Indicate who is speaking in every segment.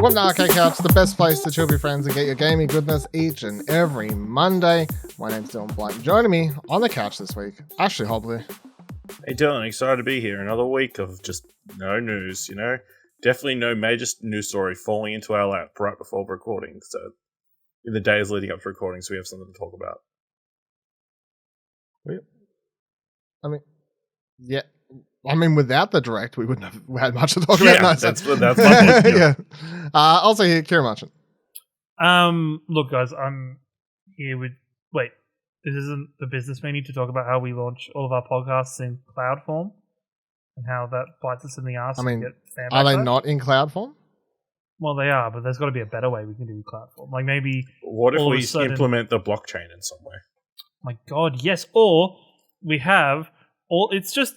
Speaker 1: Welcome to Arcade Couch, the best place to chill with your friends and get your gaming goodness each and every Monday. My name's Dylan Blake. Joining me on the couch this week, Ashley Hobley.
Speaker 2: Hey Dylan, excited to be here. Another week of just no news, you know? Definitely no major news story falling into our lap right before recording. So, in the days leading up to recording, so we have something to talk about.
Speaker 1: Without the direct, we wouldn't have had much to talk about.
Speaker 2: Yeah, that's my point.
Speaker 1: Yeah. Also here, Kieran Marchant.
Speaker 3: Look, guys, I'm here with... Wait, this isn't the business meeting to talk about how we launch all of our podcasts in cloud form and how that bites us in the ass.
Speaker 1: I mean,
Speaker 3: to get fan
Speaker 1: are they
Speaker 3: backlash.
Speaker 1: not in cloud form?
Speaker 3: Well, they are, but there's got to be a better way we can do cloud form. Like maybe...
Speaker 2: What if
Speaker 3: all of
Speaker 2: we
Speaker 3: a sudden-
Speaker 2: implement the blockchain in some way?
Speaker 3: My God, yes. Or we have... It's just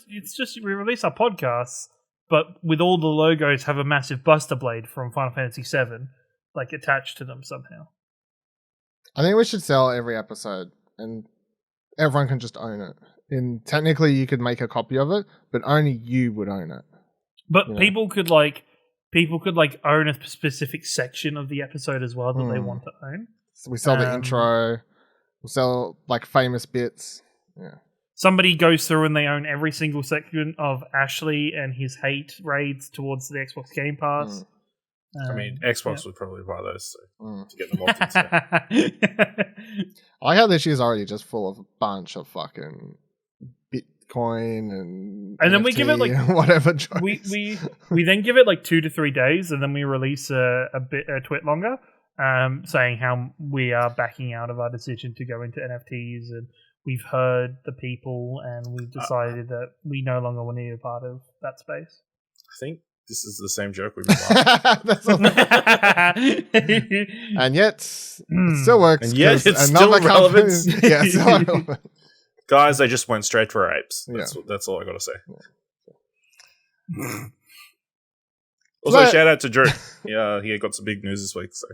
Speaker 3: we release our podcasts, but with all the logos have a massive Buster Blade from Final Fantasy VII like attached to them somehow.
Speaker 1: I think we should sell every episode and everyone can just own it. And technically you could make a copy of it, but only you would own it.
Speaker 3: But
Speaker 1: Yeah.
Speaker 3: people could own a specific section of the episode as well that they want to own.
Speaker 1: So we sell the intro, we'll sell like famous bits. Yeah.
Speaker 3: Somebody goes through and they own every single section of Ashley and his hate raids towards the Xbox Game Pass.
Speaker 2: Xbox would probably buy those to get them off.
Speaker 1: I like how this year's already just full of a bunch of fucking Bitcoin and
Speaker 3: then we
Speaker 1: NFT
Speaker 3: give it like
Speaker 1: and whatever. Jokes.
Speaker 3: we then give it like 2 to 3 days, and then we release a twit longer, saying how we are backing out of our decision to go into NFTs, and we've heard the people, and we've decided that we no longer want to be a part of that space.
Speaker 2: I think this is the same joke we've been
Speaker 1: That's all. And yet, it still works.
Speaker 2: And yet
Speaker 1: 'cause
Speaker 2: it's still
Speaker 1: another company-
Speaker 2: relevant.
Speaker 1: Yeah, it's still relevant.
Speaker 2: Guys, they just went straight for apes.
Speaker 1: Yeah.
Speaker 2: That's all I got to say.
Speaker 1: Yeah.
Speaker 2: Also,
Speaker 1: So-
Speaker 2: shout out to Drew. Yeah, he got some big news this week, so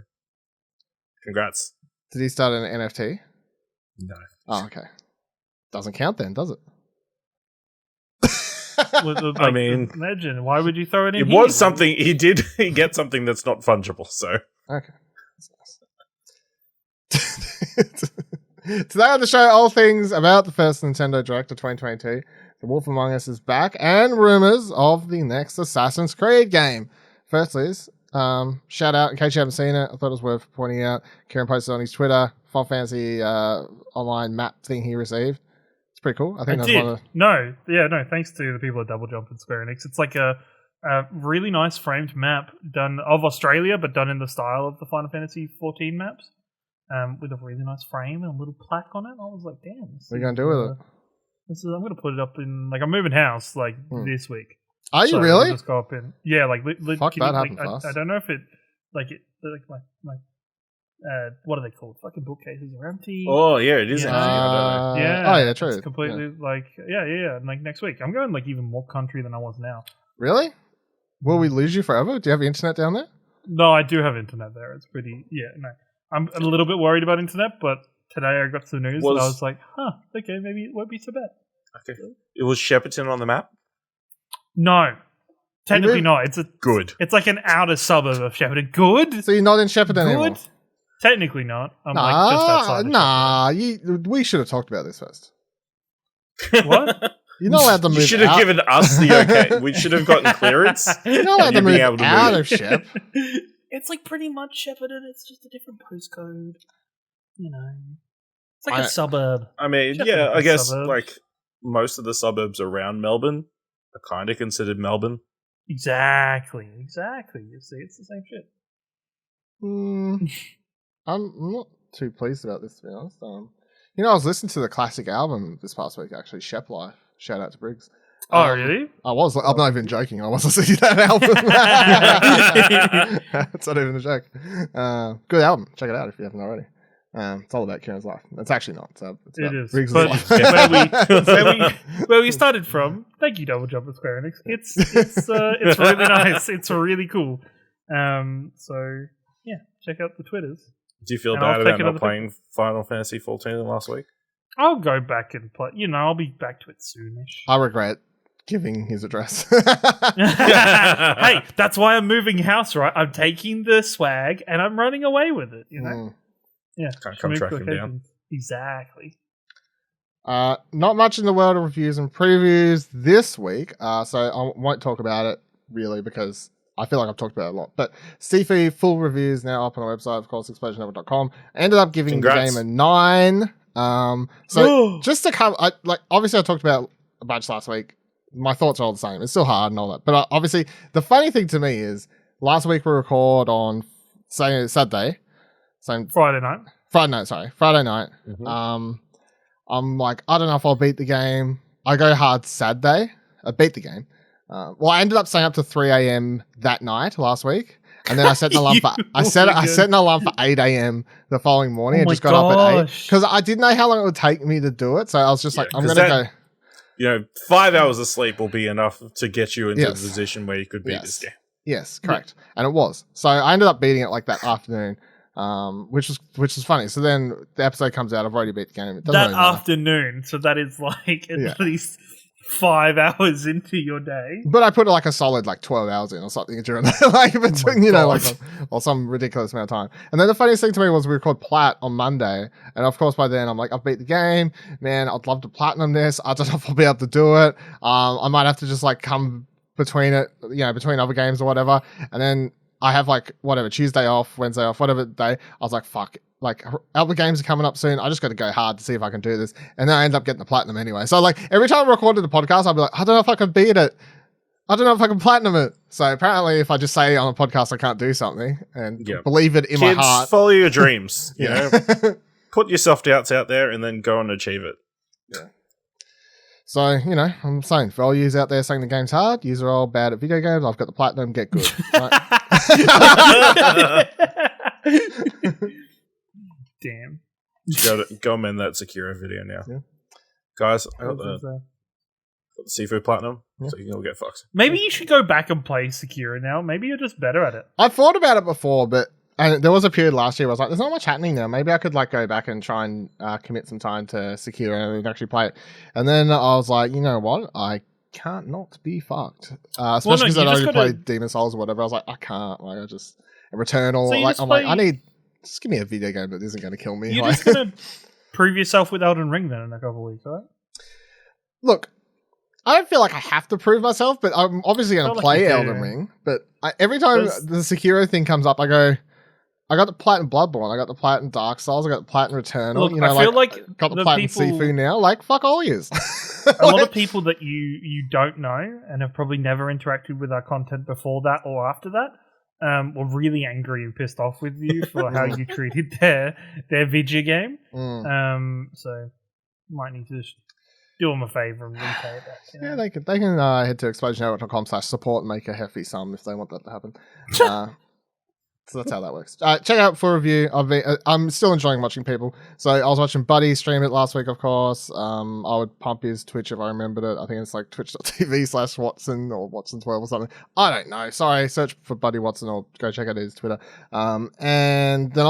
Speaker 2: congrats.
Speaker 1: Did he start an NFT?
Speaker 2: No.
Speaker 1: Oh, okay. Doesn't count then, does it?
Speaker 2: I mean,
Speaker 3: imagine, why would you throw it in
Speaker 2: it
Speaker 3: here?
Speaker 2: was something he get something that's not fungible, so
Speaker 1: Okay. That's nice. Today on the show, all things about the first Nintendo Direct of 2022. The Wolf Among Us is back, and rumors of the next Assassin's Creed game. Firstly, shout out, in case you haven't seen it, I thought it was worth pointing out. Kieran posted on his Twitter, Final Fantasy online map thing he received. It's pretty cool. I think that's one of the...
Speaker 3: No, thanks to the people at Double Jump and Square Enix. It's like a really nice framed map done of Australia, but done in the style of the Final Fantasy 14 maps, with a really nice frame and a little plaque on it. I was like, damn.
Speaker 1: What are you going to do with it?
Speaker 3: I'm going to put it up in, like, I'm moving house, like, this week.
Speaker 1: Are you
Speaker 3: So
Speaker 1: really?
Speaker 3: I'll just go up in, yeah, like,
Speaker 1: Fuck, that
Speaker 3: like,
Speaker 1: happened fast.
Speaker 3: I don't know if it, like my what are they called? Fucking bookcases are empty.
Speaker 2: oh yeah, it is
Speaker 3: Yeah.
Speaker 2: actually. I don't know.
Speaker 3: Yeah.
Speaker 1: Oh, yeah, true.
Speaker 3: It's completely like, yeah. And like next week, I'm going like even more country than I was now.
Speaker 1: Really? Will we lose you forever? Do you have internet down there?
Speaker 3: No, I do have internet there. It's pretty, no. I'm a little bit worried about internet, but today I got some news and I was like, okay, maybe it won't be so bad.
Speaker 2: Okay. It was Shepperton on the map.
Speaker 3: No, technically
Speaker 1: Really?
Speaker 3: not. It's a
Speaker 2: Good.
Speaker 3: It's like an outer suburb of Shepparton. Good.
Speaker 1: So you're not in Shepparton anymore?
Speaker 3: Good. Technically not. I'm like just outside.
Speaker 1: We should have talked about this first.
Speaker 3: Shepparton. What?
Speaker 1: You're not allowed to move
Speaker 2: You should have
Speaker 1: out.
Speaker 2: given us the okay. We should have gotten clearance.
Speaker 1: You're not allowed to
Speaker 2: You'd be
Speaker 1: move
Speaker 2: able to
Speaker 1: out
Speaker 2: move.
Speaker 1: of Shep.
Speaker 3: It's like pretty much Shepparton. It's just a different postcode. You know, it's like
Speaker 1: I-
Speaker 3: a suburb.
Speaker 2: I mean,
Speaker 3: Shepparton
Speaker 2: yeah, I
Speaker 3: is
Speaker 2: guess
Speaker 3: suburbs.
Speaker 2: like most of the suburbs around Melbourne are kind of considered Melbourne.
Speaker 3: Exactly. You see, it's the same shit.
Speaker 1: I'm not too pleased about this, to be honest. I was listening to the classic album this past week, actually, Shep Life. Shout out to Briggs.
Speaker 3: Oh, really?
Speaker 1: I'm not even joking. I was listening to that album. It's not even a joke. Good album. Check it out if you haven't already. It's all about Kieran's life. It's actually not. It's
Speaker 3: It
Speaker 1: about
Speaker 3: is.
Speaker 1: Briggs'
Speaker 3: But
Speaker 1: life.
Speaker 3: where we started from, thank you, Double Jump and Square Enix. It's really nice. It's really cool. So yeah, check out the Twitters.
Speaker 2: Do you feel
Speaker 3: And
Speaker 2: bad
Speaker 3: I'll
Speaker 2: about
Speaker 3: take
Speaker 2: not
Speaker 3: another
Speaker 2: playing Final Fantasy 14 last week?
Speaker 3: I'll go back and play. I'll be back to it soonish.
Speaker 1: I regret giving his address.
Speaker 3: Hey, that's why I'm moving house, right? I'm taking the swag and I'm running away with it, you know? Yeah.
Speaker 2: Can't come track him down.
Speaker 3: Exactly.
Speaker 1: Not much in the world of reviews and previews this week, so I won't talk about it really because I feel like I've talked about it a lot. But Sifu full reviews now up on the website, of course, explosionhour.com. Ended up giving the game a 9. So just to cover, obviously I talked about a bunch last week. My thoughts are all the same. It's still hard and all that. But obviously, the funny thing to me is last week we record on Saturday.
Speaker 3: Friday night.
Speaker 1: Friday night.
Speaker 2: Mm-hmm.
Speaker 1: I'm like, I don't know if I'll beat the game. I go hard Saturday. I beat the game. I ended up staying up to 3 a.m. that night last week. And then I set an alarm for I set an alarm for 8 a.m. the following morning and just got up at 8 because I didn't know how long it would take me to do it. So I was just like, I'm going to go.
Speaker 2: You know, 5 hours of sleep will be enough to get you into a position where you could beat this game.
Speaker 1: Yes, correct. Yeah. And it was. So I ended up beating it like that afternoon, which was funny. So then the episode comes out. I've already beat the game.
Speaker 3: That afternoon. So that is like at least 5 hours into your day.
Speaker 1: But I put like a solid 12 hours in or something during that, or some ridiculous amount of time. And then the funniest thing to me was we recorded Plat on Monday. And of course, by then I'm like, I've beat the game. Man, I'd love to platinum this. I don't know if I'll be able to do it. I might have to just come between it, between other games or whatever. And then I have Tuesday off, Wednesday off, whatever day. I was like, fuck. Other games are coming up soon. I just got to go hard to see if I can do this. And then I end up getting the platinum anyway. So every time I recorded the podcast, I'll be like, I don't know if I can beat it. I don't know if I can platinum it. So apparently if I just say on a podcast I can't do something and believe it in my heart.
Speaker 2: Follow your dreams. You know, put your soft doubts out there and then go and achieve it.
Speaker 1: Yeah. So, I'm saying for all yous out there saying the game's hard, yous are all bad at video games. I've got the platinum, get good.
Speaker 3: Damn.
Speaker 2: Go amend that Sekiro video now.
Speaker 1: Yeah.
Speaker 2: Guys, I got the Sifu Platinum, so you can all get fucked.
Speaker 3: Maybe you should go back and play Sekiro now. Maybe you're just better at it.
Speaker 1: I've thought about it before, but there was a period last year where I was like, there's not much happening now. Maybe I could go back and try and commit some time to Sekiro and actually play it. And then I was like, you know what? I can't not be fucked. Especially because I'd already played Demon Souls or whatever. I was like, I can't. I just... Returnal. So I need... Just give me a video game that isn't going to kill me.
Speaker 3: You're just going to prove yourself with Elden Ring then in a couple of weeks, right?
Speaker 1: Look, I don't feel like I have to prove myself, but I'm obviously going to play Elden Ring. But every time the Sekiro thing comes up, I go, I got the Platinum Bloodborne, I got the Platinum Dark Souls, I got the Platinum Returnal.
Speaker 3: Look, I feel like
Speaker 1: got the Platinum Sifu now. Fuck all yous.
Speaker 3: A lot of people that you don't know and have probably never interacted with our content before that or after that. Were really angry and pissed off with you for how you treated their video game. So might need to just do them a favor and repay it back.
Speaker 1: Yeah, they can head to explosionhour.com/support and make a hefty sum if they want that to happen. So that's how that works. Check out for review. I'm still enjoying watching people. So I was watching Buddy stream it last week, of course. I would pump his Twitch if I remembered it. I think it's twitch.tv/Watson or Watson12 or something. I don't know. Sorry. Search for Buddy Watson or go check out his Twitter. And then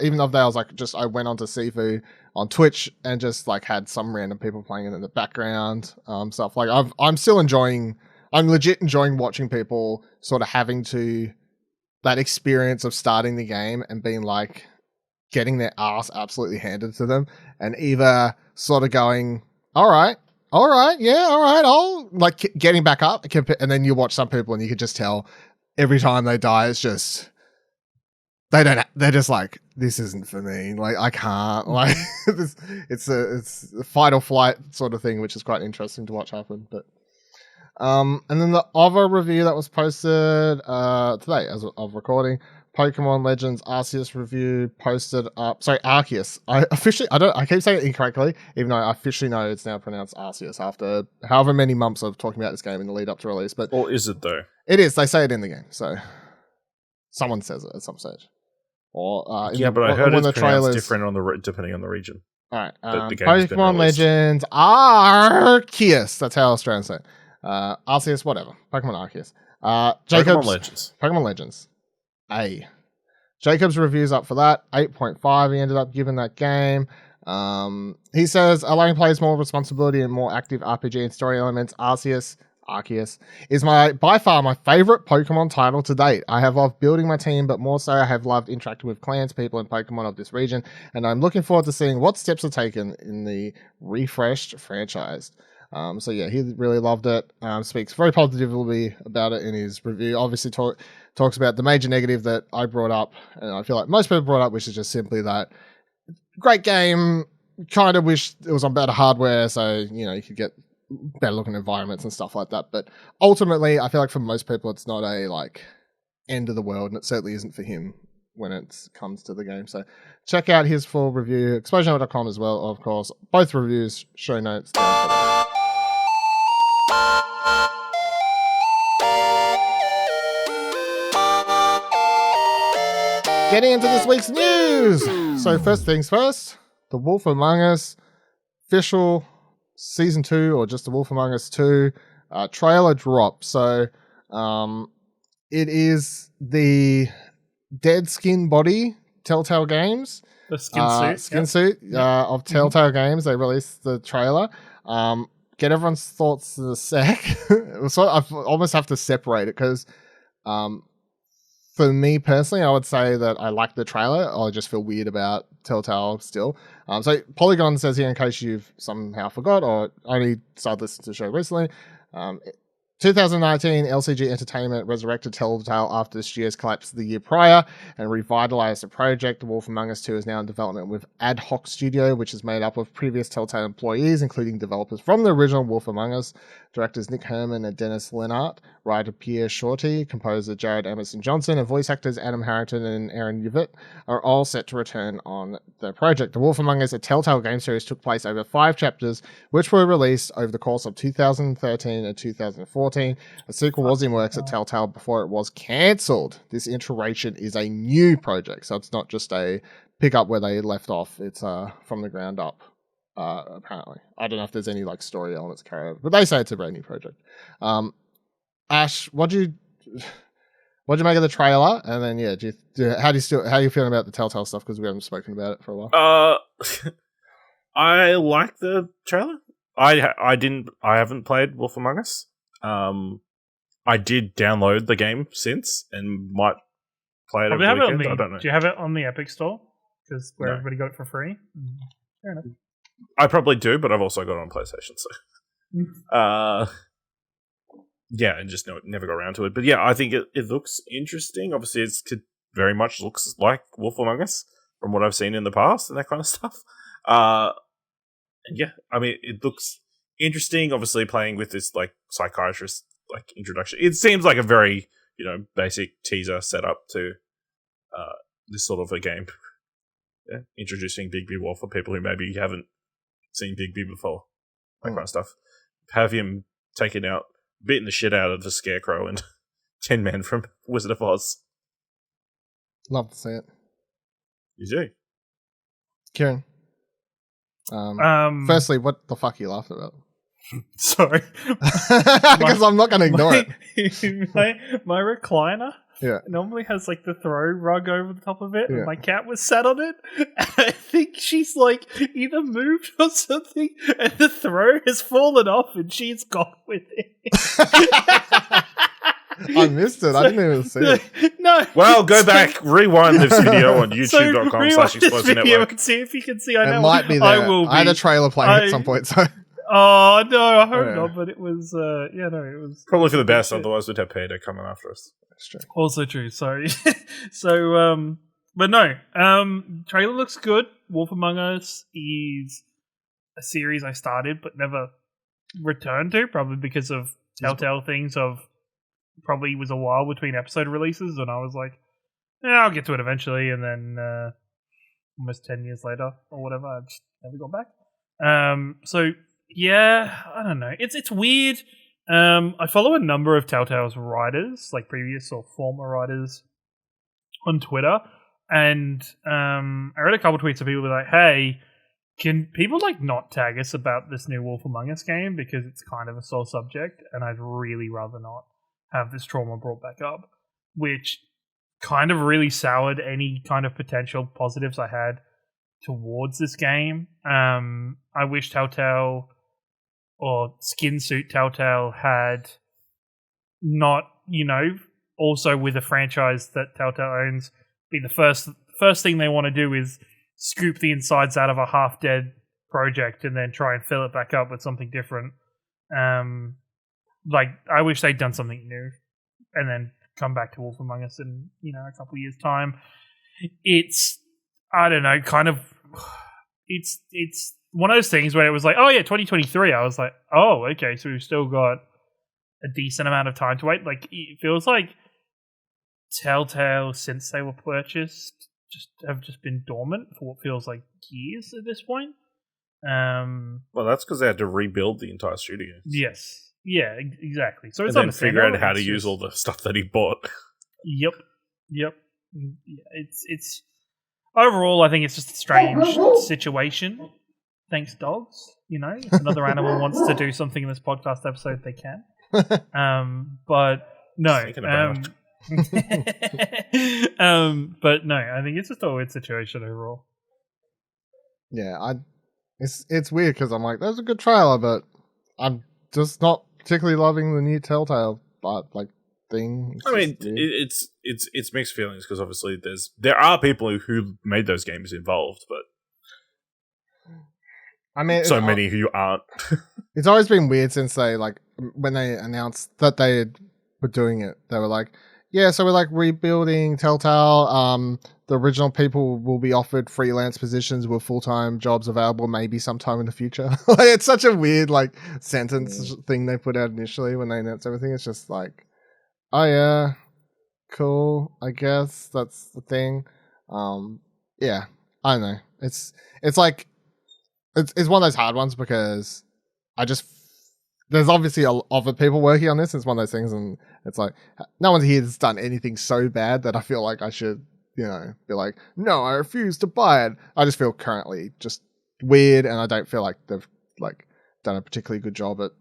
Speaker 1: even the other day, I went on to Sifu on Twitch and just had some random people playing it in the background. Stuff I'm legit enjoying watching people sort of having to that experience of starting the game and being getting their ass absolutely handed to them and either sort of going, all right, I'll getting back up. And then you watch some people and you can just tell every time they die, it's just, they're just this isn't for me. I can't it's a fight or flight sort of thing, which is quite interesting to watch happen. But and then the other review that was posted today as of recording, Pokemon Legends Arceus review posted up. Sorry, Arceus. I keep saying it incorrectly, even though I officially know it's now pronounced Arceus after however many months of talking about this game in the lead up to release. But
Speaker 2: or is it though?
Speaker 1: It is. They say it in the game, so someone says it at some stage. Or
Speaker 2: but I heard it's pronounced different depending on the region.
Speaker 1: All right, Pokemon Legends Arceus. That's how Australians say it. Arceus, whatever. Pokemon Arceus. Pokemon Legends. Jacob's review's up for that. 8.5 he ended up giving that game. He says, allowing players more responsibility and more active RPG and story elements, Arceus Arceus, is by far my favorite Pokemon title to date. I have loved building my team, but more so I have loved interacting with clans, people, and Pokemon of this region, and I'm looking forward to seeing what steps are taken in the refreshed franchise. So yeah, he really loved it. Speaks very positively about it in his review. Obviously talks about the major negative that I brought up, and I feel like most people brought up, which is just simply that great game, kind of wish it was on better hardware, so you could get better looking environments and stuff like that. But ultimately, I feel like for most people, it's not a like end of the world, and it certainly isn't for him when it comes to the game. So check out his full review, exposurenet.com as well, of course. Both reviews, show notes down below. Getting into this week's news. So first things first, The Wolf Among Us official Season 2, or just The Wolf Among Us 2 trailer drop. So it is the Dead Skin Body Telltale Games.
Speaker 3: The skin
Speaker 1: suit of Telltale Games. They released the trailer. Get everyone's thoughts in a sec. So I almost have to separate it because for me personally, I would say that I like the trailer. I just feel weird about Telltale still. So Polygon says here, in case you've somehow forgot or only started listening to the show recently, 2019 LCG Entertainment resurrected Telltale after the studio's collapse the year prior and revitalized the project. The Wolf Among Us 2 is now in development with Ad Hoc Studio, which is made up of previous Telltale employees, including developers from the original Wolf Among Us, directors Nick Herman and Dennis Lennart, writer Pierre Shorty, composer Jared Emerson Johnson, and voice actors Adam Harrington and Aaron Yvette are all set to return on the project. The Wolf Among Us, a Telltale game series, took place over 5 chapters, which were released over the course of 2013 and 2014. A sequel was in works at Telltale before it was cancelled. This iteration is a new project, so it's not just a pick up where they left off. It's from the ground up, apparently. I don't know if there's any like story elements carried over, but they say it's a brand new project. Ash, what'd you make of the trailer? And then how are you feeling about the Telltale stuff? Because we haven't spoken about it for a while.
Speaker 2: I like the trailer. I haven't played Wolf Among Us. I did download the game since and might play it over the weekend. I don't know.
Speaker 3: Do you have it on the Epic Store? Because everybody got it for free. Fair enough.
Speaker 2: I probably do, but I've also got it on PlayStation. So, yeah, and just never got around to it. But yeah, I think it looks interesting. Obviously, it very much looks like Wolf Among Us from what I've seen in the past and that kind of stuff. And yeah, I mean, it looks interesting. Obviously, playing with this like psychiatrist like introduction. It seems like a very basic teaser setup to this sort of a game. Yeah, introducing Big B Wolf for people who maybe haven't seen Big B before, that kind of stuff. Have him taking out, beating the shit out of the Scarecrow and Tin Man from Wizard of Oz.
Speaker 1: Love to see it.
Speaker 2: You do,
Speaker 1: Kieran. Firstly, what the fuck are you laughing about?
Speaker 3: Sorry,
Speaker 1: because I'm not going to ignore
Speaker 3: it. My recliner normally has like the throw rug over the top of it, and my cat was sat on it, and I think she's like either moved or something, and the throw has fallen off, and she's gone with it.
Speaker 1: I missed it. I didn't even see it.
Speaker 3: No.
Speaker 2: Well, go back, rewind this video on youtube.com/ExplosionNetwork
Speaker 3: and see if you can see. I know
Speaker 1: it might be there. I had a trailer playing at some point, so.
Speaker 3: Oh no, I hope not. But it was, it was
Speaker 2: probably for the best. Otherwise, we'd have Peter coming after us.
Speaker 1: That's true.
Speaker 3: Also true. Sorry. But no. Trailer looks good. Wolf Among Us is a series I started but never returned to, probably because of Telltale things. Probably was a while between episode releases, and I was like, I'll get to it eventually. And then almost 10 years later or whatever, I just never got back. So. Yeah, I don't know. It's weird. I follow a number of Telltale's writers, like previous or former writers, on Twitter, and I read a couple tweets of people be like, "Hey, can people like not tag us about this new Wolf Among Us game because it's kind of a sore subject, and I'd really rather not have this trauma brought back up," which kind of really soured any kind of potential positives I had towards this game. I wish Telltale or skin suit Telltale had not, also with a franchise that Telltale owns, be the first thing they want to do is scoop the insides out of a half-dead project and then try and fill it back up with something different. I wish they'd done something new and then come back to Wolf Among Us in, a couple of years' time. It's, I don't know, kind of, it's one of those things where it was like, oh yeah, 2023. I was like, oh, okay, so we've still got a decent amount of time to wait. Like, it feels like Telltale, since they were purchased, have been dormant for what feels like years at this point.
Speaker 2: Well, that's because they had to rebuild the entire studio.
Speaker 3: Yes. Yeah, exactly. So it's
Speaker 2: and then figure out how to use all the stuff that he bought.
Speaker 3: Yep. Yeah, it's overall, I think it's just a strange situation. Thanks, dogs. If another animal wants to do something in this podcast episode, they can. But no. But no, I think it's just a weird situation overall.
Speaker 1: Yeah, it's weird because I'm like, there's a good trailer, but I'm just not particularly loving the new Telltale thing.
Speaker 2: I mean, it's mixed feelings because obviously there are people who made those games involved, but
Speaker 1: I mean,
Speaker 2: so many who aren't.
Speaker 1: It's always been weird since they when they announced that they were doing it. They were like, yeah, so we're rebuilding Telltale. The original people will be offered freelance positions with full-time jobs available maybe sometime in the future. It's such a weird sentence thing they put out initially when they announced everything. It's just like, oh yeah, cool, I guess that's the thing. Yeah, I don't know. It's one of those hard ones because there's obviously other people working on this. It's one of those things, and it's like no one's here that's done anything so bad that I feel like I should, be like, no, I refuse to buy it. I just feel currently just weird, and I don't feel like they've done a particularly good job at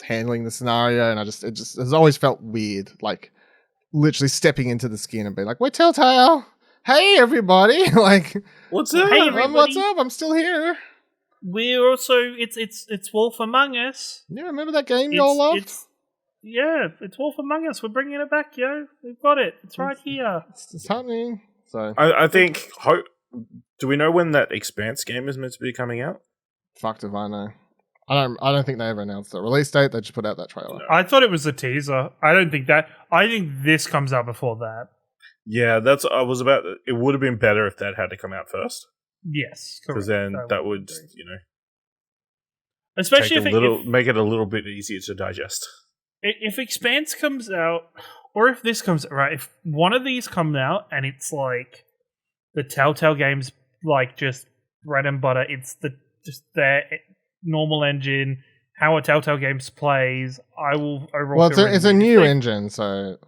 Speaker 1: handling the scenario, and it has always felt weird, literally stepping into the skin and being like, we're Telltale. Hey everybody,
Speaker 2: what's up?
Speaker 3: Hey, everybody.
Speaker 1: What's up? I'm still here.
Speaker 3: We're also it's Wolf Among Us.
Speaker 1: Yeah, remember that game you all loved?
Speaker 3: It's Wolf Among Us. We're bringing it back, yo. We've got it. It's right here.
Speaker 1: It's happening. So
Speaker 2: I think. Do we know when that Expanse game is meant to be coming out?
Speaker 1: Fucked if I know. I don't think they ever announced the release date. They just put out that trailer.
Speaker 3: I thought it was a teaser. I don't think that. I think this comes out before that.
Speaker 2: Yeah, it would have been better if that had to come out first.
Speaker 3: Yes,
Speaker 2: because then that would,
Speaker 3: especially
Speaker 2: make it a little bit easier to digest.
Speaker 3: If Expanse comes out, or if this comes out, right? If one of these comes out and it's the Telltale games, just bread and butter, it's just their normal engine, how a Telltale games plays, I will overall.
Speaker 1: Well, it's a new engine, so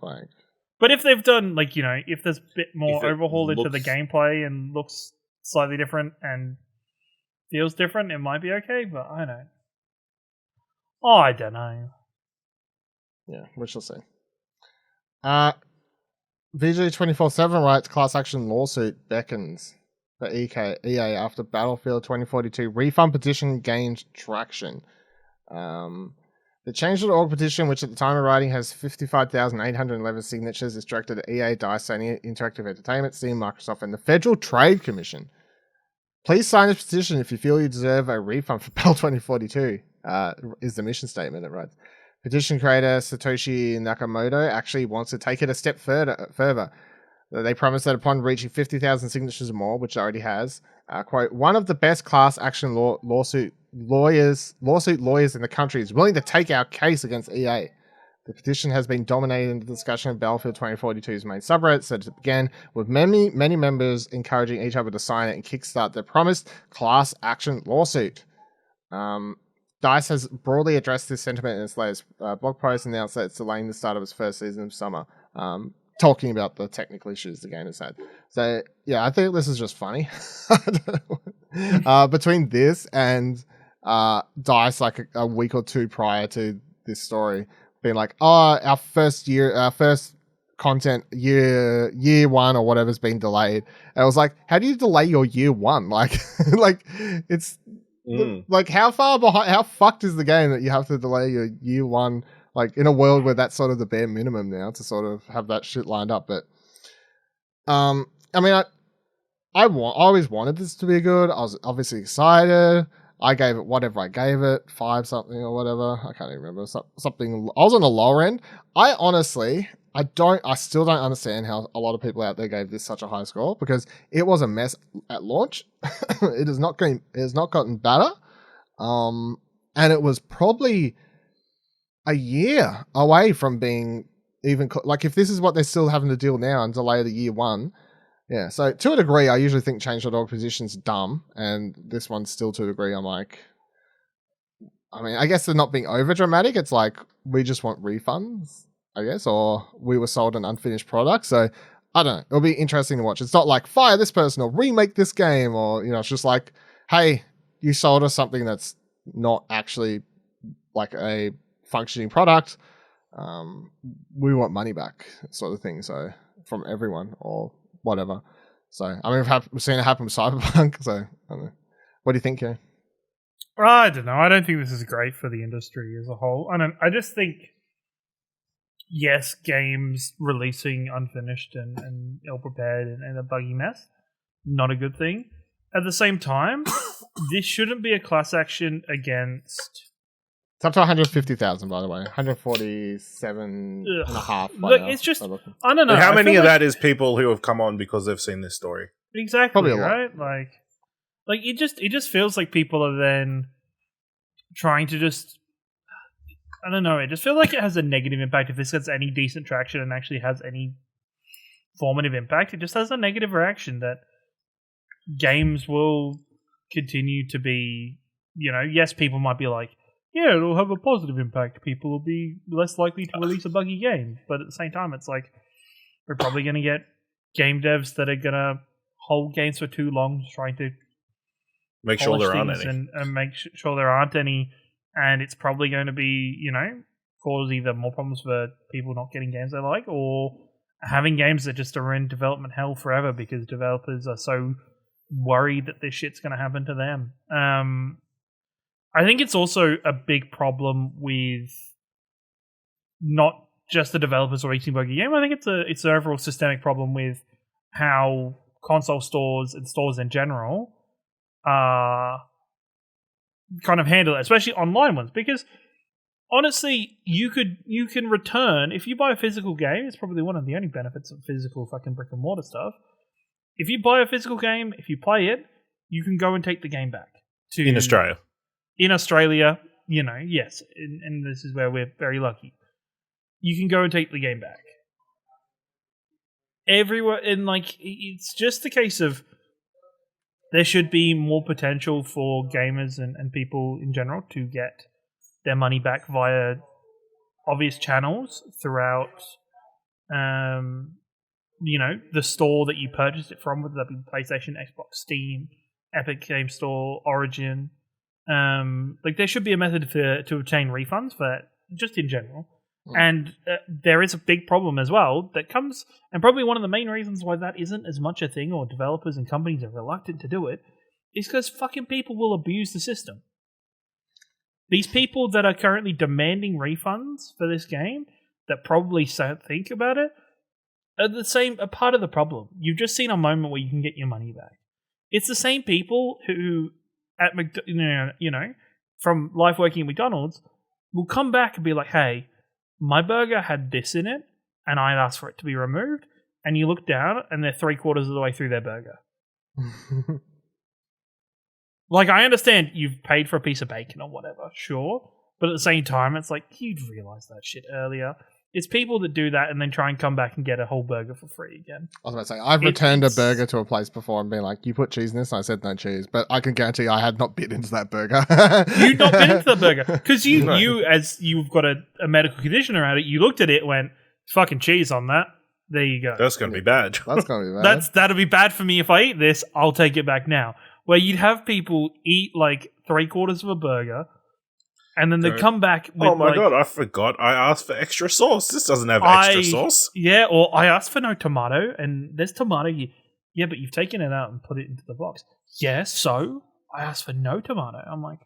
Speaker 3: But if they've done if there's a bit more overhaul into the gameplay and looks slightly different and feels different, it might be okay, but I don't know.
Speaker 1: Yeah, we shall see. VG247 writes, class action lawsuit beckons for EA after Battlefield 2042 refund petition gained traction. The change.org petition, which at the time of writing has 55,811 signatures, is directed at EA, DICE, Sony Interactive Entertainment, Steam, Microsoft, and the Federal Trade Commission. Please sign this petition if you feel you deserve a refund for Battle 2042, is the mission statement it writes. Petition creator Satoshi Nakamoto actually wants to take it a step further. They promise that upon reaching 50,000 signatures or more, which it already has, quote, one of the best class action lawsuit lawyers in the country is willing to take our case against EA. The petition has been dominating the discussion of Battlefield 2042's main subreddit, so it began with many members encouraging each other to sign it and kickstart their promised class action lawsuit. DICE has broadly addressed this sentiment in its latest blog post and announced that it's delaying the start of its first season of summer, talking about the technical issues the game has had. So, yeah, I think this is just funny. Between this and DICE, a week or two prior to this story, being like, oh, our first content, year one or whatever's been delayed. And I was like, how do you delay your year one? It's Like, how far behind? How fucked is the game that you have to delay your year one? Like, in a world where that's sort of the bare minimum now to sort of have that shit lined up. But, I mean, I always wanted this to be good. I was obviously excited. I gave it whatever I gave it, 5 something or whatever. I can't even remember. Something. I was on the lower end. I still don't understand how a lot of people out there gave this such a high score, because it was a mess at launch. It has not gotten better. And it was probably a year away from being even like, if this is what they're still having to deal now and delay the year one. Yeah, so to a degree, I usually think change.org position's dumb, and this one's still to a degree. I'm like, I mean, I guess they're not being over dramatic. It's like, we just want refunds, I guess, or we were sold an unfinished product. So I don't know. It'll be interesting to watch. It's not like fire this person or remake this game, or, you know, it's just like, hey, you sold us something that's not actually like a functioning product. We want money back, sort of thing. So from everyone, or whatever. So, I mean, we've seen it happen with Cyberpunk. So, I don't know. What do you think, Kay?
Speaker 3: I don't know. I don't think this is great for the industry as a whole. I just think, yes, games releasing unfinished and ill-prepared and a buggy mess, not a good thing. At the same time, this shouldn't be a class action against...
Speaker 1: It's up to 150,000, by the way. 147 and a half.
Speaker 3: Look, it's just, I don't know.
Speaker 2: How many of that is people who have come on because they've seen this story?
Speaker 3: Exactly,
Speaker 1: probably
Speaker 3: right? Like it just feels like people are then trying to just, I don't know, it just feels like it has a negative impact. If this gets any decent traction and actually has any formative impact, it just has a negative reaction that games will continue to be, you know, yes, people might be like, yeah, it'll have a positive impact. People will be less likely to release a buggy game. But at the same time, it's like, we're probably going to get game devs that are going to hold games for too long, trying to
Speaker 2: make sure there aren't any.
Speaker 3: And make sure there aren't any. And it's probably going to be, you know, cause either more problems for people not getting games they like, or having games that just are in development hell forever because developers are so worried that this shit's going to happen to them. I think it's also a big problem with not just the developers releasing buggy game. I think it's an overall systemic problem with how console stores and stores in general kind of handle it, especially online ones. Because honestly, you can return, if you buy a physical game. It's probably one of the only benefits of physical fucking brick and mortar stuff. If you buy a physical game, if you play it, you can go and take the game back
Speaker 2: in Australia.
Speaker 3: In Australia, you know, yes, and this is where we're very lucky. You can go and take the game back. Everywhere, and like, it's just a case of there should be more potential for gamers and people in general to get their money back via obvious channels throughout, you know, the store that you purchased it from, whether that be PlayStation, Xbox, Steam, Epic Game Store, Origin. Like, there should be a method to obtain refunds for that, just in general. And there is a big problem as well that comes, and probably one of the main reasons why that isn't as much a thing, or developers and companies are reluctant to do it, is because fucking people will abuse the system. These people that are currently demanding refunds for this game, that probably don't think about it, are part of the problem. You've just seen a moment where you can get your money back. It's the same people who, at you know, from life working at McDonald's, will come back and be like, hey, my burger had this in it, and I asked for it to be removed, and you look down, and they're 3/4 of the way through their burger. Like, I understand you've paid for a piece of bacon or whatever, sure, but at the same time, it's like, you'd realize that shit earlier. It's people that do that and then try and come back and get a whole burger for free again.
Speaker 1: I was about to say, I've returned a burger to a place before and been like, you put cheese in this? And I said no cheese. But I can guarantee I had not bit into that burger.
Speaker 3: You'd not bit into the burger. Because you, as you've got a medical condition around it, you looked at it and went, fucking cheese on that. There you go.
Speaker 2: That's going to be bad.
Speaker 1: That's going to be bad.
Speaker 3: That'll be bad for me if I eat this. I'll take it back now. Where you'd have people eat like 3/4 of a burger, and then they come back with,
Speaker 2: oh my god, I forgot I asked for extra sauce. This doesn't have extra sauce.
Speaker 3: Yeah, or I asked for no tomato, and there's tomato here. Yeah, but you've taken it out and put it into the box. Yeah, so? I asked for no tomato. I'm like,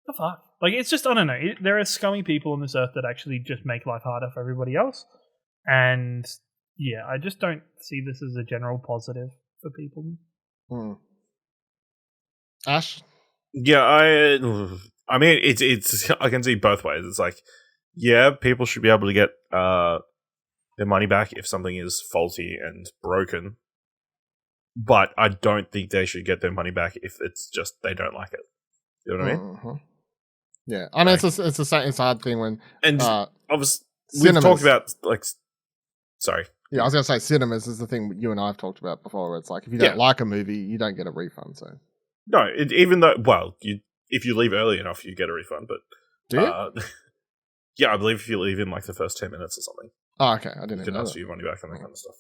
Speaker 3: the fuck? Like, it's just, I don't know. There are scummy people on this earth that actually just make life harder for everybody else. And yeah, I just don't see this as a general positive for people.
Speaker 1: Ash?
Speaker 2: Yeah, I mean, it's I can see both ways. It's like, yeah, people should be able to get their money back if something is faulty and broken. But I don't think they should get their money back if it's just they don't like it. You know what I mean?
Speaker 1: Yeah, I mean, it's a hard thing when
Speaker 2: obviously we've talked about sorry.
Speaker 1: Yeah, I was gonna say cinemas is the thing you and I have talked about before. Where it's like if you don't like a movie, you don't get a refund. So
Speaker 2: no, even though if you leave early enough, you get a refund. But
Speaker 1: do you?
Speaker 2: Yeah, I believe if you leave in like the first 10 minutes or something.
Speaker 1: Oh, okay, I didn't.
Speaker 2: You can
Speaker 1: know
Speaker 2: ask
Speaker 1: that.
Speaker 2: for your money back and that kind of stuff.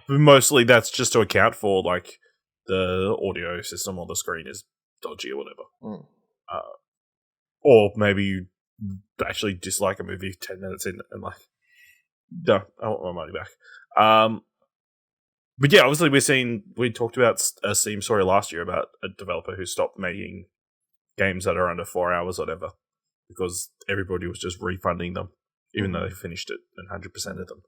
Speaker 2: But mostly that's just to account for like the audio system or the screen is dodgy or whatever. Or maybe you actually dislike a movie 10 minutes in and like, no, I want my money back. But yeah, obviously we talked about a Steam story last year about a developer who stopped making games that are under 4 hours or whatever because everybody was just refunding them, even though they finished it and 100% of them.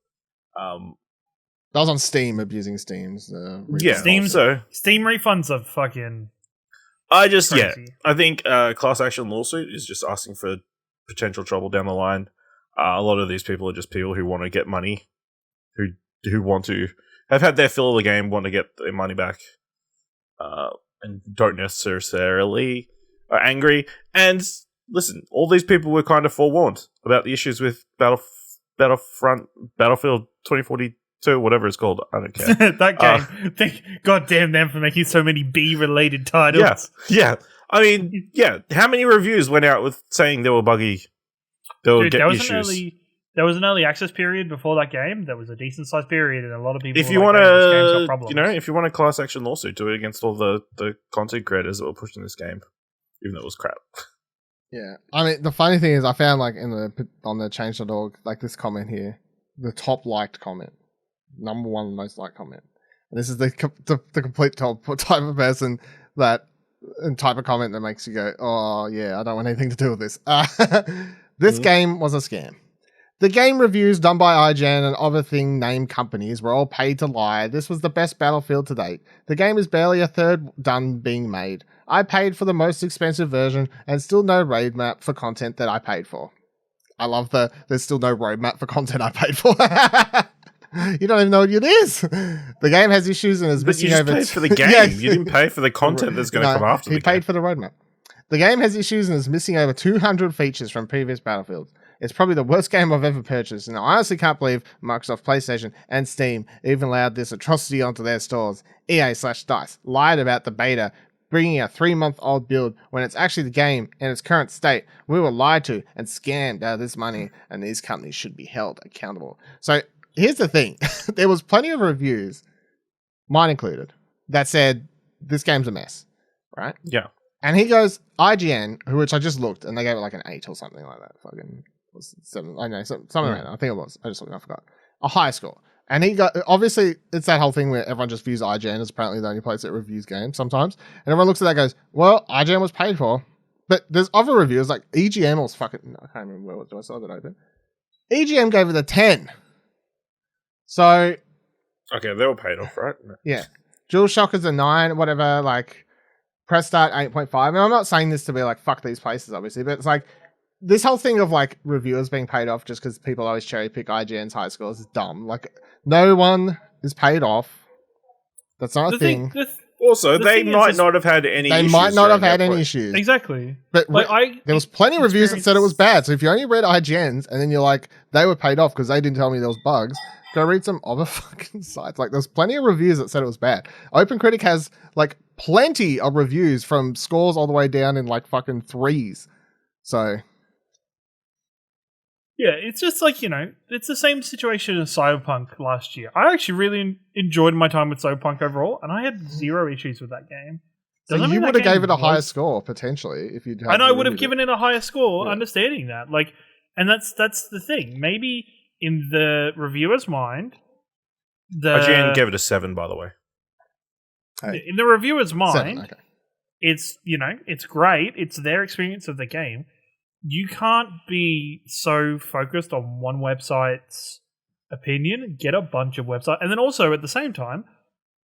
Speaker 1: That was on Steam, abusing Steam's.
Speaker 3: Steam refunds are fucking. Crazy.
Speaker 2: I think class action lawsuit is just asking for potential trouble down the line. A lot of these people are just people who want to get money, who want to have had their fill of the game, want to get their money back, and don't necessarily are angry. And listen, all these people were kind of forewarned about the issues with Battlefield 2042, whatever it's called. I don't care.
Speaker 3: That game. God damn them for making so many B-related titles.
Speaker 2: Yeah. I mean, how many reviews went out with saying they were buggy? There was
Speaker 3: an early access period before that game. There was a decent sized period, and a lot of people.
Speaker 2: If you want to, if you want a class action lawsuit, do it against all the content creators that were pushing this game, even though it was crap.
Speaker 1: Yeah, I mean, the funny thing is, I found like on the change.org, like this comment here, the top liked comment, number one most liked comment, and this is the complete top type of person that and type of comment that makes you go, oh yeah, I don't want anything to do with this. This game was a scam. The game reviews done by IGN and other thing named companies were all paid to lie. This was the best Battlefield to date. The game is barely a third done being made. I paid for the most expensive version and still no roadmap for content that I paid for. I love there's still no roadmap for content I paid for. You don't even know what it is. The game has issues and is missing over.
Speaker 2: You just paid for the game. You didn't pay for the content that's going to come after.
Speaker 1: He paid for the roadmap. The game has issues and is missing over 200 features from previous Battlefields. It's probably the worst game I've ever purchased, and I honestly can't believe Microsoft, PlayStation, and Steam even allowed this atrocity onto their stores. EA/DICE lied about the beta, bringing a 3-month-old build when it's actually the game in its current state. We were lied to and scammed out of this money, and these companies should be held accountable. So here's the thing. There was plenty of reviews, mine included, that said this game's a mess, right?
Speaker 2: Yeah.
Speaker 1: And he goes, IGN, which I just looked, and they gave it like an 8 or something like that. Fucking was 7. I know, something around that. I think it was. I just looked, I forgot. A high score. And he got, obviously, it's that whole thing where everyone just views IGN as apparently the only place that reviews games sometimes. And everyone looks at that and goes, well, IGN was paid for. But there's other reviewers, like EGM was fucking, no, I can't remember where it was. Do I still have it open? EGM gave it a 10. So.
Speaker 2: Okay, they were paid off, right?
Speaker 1: Yeah. DualShock is a 9, whatever, like. Press start 8.5. And I'm not saying this to be like, fuck these places, obviously, but it's like this whole thing of like reviewers being paid off just because people always cherry pick IGN's high scores is dumb. Like, no one is paid off. That's not a thing.
Speaker 2: Also, they might not have had any issues.
Speaker 1: They might not have had any issues.
Speaker 3: Exactly.
Speaker 1: But there was plenty of reviews that said it was bad. So if you only read IGN's and then you're like, they were paid off because they didn't tell me there was bugs, go read some other fucking sites. Like, there's plenty of reviews that said it was bad. OpenCritic has like plenty of reviews from scores all the way down in like fucking 3s. So
Speaker 3: yeah, it's just like, it's the same situation as Cyberpunk last year. I actually really enjoyed my time with Cyberpunk overall, and I had 0 issues with that game.
Speaker 1: So you would have gave it a higher score potentially if you'd.
Speaker 3: And I would have given it a higher score, understanding that. Like, and that's the thing. Maybe in the reviewer's mind,
Speaker 2: IGN gave it a 7, by the way.
Speaker 3: In the reviewer's mind,
Speaker 1: 7, okay.
Speaker 3: it's it's great. It's their experience of the game. You can't be so focused on one website's opinion. Get a bunch of websites, and then also at the same time,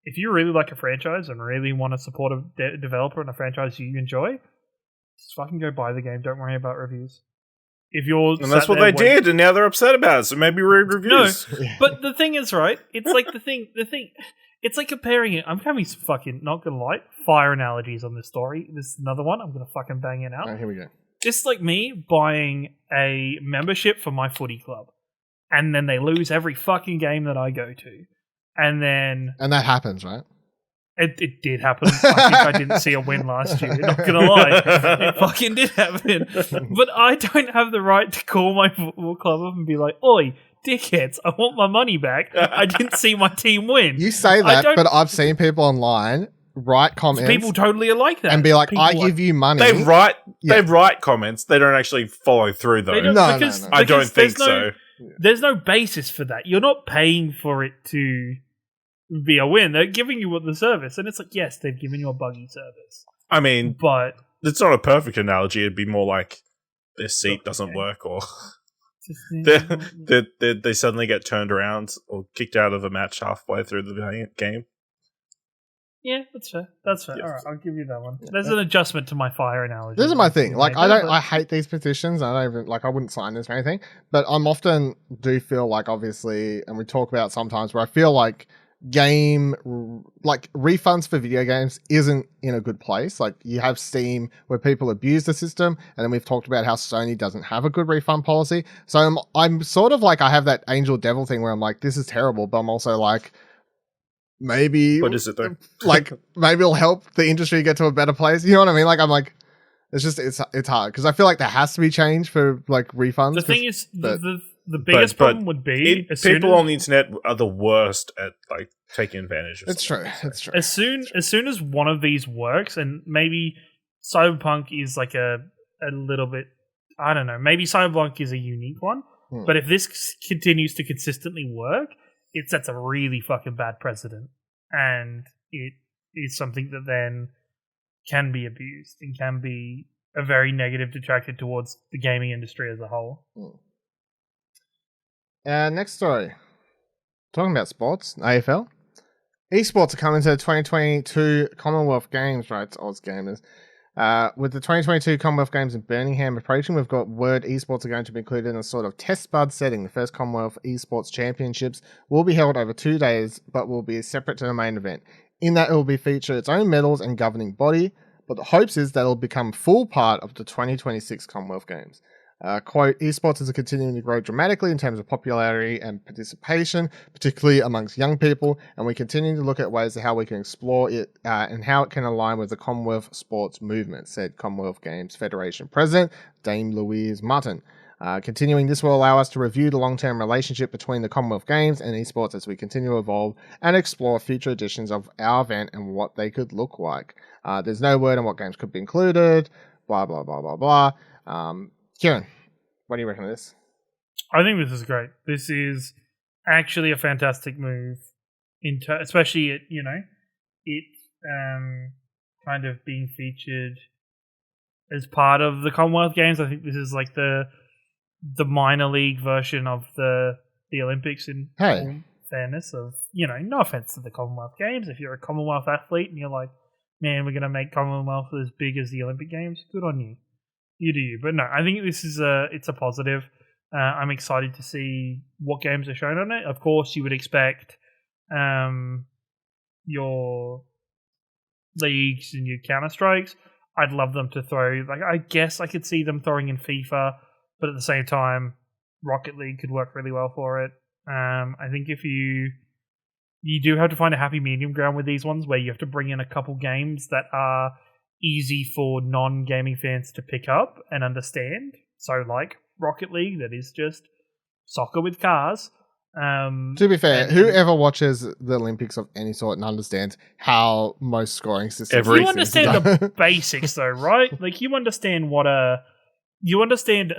Speaker 3: if you really like a franchise and really want to support a developer and a franchise you enjoy, just fucking go buy the game. Don't worry about reviews. If you're
Speaker 2: and that's what they did, and now they're upset about it. So maybe read reviews.
Speaker 3: No, but the thing is, right? It's like the thing. It's like comparing it. I'm having fucking, not gonna lie, fire analogies on this story. This is another one. I'm gonna fucking bang it out.
Speaker 1: Oh, here we go.
Speaker 3: It's like me buying a membership for my footy club, and then they lose every fucking game that I go to, and
Speaker 1: that happens, right?
Speaker 3: It did happen. I think I didn't see a win last year. Not gonna lie, it fucking did happen. But I don't have the right to call my football club up and be like, "Oi, dickheads, I want my money back. I didn't see my team win."
Speaker 1: You say that, but I've seen people online write comments.
Speaker 3: People totally are like that
Speaker 1: and be like,
Speaker 3: people
Speaker 1: "I give you money."
Speaker 2: They write comments. They don't actually follow through though.
Speaker 1: No.
Speaker 2: I don't think so.
Speaker 3: There's no basis for that. You're not paying for it to be a win. They're giving you the service, and it's like, yes, they've given you a buggy service.
Speaker 2: I mean,
Speaker 3: but
Speaker 2: it's not a perfect analogy. It'd be more like their seat doesn't work, or they suddenly get turned around or kicked out of a match halfway through the game.
Speaker 3: Yeah, that's fair. That's fair. All right, I'll give you that one. There's an adjustment to my fire analogy.
Speaker 1: This is my thing. Like, I hate these petitions. I don't even, I wouldn't sign this or anything. But I'm often do feel like, obviously, and we talk about sometimes where I feel like refunds for video games isn't in a good place. Like, you have Steam where people abuse the system, and then we've talked about how Sony doesn't have a good refund policy. So I'm sort of like, I have that angel devil thing where I'm like, this is terrible, but I'm also like, maybe
Speaker 2: what is it though?
Speaker 1: Like, maybe it'll help the industry get to a better place. You know what I mean? Like, I'm like, it's hard because I feel like there has to be change for like refunds.
Speaker 3: The thing is, the biggest problem would be
Speaker 2: people on the internet are the worst at like taking advantage of.
Speaker 1: It's true. It's true.
Speaker 3: As soon as one of these works, and maybe Cyberpunk is like a little bit, I don't know. Maybe Cyberpunk is a unique one, but if this continues to consistently work, it sets a really fucking bad precedent, and it is something that then can be abused and can be a very negative detractor towards the gaming industry as a whole.
Speaker 1: Next story. Talking about sports, AFL. Esports are coming to the 2022 Commonwealth Games, right? It's AusGamers. With the 2022 Commonwealth Games in Birmingham approaching, we've got word esports are going to be included in a sort of test bud setting. The first Commonwealth Esports Championships will be held over 2 days, but will be separate to the main event. In that, it will be feature its own medals and governing body, but the hopes is that it will become full part of the 2026 Commonwealth Games. Quote, esports is continuing to grow dramatically in terms of popularity and participation, particularly amongst young people, and we continue to look at ways of how we can explore it and how it can align with the Commonwealth sports movement, said Commonwealth Games Federation President Dame Louise Martin. Continuing, this will allow us to review the long-term relationship between the Commonwealth Games and esports as we continue to evolve and explore future editions of our event and what they could look like. There's no word on what games could be included, blah, blah, blah, blah, blah. Kieran, what do you reckon of this?
Speaker 3: I think this is great. This is actually a fantastic move, especially it kind of being featured as part of the Commonwealth Games. I think this is like the minor league version of the Olympics in all fairness of, no offense to the Commonwealth Games. If you're a Commonwealth athlete and you're like, man, we're going to make Commonwealth as big as the Olympic Games, good on you. You do you. But no, I think this is it's a positive. I'm excited to see what games are shown on it. Of course, you would expect your leagues and your Counter-Strikes. I'd love them to throw, I guess I could see them throwing in FIFA, but at the same time, Rocket League could work really well for it. I think if you do have to find a happy medium ground with these ones where you have to bring in a couple games that are easy for non-gaming fans to pick up and understand. So like Rocket League, that is just soccer with cars.
Speaker 1: To be fair, whoever watches the Olympics of any sort and understands how most scoring systems
Speaker 3: you understand the basics though, right? Like you understand a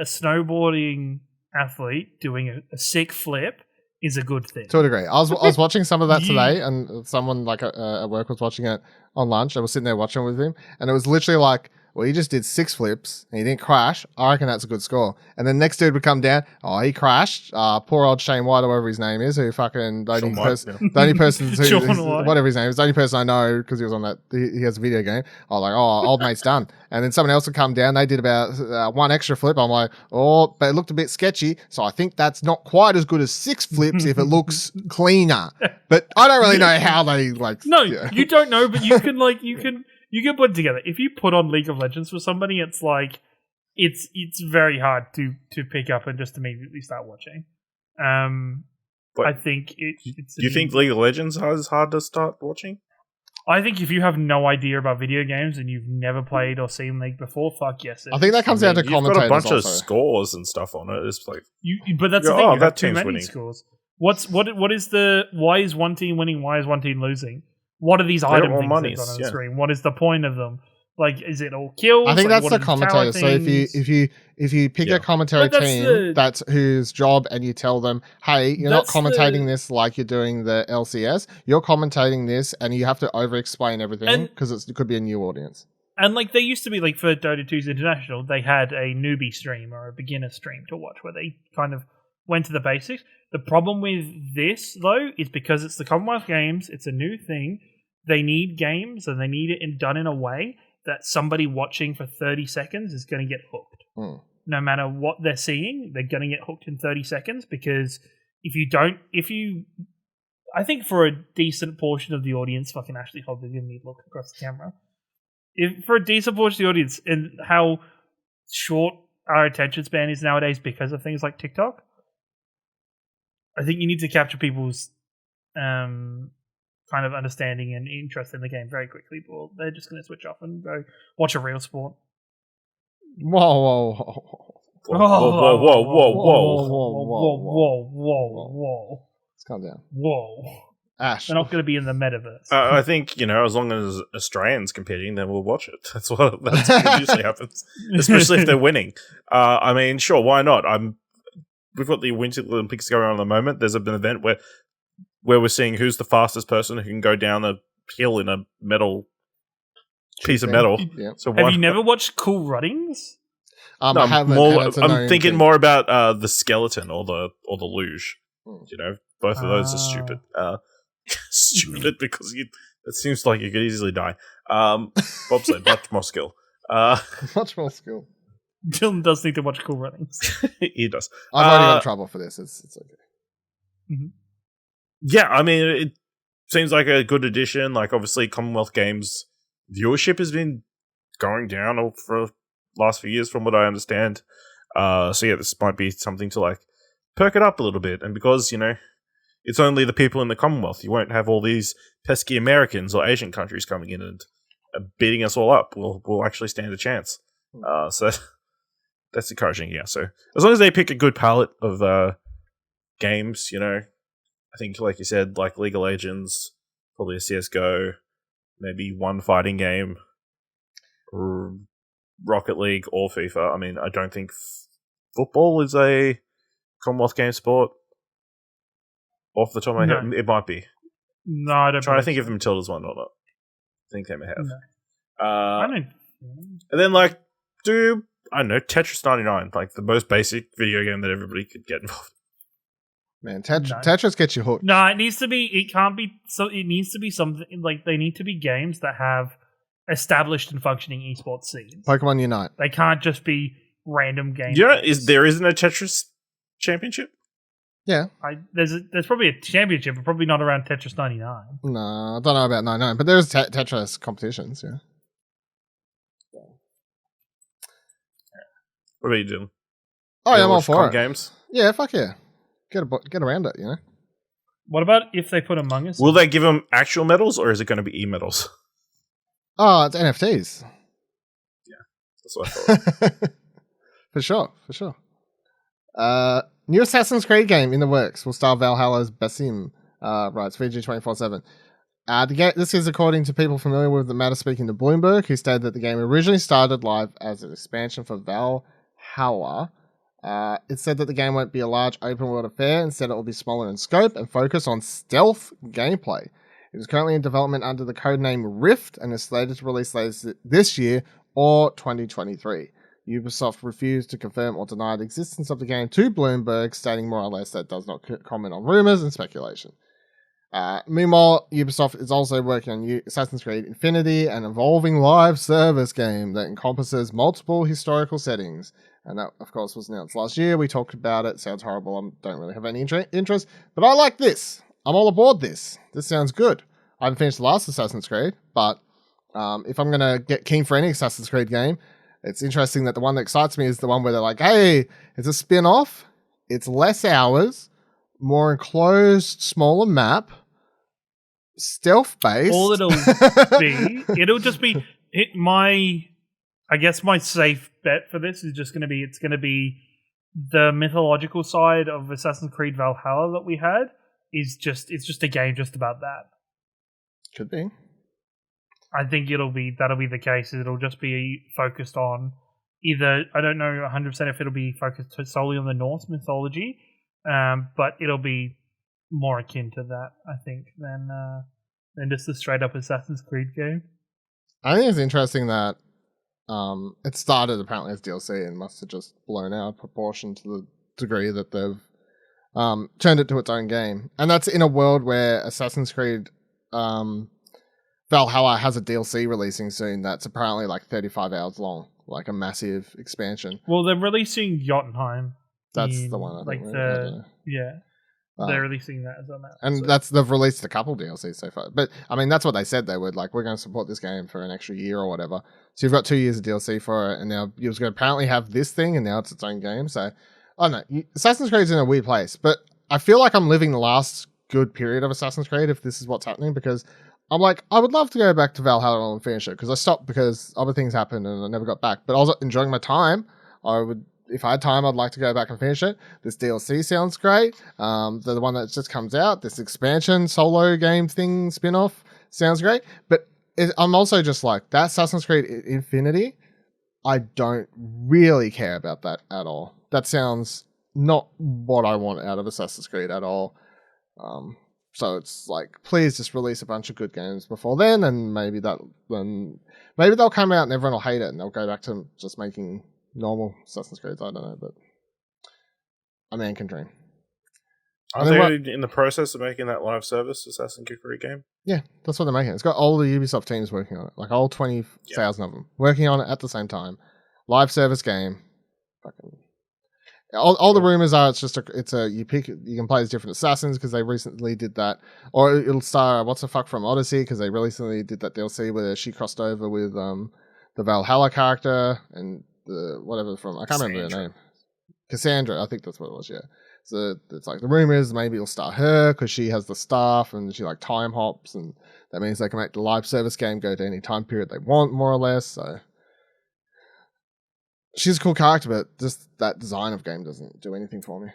Speaker 3: snowboarding athlete doing a sick flip is a good thing.
Speaker 1: To a degree. I was watching some of that today, and someone like at work was watching it on lunch. I was sitting there watching with him, and it was literally like, well, he just did 6 flips and he didn't crash. I reckon that's a good score. And then next dude would come down. Oh, he crashed. Poor old Shane White, or whatever his name is, who fucking the only person whatever his name is, the only person I know because he was on that. He has a video game. I was like, oh, old mate's done. And then someone else would come down. They did about 1 extra flip. I'm like, oh, but it looked a bit sketchy. So I think that's not quite as good as 6 flips if it looks cleaner. But I don't really know how they like.
Speaker 3: No, you don't know, but you can you can put it together. If you put on League of Legends for somebody, it's like it's very hard to pick up and just immediately start watching. I think it's.
Speaker 2: Do you think League of Legends is hard to start watching?
Speaker 3: I think if you have no idea about video games and you've never played or seen League before, fuck yes.
Speaker 1: I think that comes down to commentators.
Speaker 2: You've got a bunch
Speaker 1: also.
Speaker 2: of scores and stuff on it. It's like,
Speaker 3: but that's the thing. You have
Speaker 2: that
Speaker 3: too
Speaker 2: team's
Speaker 3: many
Speaker 2: winning.
Speaker 3: scores. What is the? Why is one team winning? Why is one team losing? What are these item things that's on the screen? What is the point of them? Like, is it all kills?
Speaker 1: I think
Speaker 3: like,
Speaker 1: that's the commentator. So if you pick a commentary team that's whose job, and you tell them, hey, you're not commentating this like you're doing the LCS. You're commentating this, and you have to over-explain everything because it could be a new audience. And
Speaker 3: like they used to be, like for Dota 2's International, they had a newbie stream or a beginner stream to watch where they kind of went to the basics. The problem with this, though, is because it's the Commonwealth Games, it's a new thing, they need games and they need it done in a way that somebody watching for 30 seconds is going to get hooked. No matter what they're seeing, they're going to get hooked in 30 seconds because I think for a decent portion of the audience, fucking Ashley Hobbs giving me a look across the camera. For a decent portion of the audience and how short our attention span is nowadays because of things like TikTok, I think you need to capture people's kind of understanding and interest in the game very quickly, or they're just going to switch off and go watch a real sport.
Speaker 1: Whoa. Let's calm down.
Speaker 3: Whoa.
Speaker 1: Ash.
Speaker 3: They're not going to be in the metaverse.
Speaker 2: I think, as long as Australians competing, then we'll watch it. That's what usually happens, especially if they're winning. I mean, sure, why not? We've got the Winter Olympics going on at the moment. There's an event where we're seeing who's the fastest person who can go down a hill in a piece of metal.
Speaker 1: Yeah.
Speaker 2: So
Speaker 3: have you never watched Cool Runnings?
Speaker 1: I haven't.
Speaker 2: I'm thinking more about the skeleton or the luge. Both of those are stupid. Stupid because it seems like you could easily die. Bob said much more skill.
Speaker 1: Much more skill.
Speaker 3: Dylan does need to watch Cool Runnings.
Speaker 2: He does.
Speaker 1: I've already got in trouble for this. It's okay.
Speaker 3: Mm-hmm.
Speaker 2: Yeah, I mean, it seems like a good addition. Like, obviously, Commonwealth Games viewership has been going down for the last few years, from what I understand. So yeah, this might be something to like perk it up a little bit. And because it's only the people in the Commonwealth, you won't have all these pesky Americans or Asian countries coming in and beating us all up. We'll actually stand a chance. So that's encouraging. Yeah. So as long as they pick a good palette of games, I think, like you said, like League of Legends, probably a CSGO, maybe one fighting game, Rocket League or FIFA. I mean, I don't think football is a Commonwealth game sport. Off the top of my head, it might be.
Speaker 3: No, I don't.
Speaker 2: I'm trying to think if Matilda's one or not. I think they may have.
Speaker 3: No. I don't.
Speaker 2: And then, I don't know, Tetris 99, like the most basic video game that everybody could get involved.
Speaker 1: Man, Tetris gets you hooked.
Speaker 3: No, it needs to be. It can't be. So it needs to be something like they need to be games that have established and functioning esports scenes.
Speaker 1: Pokemon Unite.
Speaker 3: They can't just be random games.
Speaker 2: There isn't a Tetris championship?
Speaker 1: Yeah.
Speaker 3: There's probably a championship, but probably not around Tetris 99.
Speaker 1: No, I don't know about 99, but there's Tetris competitions. Yeah.
Speaker 2: What are you doing?
Speaker 1: Oh, yeah, I'm all for it.
Speaker 2: Games?
Speaker 1: Yeah, fuck yeah. Get around it,
Speaker 3: What about if they put Among Us?
Speaker 2: Will they give them actual medals, or is it going to be e-medals?
Speaker 1: Oh, it's NFTs.
Speaker 2: Yeah, that's what I thought.
Speaker 1: For sure. New Assassin's Creed game in the works will star Valhalla's Basim, writes VG247. This is according to people familiar with the matter speaking to Bloomberg, who stated that the game originally started live as an expansion for Valhalla, It said that the game won't be a large open world affair. Instead, it will be smaller in scope and focus on stealth gameplay. It is currently in development under the codename Rift and is slated to release later this year or 2023. Ubisoft refused to confirm or deny the existence of the game to Bloomberg, stating more or less that it does not comment on rumors and speculation. Meanwhile, Ubisoft is also working on Assassin's Creed Infinity, an evolving live service game that encompasses multiple historical settings. And that, of course, was announced last year. We talked about it. Sounds horrible. I don't really have any interest. But I like this. I'm all aboard this. This sounds good. I haven't finished the last Assassin's Creed, but if I'm going to get keen for any Assassin's Creed game, it's interesting that the one that excites me is the one where they're like, hey, it's a spin-off. It's less hours, more enclosed, smaller map, stealth-based.
Speaker 3: All it'll just be I guess my safe bet for this is just going to be, it's going to be the mythological side of Assassin's Creed Valhalla that we had it's just a game just about that.
Speaker 1: Could be.
Speaker 3: I think that'll be the case. It'll just be focused on either, I don't know 100% if it'll be focused solely on the Norse mythology, but it'll be more akin to that, I think, than just a straight up Assassin's Creed game.
Speaker 1: I think it's interesting that it started apparently as DLC and must have just blown out of proportion to the degree that they've turned it to its own game. And that's in a world where Assassin's Creed Valhalla has a DLC releasing soon that's apparently like 35 hours long, like a massive expansion.
Speaker 3: Well, they're releasing Jotunheim.
Speaker 1: That's the one, I think.
Speaker 3: They're releasing that as a map.
Speaker 1: And they've released a couple DLCs so far. But, I mean, that's what they said they would. Like, we're going to support this game for an extra year or whatever. So you've got 2 years of DLC for it, and now you're going to apparently have this thing, and now it's its own game. So, I don't know. Assassin's Creed's in a weird place. But I feel like I'm living the last good period of Assassin's Creed if this is what's happening, because I'm like, I would love to go back to Valhalla and finish it, because I stopped because other things happened and I never got back. But I was enjoying my time. If I had time, I'd like to go back and finish it. This DLC sounds great. The one that just comes out, this expansion, solo game thing, spin-off, sounds great. But I'm also just like, that Assassin's Creed Infinity, I don't really care about that at all. That sounds not what I want out of Assassin's Creed at all. So it's like, please just release a bunch of good games before then, and maybe they'll come out and everyone will hate it, and they'll go back to just making normal Assassin's Creed. I don't know, but a man can dream.
Speaker 2: Are they in the process of making that live service Assassin's Creed game?
Speaker 1: Yeah, that's what they're making. It's got all the Ubisoft teams working on it, like all 20,000 of them working on it at the same time. Live service game. All the rumors are you can play as different assassins because they recently did that, or it'll star what's the fuck from Odyssey because they recently did that DLC where she crossed over with the Valhalla character and the whatever from, I can't remember her name, Cassandra, I think that's what it was. Yeah, so it's like the rumors maybe it'll star her because she has the staff and she like time hops, and that means they can make the live service game go to any time period they want, more or less. So she's a cool character, but just that design of game doesn't do anything for me.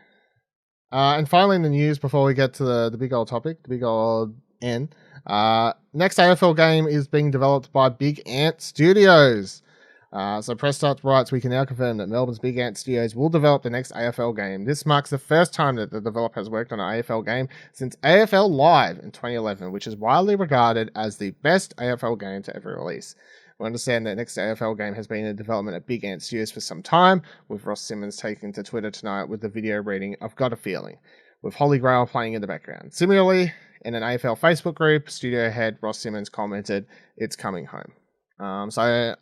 Speaker 1: And finally in the news, before we get to the big old topic, the big old N, next AFL game is being developed by Big Ant Studios. So Press Start writes, we can now confirm that Melbourne's Big Ant Studios will develop the next AFL game. This marks the first time that the developer has worked on an AFL game since AFL Live in 2011, which is widely regarded as the best AFL game to ever release. We understand that next AFL game has been in development at Big Ant Studios for some time, with Ross Simmons taking to Twitter tonight with the video reading, I've got a feeling, with Holy Grail playing in the background. Similarly, in an AFL Facebook group, studio head Ross Simmons commented, it's coming home. So,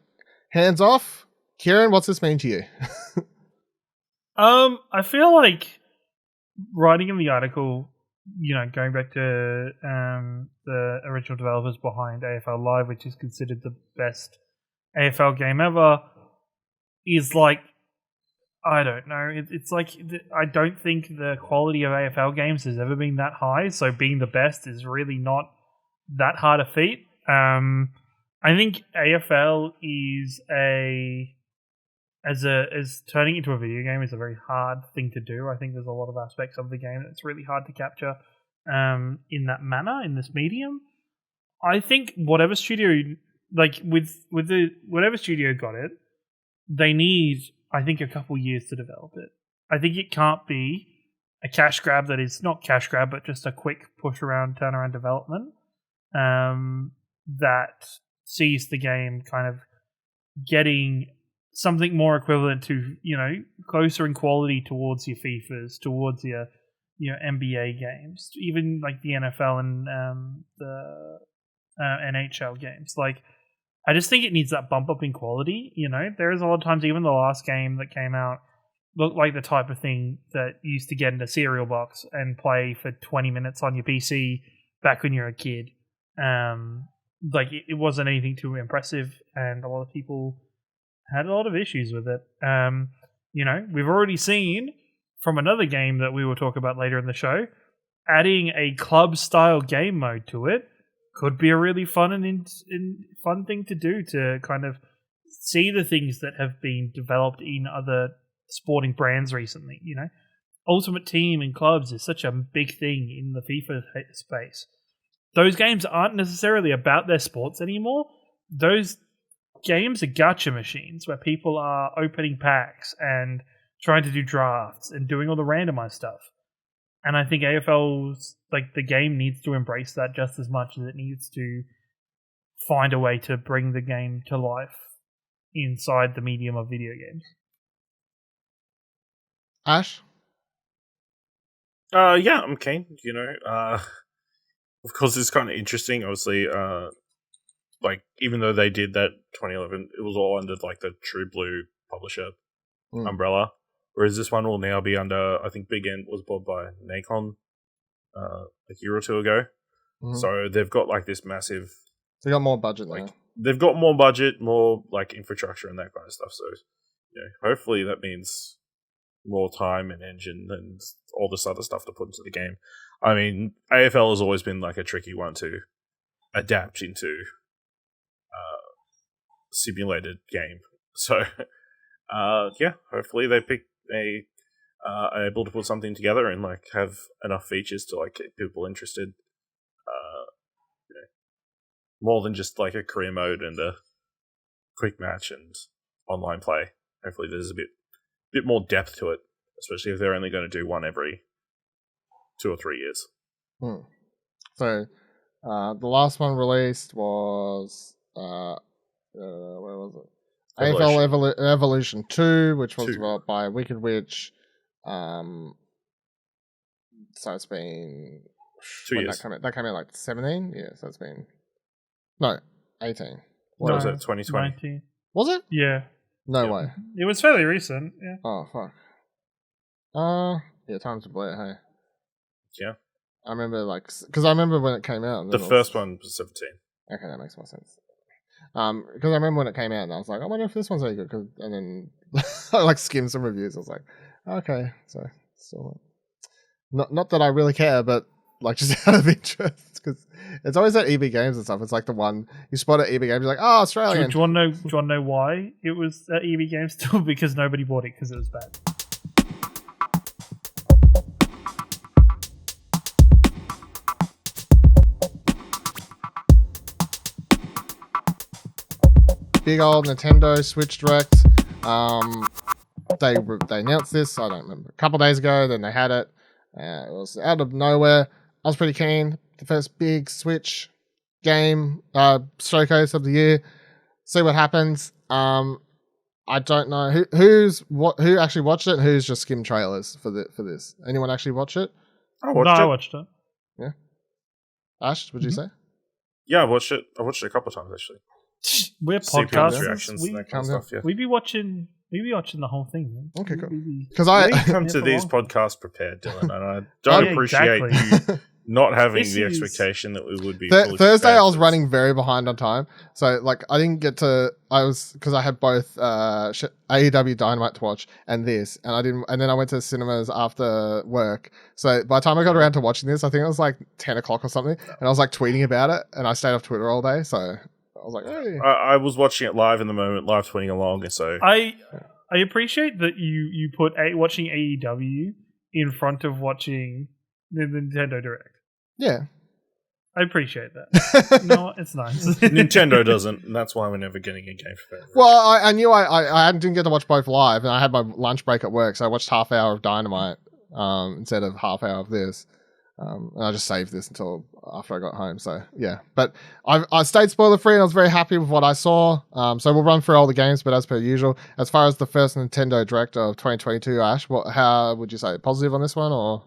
Speaker 1: hands off. Kieran, what's this mean to you?
Speaker 3: I feel like writing in the article, going back to the original developers behind AFL Live, which is considered the best AFL game ever, is like, I don't know. It's like, I don't think the quality of AFL games has ever been that high, so being the best is really not that hard a feat. I think AFL is as turning into a video game is a very hard thing to do. I think there's a lot of aspects of the game that's really hard to capture in that manner, in this medium. I think whatever studio, like whatever studio got it, they need, I think, a couple years to develop it. I think it can't be a cash grab that is not cash grab, but just a quick push around, turnaround development that sees the game kind of getting something more equivalent to, closer in quality towards your FIFAs, towards your NBA games, even like the NFL and the NHL games. Like, I just think it needs that bump up in quality. There is a lot of times, even the last game that came out looked like the type of thing that you used to get in a cereal box and play for 20 minutes on your PC back when you were a kid. Like, it wasn't anything too impressive, and a lot of people had a lot of issues with it. We've already seen from another game that we will talk about later in the show, adding a club-style game mode to it could be a really fun and fun thing to do, to kind of see the things that have been developed in other sporting brands recently. Ultimate Team and clubs is such a big thing in the FIFA space. Those games aren't necessarily about their sports anymore. Those games are gacha machines where people are opening packs and trying to do drafts and doing all the randomized stuff. And I think AFL's, the game needs to embrace that just as much as it needs to find a way to bring the game to life inside the medium of video games.
Speaker 1: Ash?
Speaker 2: Yeah, I'm keen. Of course, it's kind of interesting. Obviously, even though they did that 2011, it was all under the True Blue publisher umbrella. Whereas this one will now be under, I think Big End was bought by Nacon a year or two ago. Mm-hmm. So they've got this massive...
Speaker 1: They got more budget now.
Speaker 2: They've got more budget, more infrastructure and that kind of stuff. So, hopefully that means more time and engine and all this other stuff to put into the game. I mean, AFL has always been a tricky one to adapt into simulated game. So, hopefully they pick are able to put something together and have enough features to keep people interested. More than just a career mode and a quick match and online play. Hopefully there's a bit more depth to it, especially if they're only going to do one every 2 or 3 years.
Speaker 1: So the last one released was where was it? AFL Evolution 2, which was developed by Wicked Witch. So it's been
Speaker 2: 2 years.
Speaker 1: That came out 17? Yeah, so it's been 18.
Speaker 2: What was it? 2020.
Speaker 3: 19.
Speaker 1: Was it?
Speaker 3: Yeah.
Speaker 1: No way.
Speaker 3: It was fairly recent. Yeah.
Speaker 1: Oh fuck. Time's a blur. Hey.
Speaker 2: Yeah.
Speaker 1: I remember because I remember when it came out. And
Speaker 2: the first one was 17.
Speaker 1: Okay, that makes more sense. Because I remember when it came out, and I was like, I wonder if this one's any good. And then I skimmed some reviews. I was like, okay, so not that I really care, but just out of interest, because it's always at EB Games and stuff. It's the one you spot at EB Games, you're like, oh, Australian.
Speaker 3: Do you want to know why it was at EB Games still? Because nobody bought it because it was bad.
Speaker 1: Big old Nintendo Switch Direct. They announced this, I don't remember, a couple days ago. Then they had it. It was out of nowhere. I was pretty keen. The first big Switch game showcase of the year. See what happens. I don't know who actually watched it and who's just skimmed trailers for this. Anyone actually watch it?
Speaker 2: I watched it.
Speaker 1: Yeah. Ash, would you say?
Speaker 2: Yeah, I watched it. I watched it a couple of times actually.
Speaker 3: We're podcasters.
Speaker 2: Reactions, and that kind of stuff. Yeah.
Speaker 3: We'd be watching the whole thing, man.
Speaker 1: Okay, cool.
Speaker 2: Because I come to these podcasts prepared, Dylan, and I don't appreciate you not having the expectation that we would be.
Speaker 1: Thursday, I was running very behind on time, so I didn't get to. Because I had both AEW Dynamite to watch and this, and I didn't. And then I went to the cinemas after work. So by the time I got around to watching this, I think it was 10 o'clock or something, and I was tweeting about it, and I stayed off Twitter all day. So I was like, hey.
Speaker 2: I was watching it live in the moment, live tweeting along, and so
Speaker 3: I appreciate that you put watching AEW in front of watching the Nintendo Direct.
Speaker 1: Yeah.
Speaker 3: I appreciate that. No, it's nice.
Speaker 2: Nintendo doesn't, and that's why we're never getting a game for that.
Speaker 1: Well, I knew I didn't get to watch both live, and I had my lunch break at work, so I watched half hour of Dynamite instead of half hour of this. And I just saved this until after I got home. So yeah, but I stayed spoiler free, and I was very happy with what I saw. So we'll run through all the games, but as per usual, as far as the first Nintendo Direct of 2022, Ash, how would you say? Positive on this one, or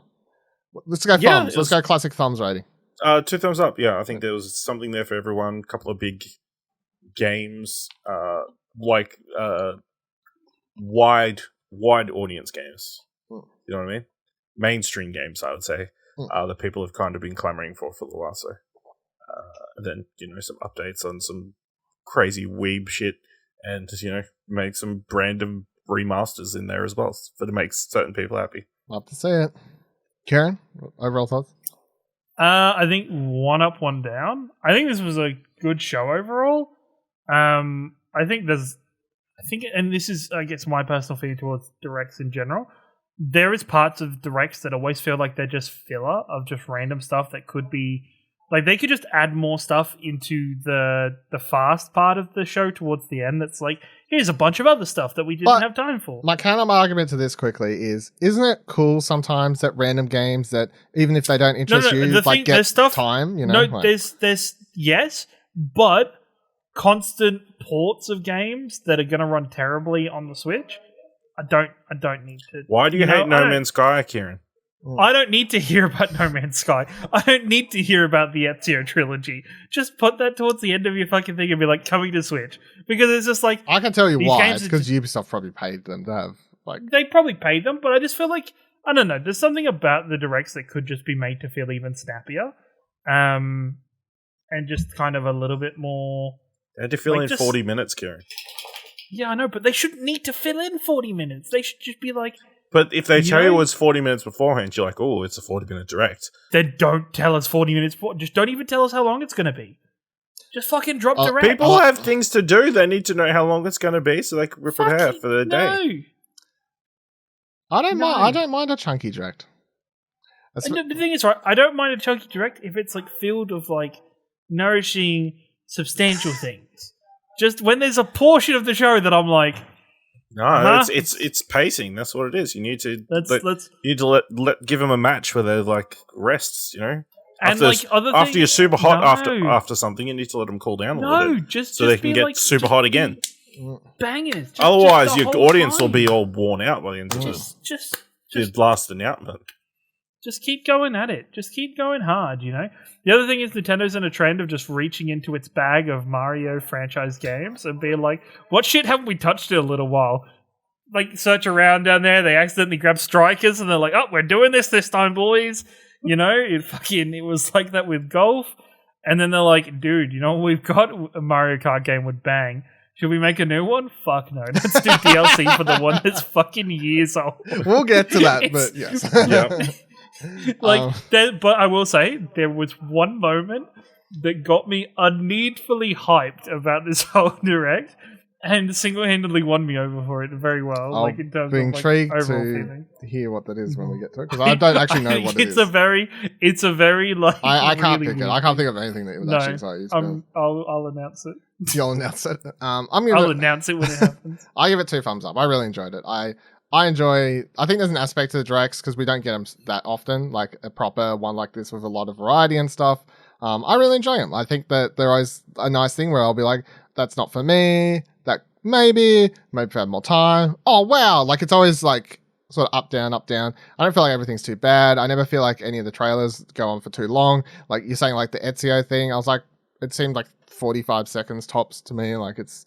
Speaker 1: let's go thumbs? Let's go classic thumbs rating.
Speaker 2: 2 thumbs up. Yeah, I think there was something there for everyone. A couple of big games, wide audience games. You know what I mean? Mainstream games, I would say. That people have kind of been clamoring for a while. So, then some updates on some crazy weeb shit, and make some random remasters in there as well to make certain people happy.
Speaker 1: Love to see it. Karen, overall thoughts?
Speaker 3: I think 1 up, 1 down. I think this was a good show overall. I think, and this is, I guess, my personal feeling towards directs in general. There is parts of directs that always feel like they're just filler of just random stuff that could be like they could just add more stuff into the fast part of the show towards the end. That's like, here's a bunch of other stuff that we didn't have time for.
Speaker 1: My counter argument to this quickly isn't it cool sometimes that random games that even if they don't interest you, like get stuff, time?
Speaker 3: There's yes, but constant ports of games that are going to run terribly on the Switch. I don't need to.
Speaker 2: Why do you hate No Man's Sky, Kieran?
Speaker 3: I don't need to hear about No Man's Sky. I don't need to hear about the Ezio trilogy. Just put that towards the end of your fucking thing and be like, coming to Switch. Because it's just like...
Speaker 1: I can tell you why. It's because Ubisoft probably paid them to have...
Speaker 3: They probably paid them, but I just feel like... I don't know. There's something about the directs that could just be made to feel even snappier. And just kind of a little bit more...
Speaker 2: They had to fill in 40 minutes, Kieran.
Speaker 3: Yeah, I know, but they shouldn't need to fill in 40 minutes. They should just be like...
Speaker 2: But if they tell you it was 40 minutes beforehand, you're like, oh, it's a 40-minute direct.
Speaker 3: Then don't tell us 40 minutes before. Just don't even tell us how long it's going to be. Just fucking drop direct.
Speaker 2: People have things to do. They need to know how long it's going to be so they can prepare for the day.
Speaker 1: I don't mind a chunky direct.
Speaker 3: The thing is, right, I don't mind a chunky direct if it's like filled with like nourishing, substantial things. Just when there's a portion of the show that I'm like,
Speaker 2: no, it's pacing. That's what it is. You need to give them a match where they're like rests. After you're super hot after something, you need to let them cool down a little bit, so they can get super hot again.
Speaker 3: Bangers.
Speaker 2: Otherwise, your audience will be all worn out by the end of it. Just blasting out, man.
Speaker 3: Just keep going at it. Just keep going hard, The other thing is Nintendo's in a trend of just reaching into its bag of Mario franchise games and being like, what shit haven't we touched in a little while? Like, search around down there, they accidentally grab Strikers and they're like, oh, we're doing this time, boys. It was like that with golf. And then they're like, dude, we've got a Mario Kart game with Bang. Should we make a new one? Fuck no. Let's do DLC for the one that's fucking years old.
Speaker 1: We'll get to that, but yes.
Speaker 2: Yeah.
Speaker 3: But I will say there was one moment that got me unneedfully hyped about this whole direct, and single-handedly won me over for it very well.
Speaker 1: I'll
Speaker 3: in terms
Speaker 1: be
Speaker 3: of
Speaker 1: intrigued
Speaker 3: overall
Speaker 1: to
Speaker 3: feeling.
Speaker 1: Hear what that is when we get to it, because I don't actually know what it is.
Speaker 3: It's a very like.
Speaker 1: I can't pick it. I can't think of anything that would actually excite you.
Speaker 3: I'll announce it.
Speaker 1: You'll announce it.
Speaker 3: I'll announce it when it happens.
Speaker 1: I give it 2 thumbs up. I really enjoyed it. I think there's an aspect to the directs because we don't get them that often, like a proper one like this with a lot of variety and stuff. I really enjoy them. I think that they're always a nice thing where I'll be like, that's not for me. That maybe if I had more time. Oh, wow. Like it's always like sort of up, down, up, down. I don't feel like everything's too bad. I never feel like any of the trailers go on for too long. Like you're saying like the Ezio thing. I was like, it seemed like 45 seconds tops to me. Like it's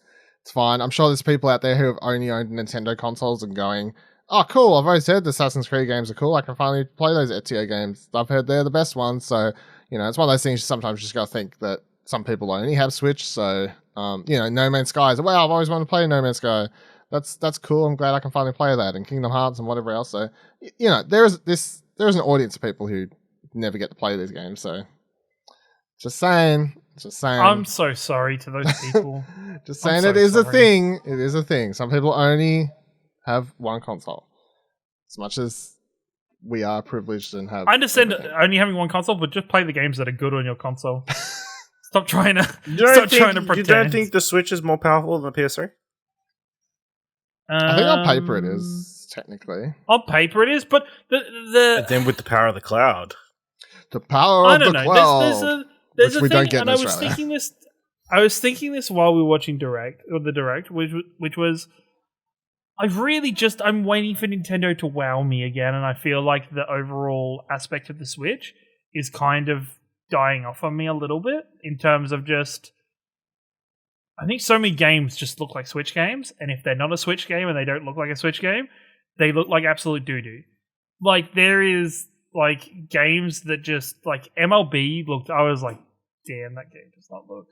Speaker 1: fine. I'm sure there's people out there who have only owned Nintendo consoles and going, oh, cool. I've always heard the Assassin's Creed games are cool. I can finally play those Ezio games. I've heard they're the best ones. So, it's one of those things sometimes you just got to think that some people only have Switch. So, No Man's Sky is, wow, I've always wanted to play No Man's Sky. That's cool. I'm glad I can finally play that. And Kingdom Hearts and whatever else. So, there's an audience of people who never get to play these games. So, just saying.
Speaker 3: I'm so sorry to those people.
Speaker 1: Just saying, it is a thing. It is a thing. Some people only have one console. As much as we are privileged and have.
Speaker 3: I understand
Speaker 1: everything.
Speaker 3: only having one console, but just play the games that are good on your console. Stop trying to.
Speaker 2: You
Speaker 3: pretend.
Speaker 2: You don't think the Switch is more powerful than the PS3?
Speaker 1: I think on paper it is technically.
Speaker 3: On paper it is, but the
Speaker 2: And then with the power of the cloud.
Speaker 1: The power of the cloud.
Speaker 3: There's
Speaker 1: which
Speaker 3: a
Speaker 1: we
Speaker 3: thing,
Speaker 1: don't get in
Speaker 3: and I was
Speaker 1: Australia.
Speaker 3: thinking this. I was thinking this while we were watching the direct, which was, I'm waiting for Nintendo to wow me again, and I feel like the overall aspect of the Switch is kind of dying off on me a little bit in terms of just. I think so many games just look like Switch games, and if they're not a Switch game and they don't look like a Switch game, they look like absolute doo-doo. Like, there is, like, games that just, like, MLB looked, I was like, damn, that game does not look.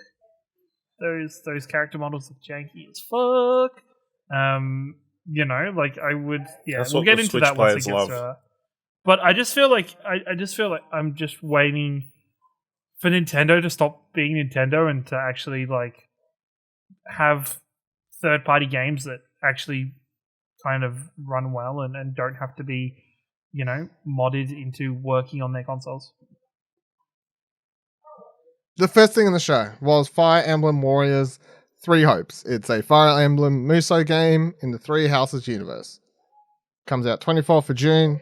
Speaker 3: Those character models look janky as fuck. You know, like, I would, yeah,
Speaker 2: That's
Speaker 3: we'll
Speaker 2: what
Speaker 3: get
Speaker 2: the
Speaker 3: into
Speaker 2: Switch
Speaker 3: that once it
Speaker 2: players
Speaker 3: gets
Speaker 2: love.
Speaker 3: but I just feel like, I'm just waiting for Nintendo to stop being Nintendo and to actually, like, have third-party games that actually kind of run well and don't have to be, you know, modded into working on their consoles.
Speaker 1: The first thing in the show was Fire Emblem Warriors 3 Hopes. It's a Fire Emblem Muso game in the Three Houses universe. Comes out 24th of June.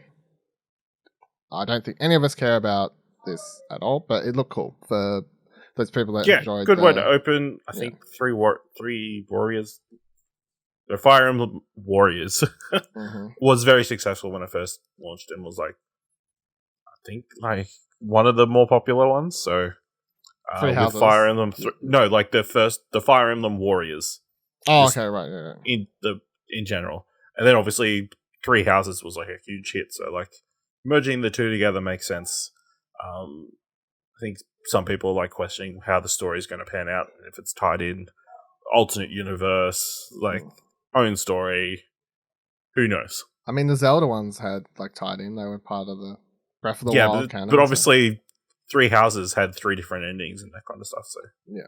Speaker 1: I don't think any of us care about this at all, but it looked cool for those people that enjoyed.
Speaker 2: Good way to open. I think three warriors. The Fire Emblem Warriors was very successful when it first launched and was like, I think like one of the more popular ones. So with Fire Emblem, the Fire Emblem Warriors.
Speaker 1: Oh, okay, right, yeah.
Speaker 2: In general, and then obviously Three Houses was like a huge hit. So like merging the two together makes sense. I think some people are like questioning how the story is going to pan out, if it's tied in alternate universe, like own story. Who knows?
Speaker 1: I mean, the Zelda ones had like tied in; they were part of the Breath of the Wild canon.
Speaker 2: But obviously, Three Houses had 3 different endings and that kind of stuff. So
Speaker 1: yeah,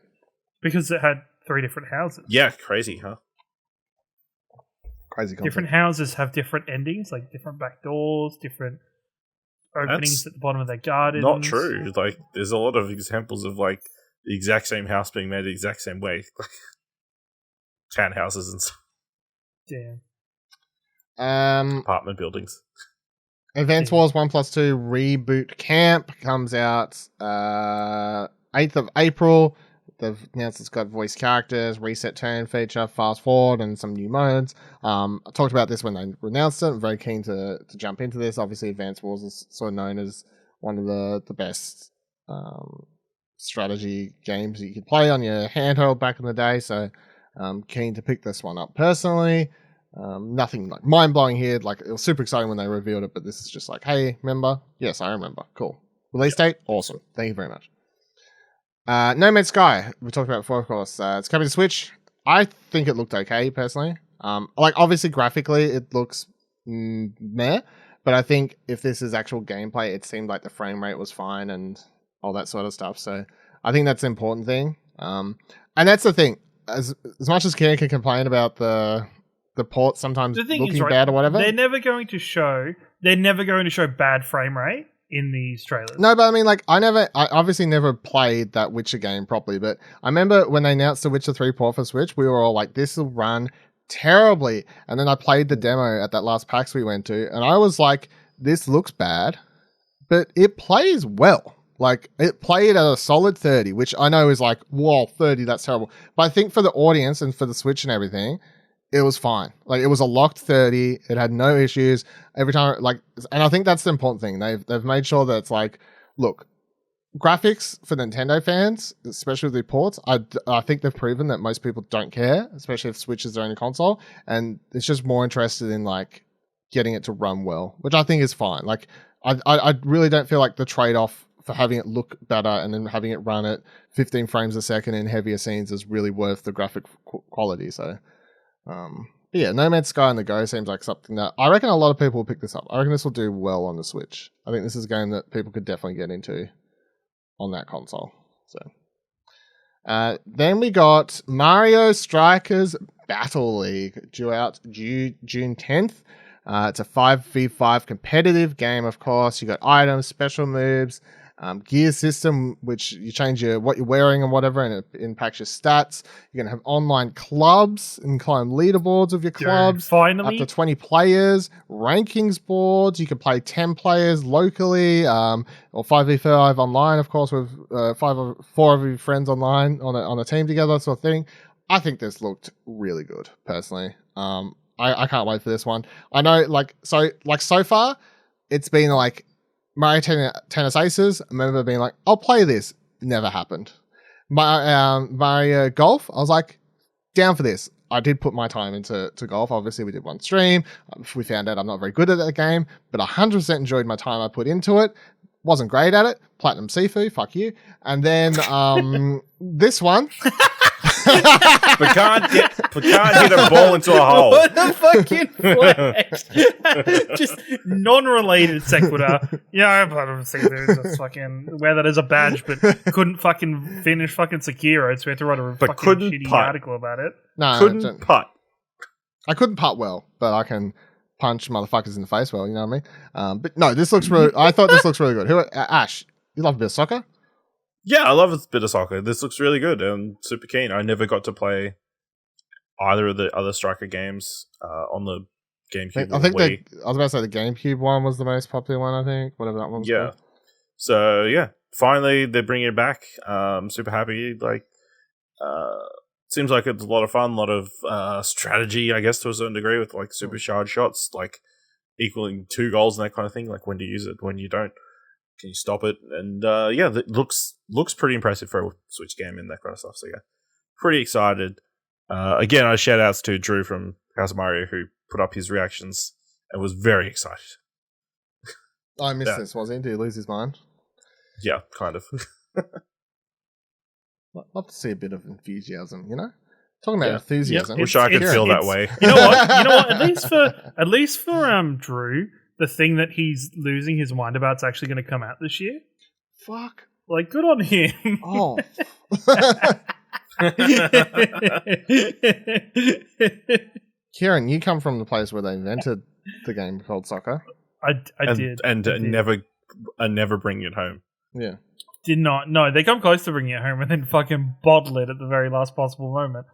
Speaker 3: because it had 3 different houses.
Speaker 2: Yeah, crazy, huh?
Speaker 1: Crazy concept.
Speaker 3: Different houses have different endings, like different back doors, different openings at the bottom of their gardens.
Speaker 2: Not true. Like, there's a lot of examples of like the exact same house being made the exact same way, like townhouses and stuff.
Speaker 3: Damn.
Speaker 2: Apartment buildings.
Speaker 1: Advance Wars 1+2 Reboot Camp comes out 8th of April. They've announced it's got voice characters, reset turn feature, fast forward, and some new modes. I talked about this when they announced it. I'm very keen to jump into this. Obviously, Advance Wars is sort of known as one of the best strategy games that you could play on your handheld back in the day. So I'm keen to pick this one up personally. Nothing like mind-blowing here. Like, it was super exciting when they revealed it, but this is just like, hey, remember? Yes, I remember. Cool. Release date? Awesome. Thank you very much. No Man's Sky, we talked about before, of course. It's coming to Switch. I think it looked okay, personally. Like, obviously, graphically, it looks meh, but I think if this is actual gameplay, it seemed like the frame rate was fine and all that sort of stuff. So I think that's the important thing. And that's the thing. As much as Kieran can complain about the port sometimes looking bad or whatever,
Speaker 3: they're never going to show bad frame rate in these trailers.
Speaker 1: No, but I mean, like, I obviously never played that Witcher game properly, but I remember when they announced the Witcher 3 port for Switch, we were all like, this will run terribly. And then I played the demo at that last PAX we went to, and I was like, this looks bad, but it plays well. Like, it played at a solid 30, which I know is like, whoa, 30, that's terrible. But I think for the audience and for the Switch and everything, it was fine. Like, it was a locked 30. It had no issues every time. Like, and I think that's the important thing. They've made sure that it's like, look, graphics for Nintendo fans, especially with the ports, I think they've proven that most people don't care, especially if Switch is their only console, and it's just more interested in like getting it to run well, which I think is fine. Like, I really don't feel like the trade-off for having it look better and then having it run at 15 frames a second in heavier scenes is really worth the graphic quality. So. But yeah, No Man's Sky on the Go seems like something that I reckon a lot of people will pick this up. I reckon this will do well on the Switch. I think this is a game that people could definitely get into on that console. So, then we got Mario Strikers Battle League due out June 10th. It's a 5v5 competitive game, of course. You got items, special moves, gear system, which you change what you're wearing and whatever, and it impacts your stats. You're going to have online clubs and climb leaderboards of your clubs.
Speaker 3: Finally.
Speaker 1: Up to 20 players, rankings boards. You can play 10 players locally, or 5v5 online, of course, with 4 of your friends online on a team together, sort of thing. I think this looked really good, personally. I can't wait for this one. I know, so far, it's been like Mario Tennis Aces. I remember being like, I'll play this. Never happened. Mario Golf, I was like, down for this. I did put my time into golf. Obviously, we did one stream. We found out I'm not very good at that game, but 100% enjoyed my time I put into it. Wasn't great at it. Platinum Sifu, fuck you. And then this one.
Speaker 2: But can't hit a ball into a hole.
Speaker 3: What a fucking flex. Just non-related sequitur. Yeah, but just fucking wear that as a badge, but couldn't fucking finish fucking Sekiro, so we had to write a fucking shitty article about it.
Speaker 1: No,
Speaker 2: couldn't putt.
Speaker 1: I couldn't putt well, but I can punch motherfuckers in the face well, you know what I mean? But no, this looks really... I thought this looks really good. Ash, you love a bit of soccer?
Speaker 2: Yeah, I love a bit of soccer. This looks really good. I'm super keen. I never got to play either of the other Striker games on the GameCube.
Speaker 1: I think I was about to say the GameCube one was the most popular one, I think. Whatever that one was.
Speaker 2: Yeah.
Speaker 1: Called.
Speaker 2: So, yeah. Finally, they're bringing it back. Super happy. Seems like it's a lot of fun, a lot of strategy, I guess, to a certain degree, with like supercharged shots, like equaling 2 goals and that kind of thing, like when to use it, when you don't. Can you stop it? And it looks pretty impressive for a Switch game and that kind of stuff. So yeah, pretty excited. Again, I shout outs to Drew from House of Mario, who put up his reactions and was very excited.
Speaker 1: I missed this, was he? Did he lose his mind?
Speaker 2: Yeah, kind of.
Speaker 1: Love to see a bit of enthusiasm, you know? Talking about enthusiasm.
Speaker 2: Wish I could feel that way.
Speaker 3: You know what? At least for Drew, the thing that he's losing his mind about is actually going to come out this year.
Speaker 1: Fuck.
Speaker 3: Like, good on him.
Speaker 1: Oh. Kieran, you come from the place where they invented the game called soccer.
Speaker 3: I did.
Speaker 2: And never bring it home.
Speaker 1: Yeah.
Speaker 3: Did not. No, they come close to bringing it home and then fucking bottle it at the very last possible moment.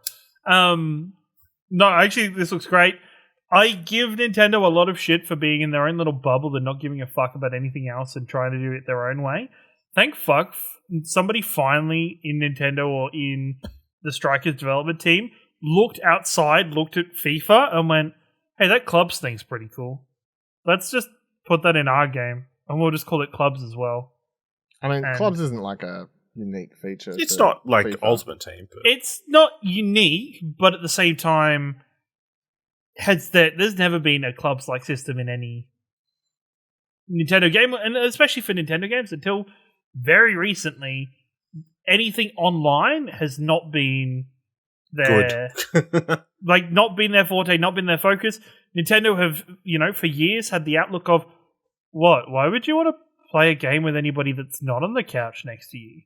Speaker 3: No, actually, this looks great. I give Nintendo a lot of shit for being in their own little bubble and not giving a fuck about anything else and trying to do it their own way. Thank fuck somebody finally in Nintendo or in the Strikers development team looked outside, looked at FIFA and went, hey, that clubs thing's pretty cool. Let's just put that in our game and we'll just call it clubs as well.
Speaker 1: I mean, clubs isn't like a unique feature.
Speaker 2: It's not like
Speaker 1: FIFA.
Speaker 2: Ultimate Team. But
Speaker 3: it's not unique, but at the same time... there's never been a clubs-like system in any Nintendo game, and especially for Nintendo games, until very recently, anything online has not been their like not been their forte, not been their focus. Nintendo have, for years had the outlook of what? Why would you want to play a game with anybody that's not on the couch next to you?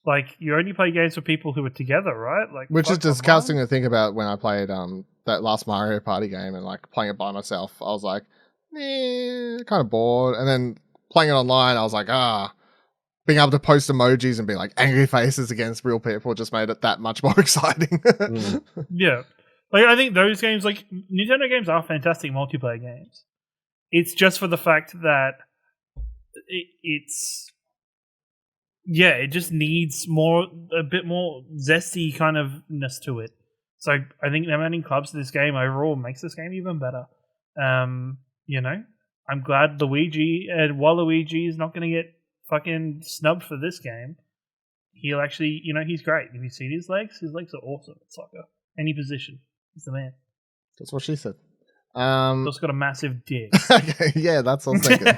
Speaker 3: Like, you only play games with people who are together, right? Like,
Speaker 1: which is disgusting to think about when I played that last Mario Party game and like playing it by myself. I was like, kind of bored. And then playing it online, I was like, being able to post emojis and be like angry faces against real people just made it that much more exciting.
Speaker 3: Yeah. Like, I think those games, like, Nintendo games are fantastic multiplayer games. It's just for the fact that it just needs a bit more zesty kind ofness to it. So I think them adding clubs to this game overall makes this game even better. I'm glad Luigi and Waluigi is not going to get fucking snubbed for this game. He'll actually, he's great. Have you seen his legs? His legs are awesome at soccer. Any position, he's the man.
Speaker 1: That's what she said.
Speaker 3: He's also got a massive dick.
Speaker 1: Okay, yeah, that's what I was thinking.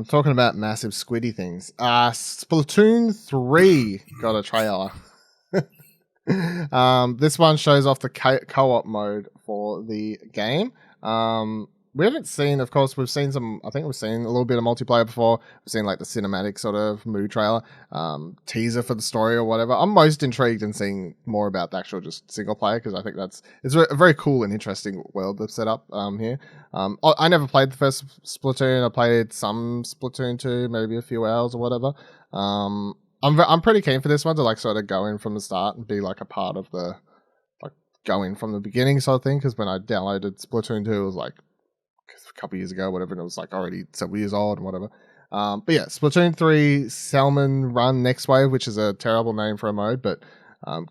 Speaker 1: Talking about massive squiddy things. Splatoon 3 got a trailer. This one shows off the co-op mode for the game. we haven't seen, of course, we've seen some, I think we've seen a little bit of multiplayer before. We've seen like the cinematic sort of mood trailer, teaser for the story or whatever. I'm most intrigued in seeing more about the actual just single player because I think it's a very cool and interesting world they've set up here. I never played the first Splatoon. I played some Splatoon 2, maybe a few hours or whatever. I'm pretty keen for this one to like sort of go in from the start and be like a part of the like going from the beginning sort of thing. Because when I downloaded Splatoon 2, it was like a couple years ago, whatever, and it was like already several years old and whatever. But yeah, Splatoon 3 Salmon Run Next Wave, which is a terrible name for a mode, but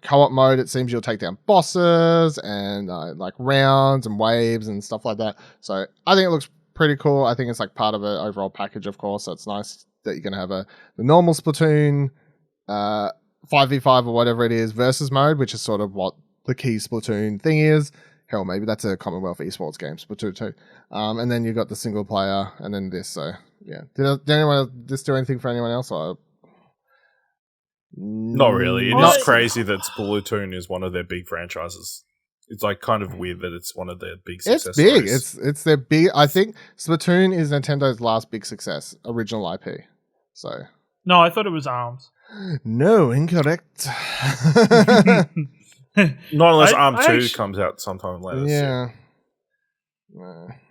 Speaker 1: co-op mode, it seems you'll take down bosses and like rounds and waves and stuff like that. So I think it looks pretty cool. I think it's like part of an overall package, of course. So it's nice that you're going to have the normal Splatoon 5v5 or whatever it is versus mode, which is sort of what the key Splatoon thing is. Hell, maybe that's a Commonwealth Esports game, Splatoon 2. And then you've got the single player and then this. So, yeah. Did anyone this do anything for anyone else?
Speaker 2: Not really. It is crazy that Splatoon is one of their big franchises. It's like kind of weird that it's one of their big success
Speaker 1: It's big.
Speaker 2: stories.
Speaker 1: It's their big. I think Splatoon is Nintendo's last big success, original IP. So.
Speaker 3: No, I thought it was ARMS.
Speaker 1: No, incorrect.
Speaker 2: Not unless ARM 2 comes out sometime later.
Speaker 1: Yeah.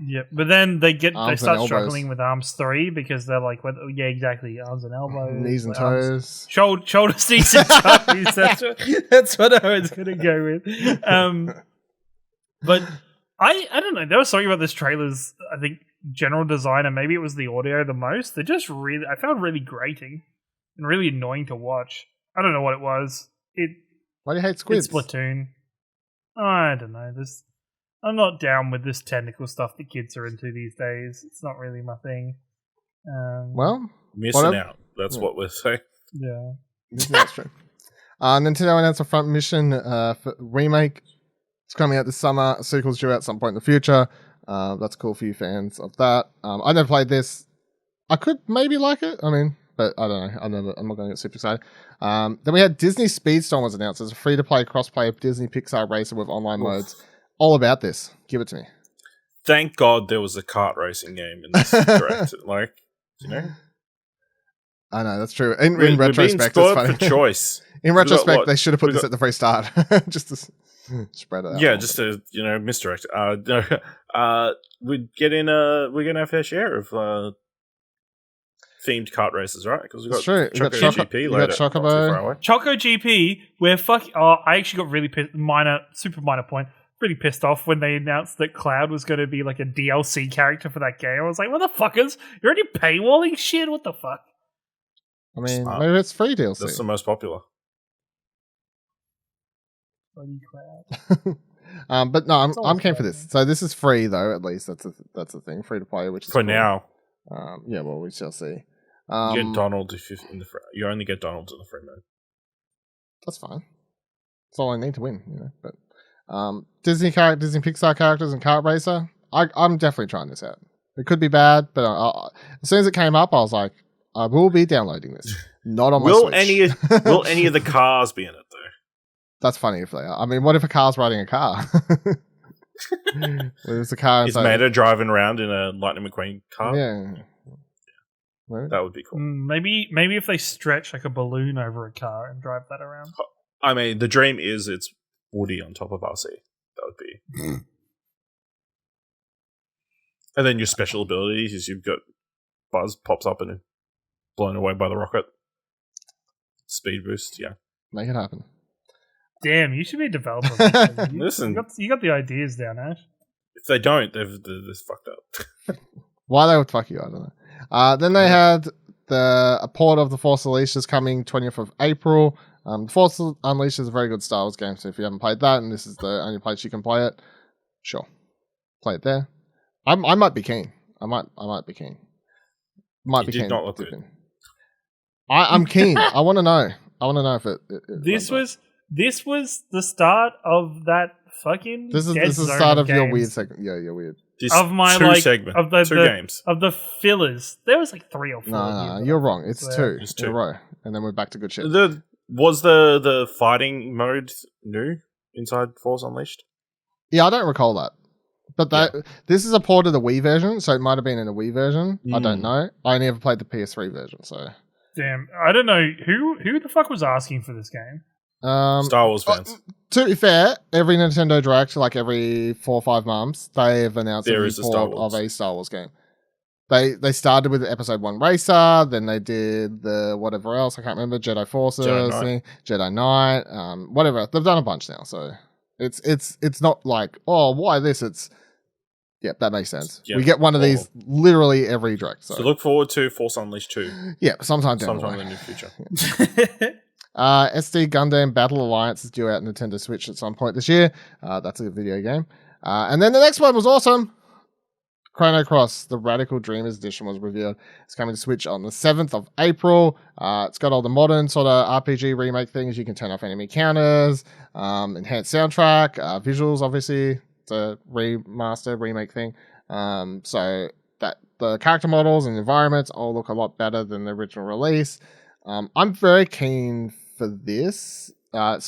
Speaker 3: Yeah, but then they
Speaker 1: Arms
Speaker 3: start
Speaker 1: and
Speaker 3: struggling with ARMS 3 because they're like, yeah, exactly, arms and elbows,
Speaker 1: Knees and
Speaker 3: arms,
Speaker 1: toes.
Speaker 3: shoulders, knees and toes. That's what I was gonna go with. But I don't know. There was something about this trailer's, I think, general design, and maybe it was the audio the most. They're just really, I found really grating and really annoying to watch. I don't know what it was.
Speaker 1: Why do you hate squids?
Speaker 3: It's Splatoon. I don't know. I'm not down with this technical stuff that kids are into these days. It's not really my thing.
Speaker 1: Well,
Speaker 2: missing out. That's what we're saying.
Speaker 3: Yeah.
Speaker 1: That's true. Nintendo announced a front mission for remake. It's coming out this summer. A sequel's due out at some point in the future. That's cool for you fans of that. I never played this. I could maybe like it. I mean, but I don't know. I'm not going to get super excited. Then we had Disney Speedstorm was announced as a free-to-play cross-play Disney Pixar racer with online modes. All about this. Give it to me.
Speaker 2: Thank God there was a kart racing game in this direct. Like, you know?
Speaker 1: I know, that's true. In
Speaker 2: We're
Speaker 1: retrospect,
Speaker 2: being
Speaker 1: it's funny.
Speaker 2: for choice.
Speaker 1: In retrospect, they should have put this at the very start. Just to spread it out.
Speaker 2: Yeah, just to, misdirect. We're getting our fair share of themed kart races, right? Because we've got Choco GP later.
Speaker 1: Chocobo.
Speaker 3: Choco GP, where I actually got really pissed, super minor point, pretty pissed off when they announced that Cloud was going to be like a DLC character for that game. I was like, what the fuckers? You're already paywalling shit? What the fuck?
Speaker 1: I mean, maybe it's free DLC.
Speaker 2: That's the most popular.
Speaker 3: Bloody Cloud.
Speaker 1: But no, I'm keen for this. So this is free though. At least that's the thing, free to play, which is
Speaker 2: for
Speaker 1: cool.
Speaker 2: now.
Speaker 1: Yeah, well, we shall see.
Speaker 2: You get Donald in the free. You only get Donald in the free mode.
Speaker 1: That's fine. That's all I need to win, But Disney Pixar characters and kart racer. I'm definitely trying this out. It could be bad, but as soon as it came up, I was like, I will be downloading this. Not on my Switch.
Speaker 2: Will any of the cars be in it though?
Speaker 1: That's funny if they are. I mean, what if a car's riding a car? There's a car.
Speaker 2: Is Mater driving around in a Lightning McQueen car?
Speaker 1: Yeah.
Speaker 2: That would be cool.
Speaker 3: Maybe if they stretch like a balloon over a car and drive that around.
Speaker 2: I mean, the dream is it's Woody on top of RC. That would be. And then your special abilities is you've got Buzz pops up and blown away by the rocket. Speed boost, yeah.
Speaker 1: Make it happen.
Speaker 3: Damn, you should be a developer.
Speaker 2: Listen,
Speaker 3: you got the ideas down, Ash.
Speaker 2: If they don't, they're fucked up.
Speaker 1: Why they would fuck you, I don't know. Then they had a port of The Force Unleashed is coming 20th of April. Force Unleashed is a very good Star Wars game, so if you haven't played that and this is the only place you can play it, sure, play it there. I might be keen. I might be keen. Might be keen.
Speaker 2: Not look good.
Speaker 1: I'm keen. I want to know. I want to know if it
Speaker 3: This was the start of that fucking.
Speaker 1: This is the start of your weird segment. Yeah, you're weird.
Speaker 3: Of my
Speaker 2: two segment of the 2 games
Speaker 3: of the fillers. There was like 3 or 4.
Speaker 1: No, you're wrong. It's 2 in a row, and then we're back to good shit.
Speaker 2: Was the fighting mode new inside Force Unleashed?
Speaker 1: Yeah, I don't recall that, But this is a port of the Wii version, so it might have been in the Wii version. I don't know. I only ever played the PS3 version, so.
Speaker 3: Damn, I don't know who the fuck was asking for this game.
Speaker 2: Star Wars fans.
Speaker 1: To be fair, every Nintendo Direct, like every 4 or 5 months, they've announced a report of a Star Wars game. They started with the Episode 1 Racer, then they did the whatever else, I can't remember, Jedi Forces, Jedi Knight, whatever. They've done a bunch now, so it's not like, oh, why this? It's, yeah, that makes sense. Yep. We get one of these literally every Direct. So
Speaker 2: look forward to Force Unleashed 2.
Speaker 1: Yeah, sometime in
Speaker 2: the near future.
Speaker 1: SD Gundam Battle Alliance is due out on Nintendo Switch at some point this year. That's a video game. And then the next one was awesome. Chrono Cross, the Radical Dreamers Edition was revealed. It's coming to Switch on the 7th of April. It's got all the modern sort of RPG remake things. You can turn off enemy counters, enhanced soundtrack, visuals, obviously. It's a remaster, remake thing. So that the character models and environments all look a lot better than the original release. I'm very keen for this. I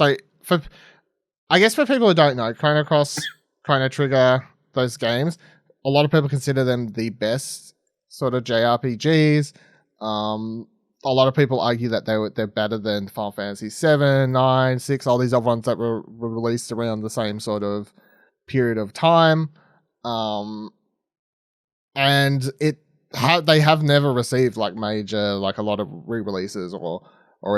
Speaker 1: guess for people who don't know, Chrono Cross, Chrono Trigger, those games, a lot of people consider them the best sort of JRPGs. A lot of people argue that they're better than Final Fantasy 7, 9, 6, all these other ones that were released around the same sort of period of time. And they have never received like major, like a lot of re-releases or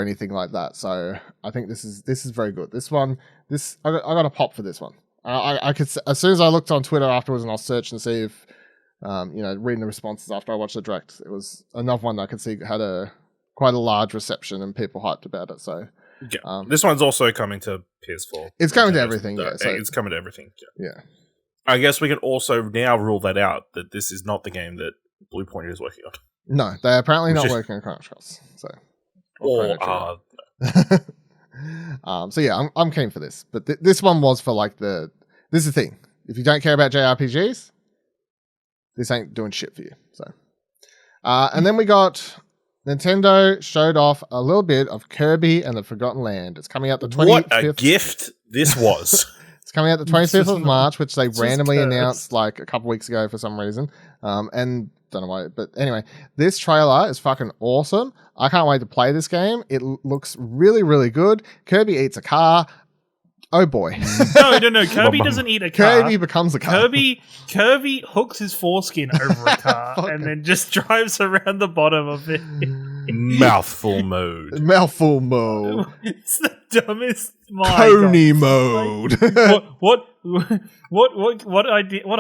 Speaker 1: anything like that. So I think this is very good. This one, I got a pop for this one. I could, as soon as I looked on Twitter afterwards and I'll search and see if, reading the responses after I watched the Direct, it was another one that I could see had quite a large reception and people hyped about it. So
Speaker 2: yeah. This one's also coming to PS4.
Speaker 1: It's coming to everything. Yeah, so
Speaker 2: it's coming to everything.
Speaker 1: Yeah.
Speaker 2: I guess we can also now rule that out, that this is not the game that Blue Point is working on.
Speaker 1: No, they're apparently not working on Chrono Cross. So, so yeah, I'm keen for this. But this one was for like this is the thing. If you don't care about JRPGs, this ain't doing shit for you. So, and then we got Nintendo showed off a little bit of Kirby and the Forgotten Land. It's coming out the 25th.
Speaker 2: What a gift this was.
Speaker 1: It's coming out the 25th of March, which they randomly announced like a couple weeks ago for some reason. And don't know why, but anyway, this trailer is fucking awesome. I can't wait to play this game. It looks really, really good. Kirby eats a car. Oh boy.
Speaker 3: No. Kirby doesn't eat a car.
Speaker 1: Kirby becomes a car.
Speaker 3: Kirby hooks his foreskin over a car and then just drives around the bottom of it.
Speaker 2: Mouthful mode.
Speaker 3: It's the dumbest.
Speaker 1: Coney mode.
Speaker 3: What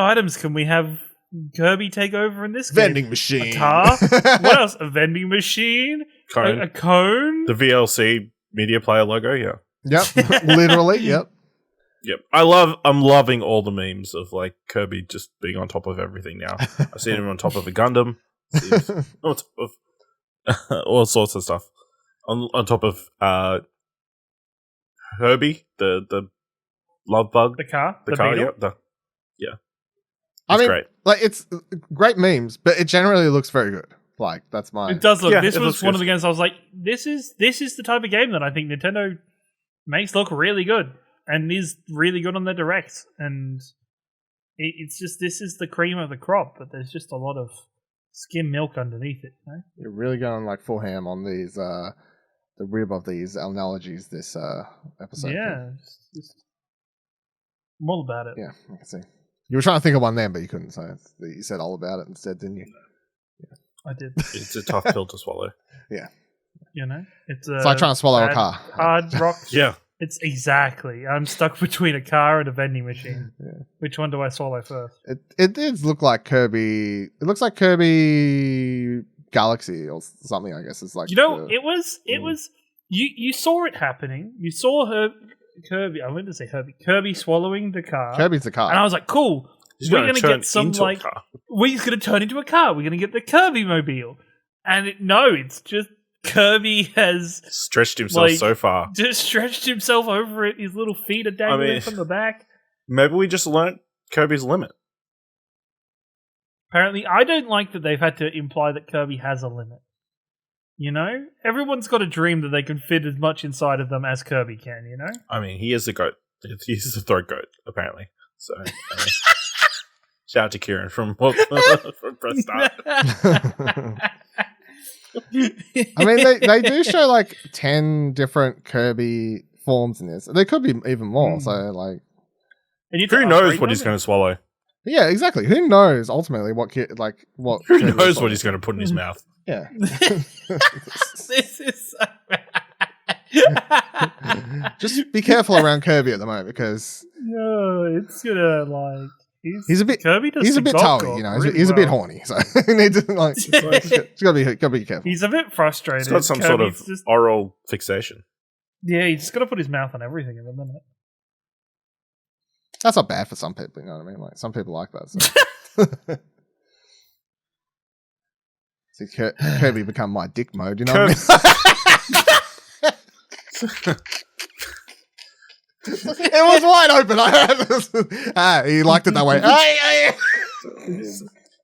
Speaker 3: items can we have Kirby take over in this
Speaker 1: vending
Speaker 3: game?
Speaker 1: Machine.
Speaker 3: A car? What else? A vending machine?
Speaker 2: Cone.
Speaker 3: A cone?
Speaker 2: The VLC media player logo, yeah.
Speaker 1: Yep. Literally, yep.
Speaker 2: Yep. I'm loving all the memes of like Kirby just being on top of everything now. I've seen him on top of a Gundam. On top of all sorts of stuff. On top of Herbie, the love bug.
Speaker 3: The car?
Speaker 2: The car,
Speaker 3: beetle?
Speaker 2: Yeah.
Speaker 1: I mean,
Speaker 2: great.
Speaker 1: Like, it's great memes, but it generally looks very good. Like, that's my...
Speaker 3: It does look...
Speaker 2: Yeah,
Speaker 3: this
Speaker 2: it
Speaker 3: was
Speaker 2: looks
Speaker 3: one
Speaker 2: good.
Speaker 3: of the games I was like, this is the type of game that I think Nintendo makes look really good and is really good on their directs. And it's just, this is the cream of the crop, but there's just a lot of skim milk underneath it. You know?
Speaker 1: You're really going like full ham on these, the rib of these analogies this episode.
Speaker 3: Yeah. I'm all about it.
Speaker 1: Yeah, I can see. You were trying to think of one then, but you couldn't, so you said all about it instead, didn't you?
Speaker 3: Yeah. I did.
Speaker 2: It's a tough pill to swallow.
Speaker 1: Yeah.
Speaker 3: You know? It's
Speaker 1: like trying to swallow a car.
Speaker 3: Hard rock.
Speaker 2: Yeah.
Speaker 3: It's exactly. I'm stuck between a car and a vending machine.
Speaker 1: Yeah.
Speaker 3: Which one do I swallow first?
Speaker 1: It did look like Kirby. It looks like Kirby Galaxy or something, I guess. It's like,
Speaker 3: you know, it was you saw it happening. You saw Kirby. I wanted to say Kirby swallowing the car.
Speaker 1: Kirby's the car.
Speaker 3: And I was like, cool. We're going to get some like he's going to turn into a car. We're going to get the Kirby mobile. And it's just Kirby has
Speaker 2: stretched himself so far.
Speaker 3: Just stretched himself over it. His little feet are dangling from the back.
Speaker 2: Maybe we just learnt Kirby's limit.
Speaker 3: Apparently, I don't like that they've had to imply that Kirby has a limit. You know? Everyone's got a dream that they can fit as much inside of them as Kirby can, you know?
Speaker 2: I mean, he is a goat. He's a throat goat, apparently. So, Shout out to Kieran from Press Start.
Speaker 1: I mean, they do show like 10 different Kirby forms in this. There could be even more. So, like,
Speaker 2: who knows what he's going to swallow?
Speaker 1: Yeah, exactly. Who knows ultimately what?
Speaker 2: Who
Speaker 1: Kirby
Speaker 2: knows what he's going to put in his mouth?
Speaker 1: Yeah.
Speaker 3: This is so
Speaker 1: Just be careful around Kirby at the moment because
Speaker 3: it's gonna like
Speaker 1: he's a bit
Speaker 3: Kirby does
Speaker 1: he's a bit
Speaker 3: Gok
Speaker 1: towy, you know.
Speaker 3: really
Speaker 1: He's a bit
Speaker 3: well.
Speaker 1: horny, so he needs to like. He's got to be careful.
Speaker 3: He's a bit frustrated.
Speaker 2: He's got some sort of oral fixation.
Speaker 3: Yeah, he's just got to put his mouth on everything at the minute.
Speaker 1: That's not bad for some people, you know what I mean? Like some people like that. So. See, Kirby become my dick mode, you know what I mean? It was wide open. I heard this. He liked it that way.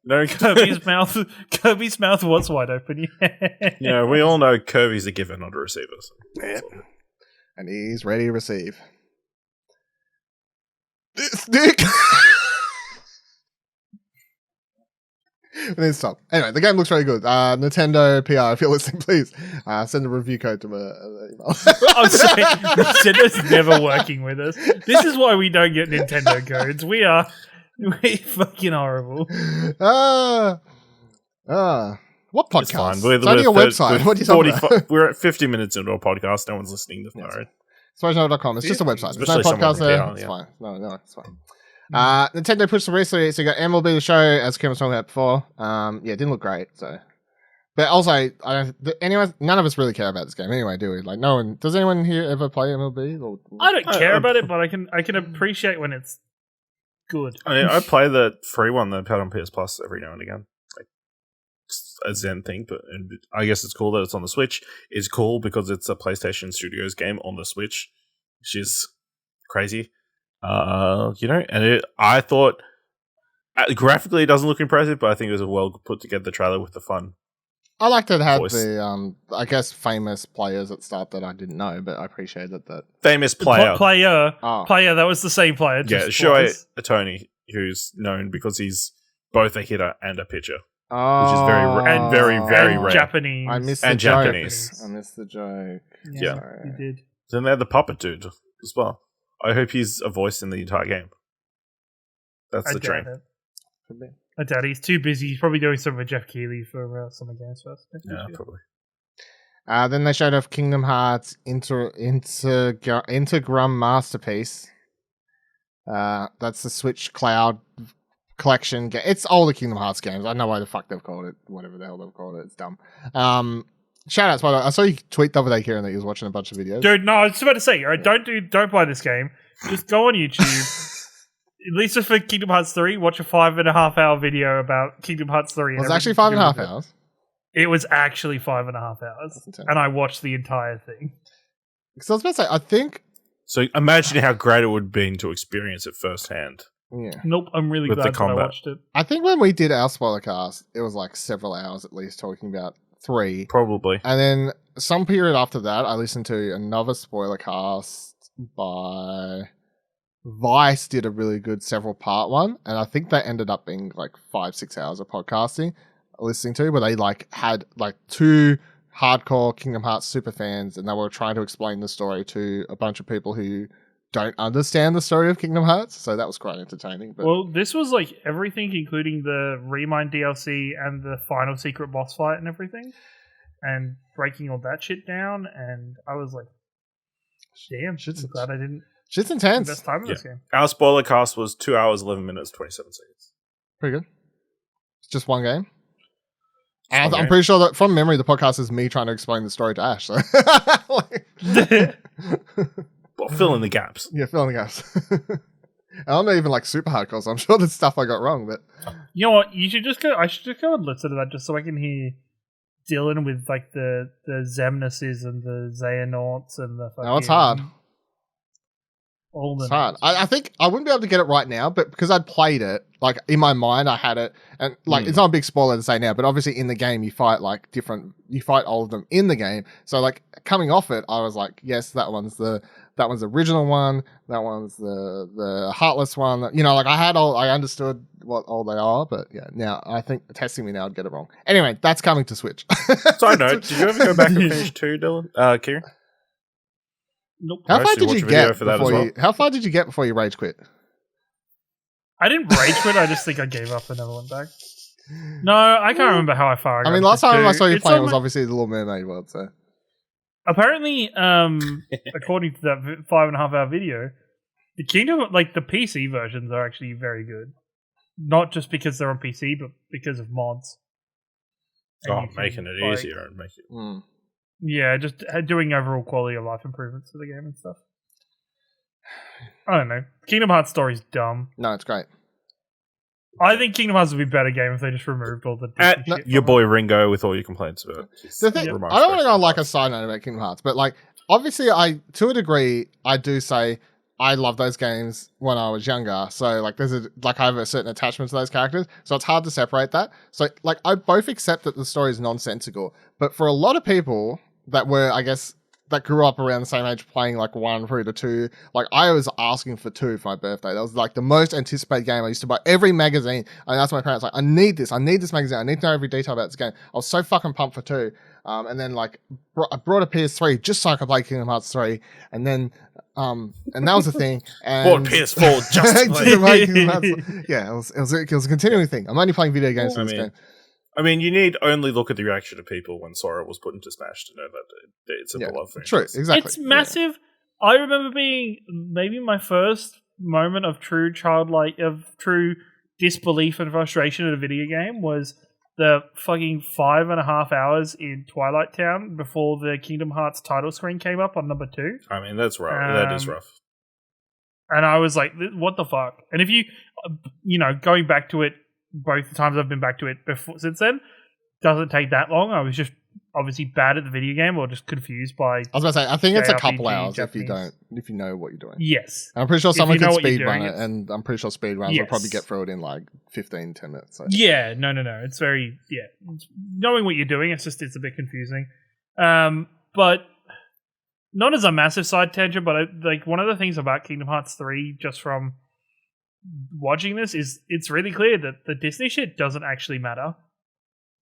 Speaker 2: No,
Speaker 3: Kirby's mouth was wide open.
Speaker 2: Yeah, we all know Kirby's a giver, not a receiver. So.
Speaker 1: Yep. And he's ready to receive. This dick. And then stop. Anyway, the game looks very good. Nintendo PR, if you're listening, please send a review code to my email.
Speaker 3: I'm sorry, Nintendo's never working with us. This is why we don't get Nintendo codes. We're fucking horrible.
Speaker 1: What
Speaker 2: It's
Speaker 1: podcast?
Speaker 2: fine.
Speaker 1: It's only a website. What are you talking about?
Speaker 2: We're at 50 minutes into a podcast. No one's listening. That's all right.
Speaker 1: SpoileChannel.com. It's just a website. There's no
Speaker 2: Especially
Speaker 1: podcast
Speaker 2: someone
Speaker 1: there.
Speaker 2: from PR,
Speaker 1: It's
Speaker 2: yeah.
Speaker 1: fine. No, it's fine. Nintendo pushed the recently, so you got MLB The Show, as Kim was talking about before. Yeah, it didn't look great, so. But also, none of us really care about this game anyway, do we? Like, no one. Does anyone here ever play MLB? Or,
Speaker 3: I don't care about it, but I can appreciate when it's good.
Speaker 2: I mean, I play the free one that put on PS Plus every now and again. Like, it's a Zen thing, but and I guess it's cool that it's on the Switch. It's cool because it's a PlayStation Studios game on the Switch, which is crazy. I thought graphically it doesn't look impressive, but I think it was a well put together trailer with the fun.
Speaker 1: I liked that it had
Speaker 2: voice.
Speaker 1: the, I guess, famous players at start that I didn't know, but I appreciated that.
Speaker 2: Famous player.
Speaker 3: Player, that was the same player.
Speaker 2: Yeah, Shohei Ohtani, who's known because he's both a hitter and a pitcher.
Speaker 1: Oh,
Speaker 2: Which is very rare.
Speaker 3: Japanese.
Speaker 1: I missed the
Speaker 2: And
Speaker 1: joke.
Speaker 2: Japanese.
Speaker 1: I missed the joke.
Speaker 2: Yeah.
Speaker 3: You did.
Speaker 2: Then they had the puppet dude as well. I hope he's a voice in the entire game. That's the dream.
Speaker 3: I doubt he's too busy. He's probably doing something with Jeff Keighley for Summer Games Fest.
Speaker 2: Yeah, probably.
Speaker 1: Then they showed off Kingdom Hearts Intergram Masterpiece. That's the Switch Cloud collection game. It's all the Kingdom Hearts games. I don't know why the fuck they've called it. Whatever the hell they've called it. It's dumb. Shout outs, by the way. I saw you tweet the other day, Kieran, that you was watching a bunch of videos.
Speaker 3: Dude, no, I was just about to say, all right, don't buy this game. Just go on YouTube. At least for Kingdom Hearts 3, watch a 5.5 hour video about Kingdom Hearts 3.
Speaker 1: It was actually 5.5 hours.
Speaker 3: It was actually 5.5 hours. And I watched the entire thing.
Speaker 1: Because I was about to say, I think...
Speaker 2: So imagine how great it would have been to experience it firsthand.
Speaker 1: Yeah.
Speaker 3: Nope, I'm really
Speaker 2: With
Speaker 3: glad
Speaker 2: the
Speaker 3: that I
Speaker 2: combat.
Speaker 3: watched it.
Speaker 1: I think when we did our spoiler cast, it was like several hours at least talking about 3.
Speaker 2: Probably.
Speaker 1: And then some period after that, I listened to another spoiler cast by Vice, did a really good several part one, and I think that ended up being like 5-6 hours of podcasting listening to, where they like had like 2 hardcore Kingdom Hearts super fans, and they were trying to explain the story to a bunch of people who don't understand the story of Kingdom Hearts. So that was quite entertaining. But
Speaker 3: Well, this was like everything, including the Remind DLC and the final secret boss fight and everything, and breaking all that shit down. And I was like, damn, I'm glad I didn't
Speaker 1: shit's intense.
Speaker 3: invest time in this game.
Speaker 2: Our spoiler cast was 2 hours, 11 minutes, 27 seconds.
Speaker 1: Pretty good. It's just one game.
Speaker 2: One
Speaker 1: I'm
Speaker 2: game.
Speaker 1: pretty sure that from memory, the podcast is me trying to explain the story to Ash. So.
Speaker 2: Well, fill in the gaps.
Speaker 1: Yeah, fill in the gaps. I'm not even like super hardcore, so I'm sure there's stuff I got wrong, but
Speaker 3: You know what? You should just go. I should just go and listen to that just so I can hear Dylan with like the Zemnuses and the Xehanauts and the.
Speaker 1: no, it's hard.
Speaker 3: All the
Speaker 1: It's hard. I think I wouldn't be able to get it right now, but because I'd played it, like in my mind, I had it, and like it's not a big spoiler to say now, but obviously in the game you fight you fight all of them in the game. So like coming off it, I was like, yes, that one's the that one's the original one, that one's the Heartless one. You know, like I understood what all they are, but yeah, now I think testing me now would get it wrong. Anyway, that's coming to Switch.
Speaker 2: Side note, did you ever go back and finish 2, Dylan? Kieran?
Speaker 3: Nope.
Speaker 1: How far
Speaker 2: Actually,
Speaker 1: did
Speaker 2: watch
Speaker 1: you
Speaker 2: a video
Speaker 1: get
Speaker 2: for that as
Speaker 1: before
Speaker 2: well.
Speaker 1: you? How far did you get before you rage quit?
Speaker 3: I didn't rage quit. I just think I gave up and never went back. No, I can't remember how far I got.
Speaker 1: I mean, last time I saw you
Speaker 3: It's
Speaker 1: playing
Speaker 3: on
Speaker 1: was
Speaker 3: my-
Speaker 1: obviously the Little Mermaid world. So
Speaker 3: Apparently, according to that 5.5-hour video, the the PC versions are actually very good. Not just because they're on PC, but because of mods. And you can,
Speaker 2: Making it
Speaker 3: like,
Speaker 2: easier and making it.
Speaker 3: Yeah, just doing overall quality of life improvements to the game and stuff. I don't know. Kingdom Hearts story's dumb.
Speaker 1: no, it's great.
Speaker 3: I think Kingdom Hearts would be a better game if they just removed all the Disney shit
Speaker 2: Your
Speaker 3: from
Speaker 2: boy Ringo with all your complaints about his
Speaker 1: The thing,
Speaker 2: remote
Speaker 1: I don't want to
Speaker 2: special
Speaker 1: go on like a
Speaker 2: parts.
Speaker 1: side note about Kingdom Hearts, but like obviously, to a degree, I do say I love those games when I was younger. So like I have a certain attachment to those characters. So it's hard to separate that. So like I both accept that the story is nonsensical, but for a lot of people that were, I guess, that grew up around the same age playing like 1 through to 2, like I was asking for 2 for my birthday. That was like the most anticipated game. I used to buy every magazine. I asked my parents like, I need this magazine. I need to know every detail about this game. I was so fucking pumped for 2. And then like I brought a PS3 just so I could play Kingdom Hearts 3. And then and that was the thing. And
Speaker 2: Bought PS4 just to play.
Speaker 1: to play Kingdom Hearts. Yeah, it was a continuing thing. I'm only playing video games for this game.
Speaker 2: I mean, you need only look at the reaction of people when Sora was put into Smash to know that it's a beloved franchise.
Speaker 1: True, exactly.
Speaker 3: It's massive. Yeah. I remember being maybe my first moment of true disbelief and frustration at a video game was the fucking 5.5 hours in Twilight Town before the Kingdom Hearts title screen came up on number 2.
Speaker 2: I mean, that's rough. That is rough.
Speaker 3: And I was like, what the fuck? And if you going back to it, both the times I've been back to it since then, doesn't take that long. I was just obviously bad at the video game or just confused by.
Speaker 1: I was about to say, I think it's a couple
Speaker 3: JRPG
Speaker 1: hours
Speaker 3: Japanese.
Speaker 1: if you know what you're doing.
Speaker 3: Yes.
Speaker 1: And I'm pretty sure someone
Speaker 3: you know
Speaker 1: can
Speaker 3: what you're
Speaker 1: speed run
Speaker 3: doing,
Speaker 1: it, and I'm pretty sure speed runs will probably get through it in like 15, 10 minutes. So.
Speaker 3: Yeah, no. It's very knowing what you're doing. It's a bit confusing. But not as a massive side tangent, but like one of the things about Kingdom Hearts 3, just from watching this, is it's really clear that the Disney shit doesn't actually matter.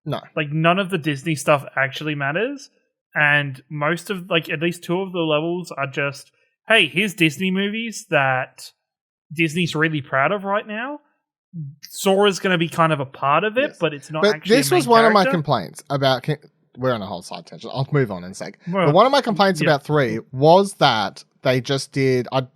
Speaker 1: No.
Speaker 3: Like none of the Disney stuff actually matters, and most of at least 2 of the levels are just, hey, here's Disney movies that Disney's really proud of right now. Sora's going to be kind of a part of it, but it's not actually.
Speaker 1: This was one of my complaints about. We're on a whole side tangent. I'll move on in a sec.
Speaker 3: Well,
Speaker 1: but one of my complaints about 3 was that they just did. I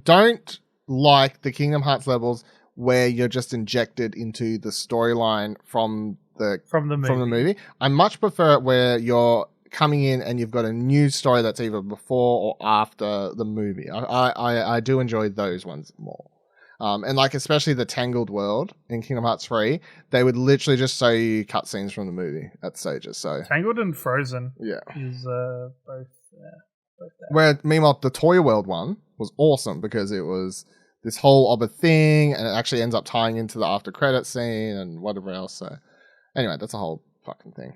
Speaker 1: don't like the Kingdom Hearts levels where you're just injected into the storyline from the movie. I much prefer it where you're coming in and you've got a new story that's either before or after the movie. I do enjoy those ones more. And like especially the Tangled world in Kingdom Hearts 3, they would literally just show you cutscenes from the movie at stages. So
Speaker 3: Tangled and Frozen,
Speaker 1: is
Speaker 3: both there.
Speaker 1: Where meanwhile the Toy World one was awesome because it was this whole other thing, and it actually ends up tying into the after credit scene and whatever else. So anyway, that's a whole fucking thing.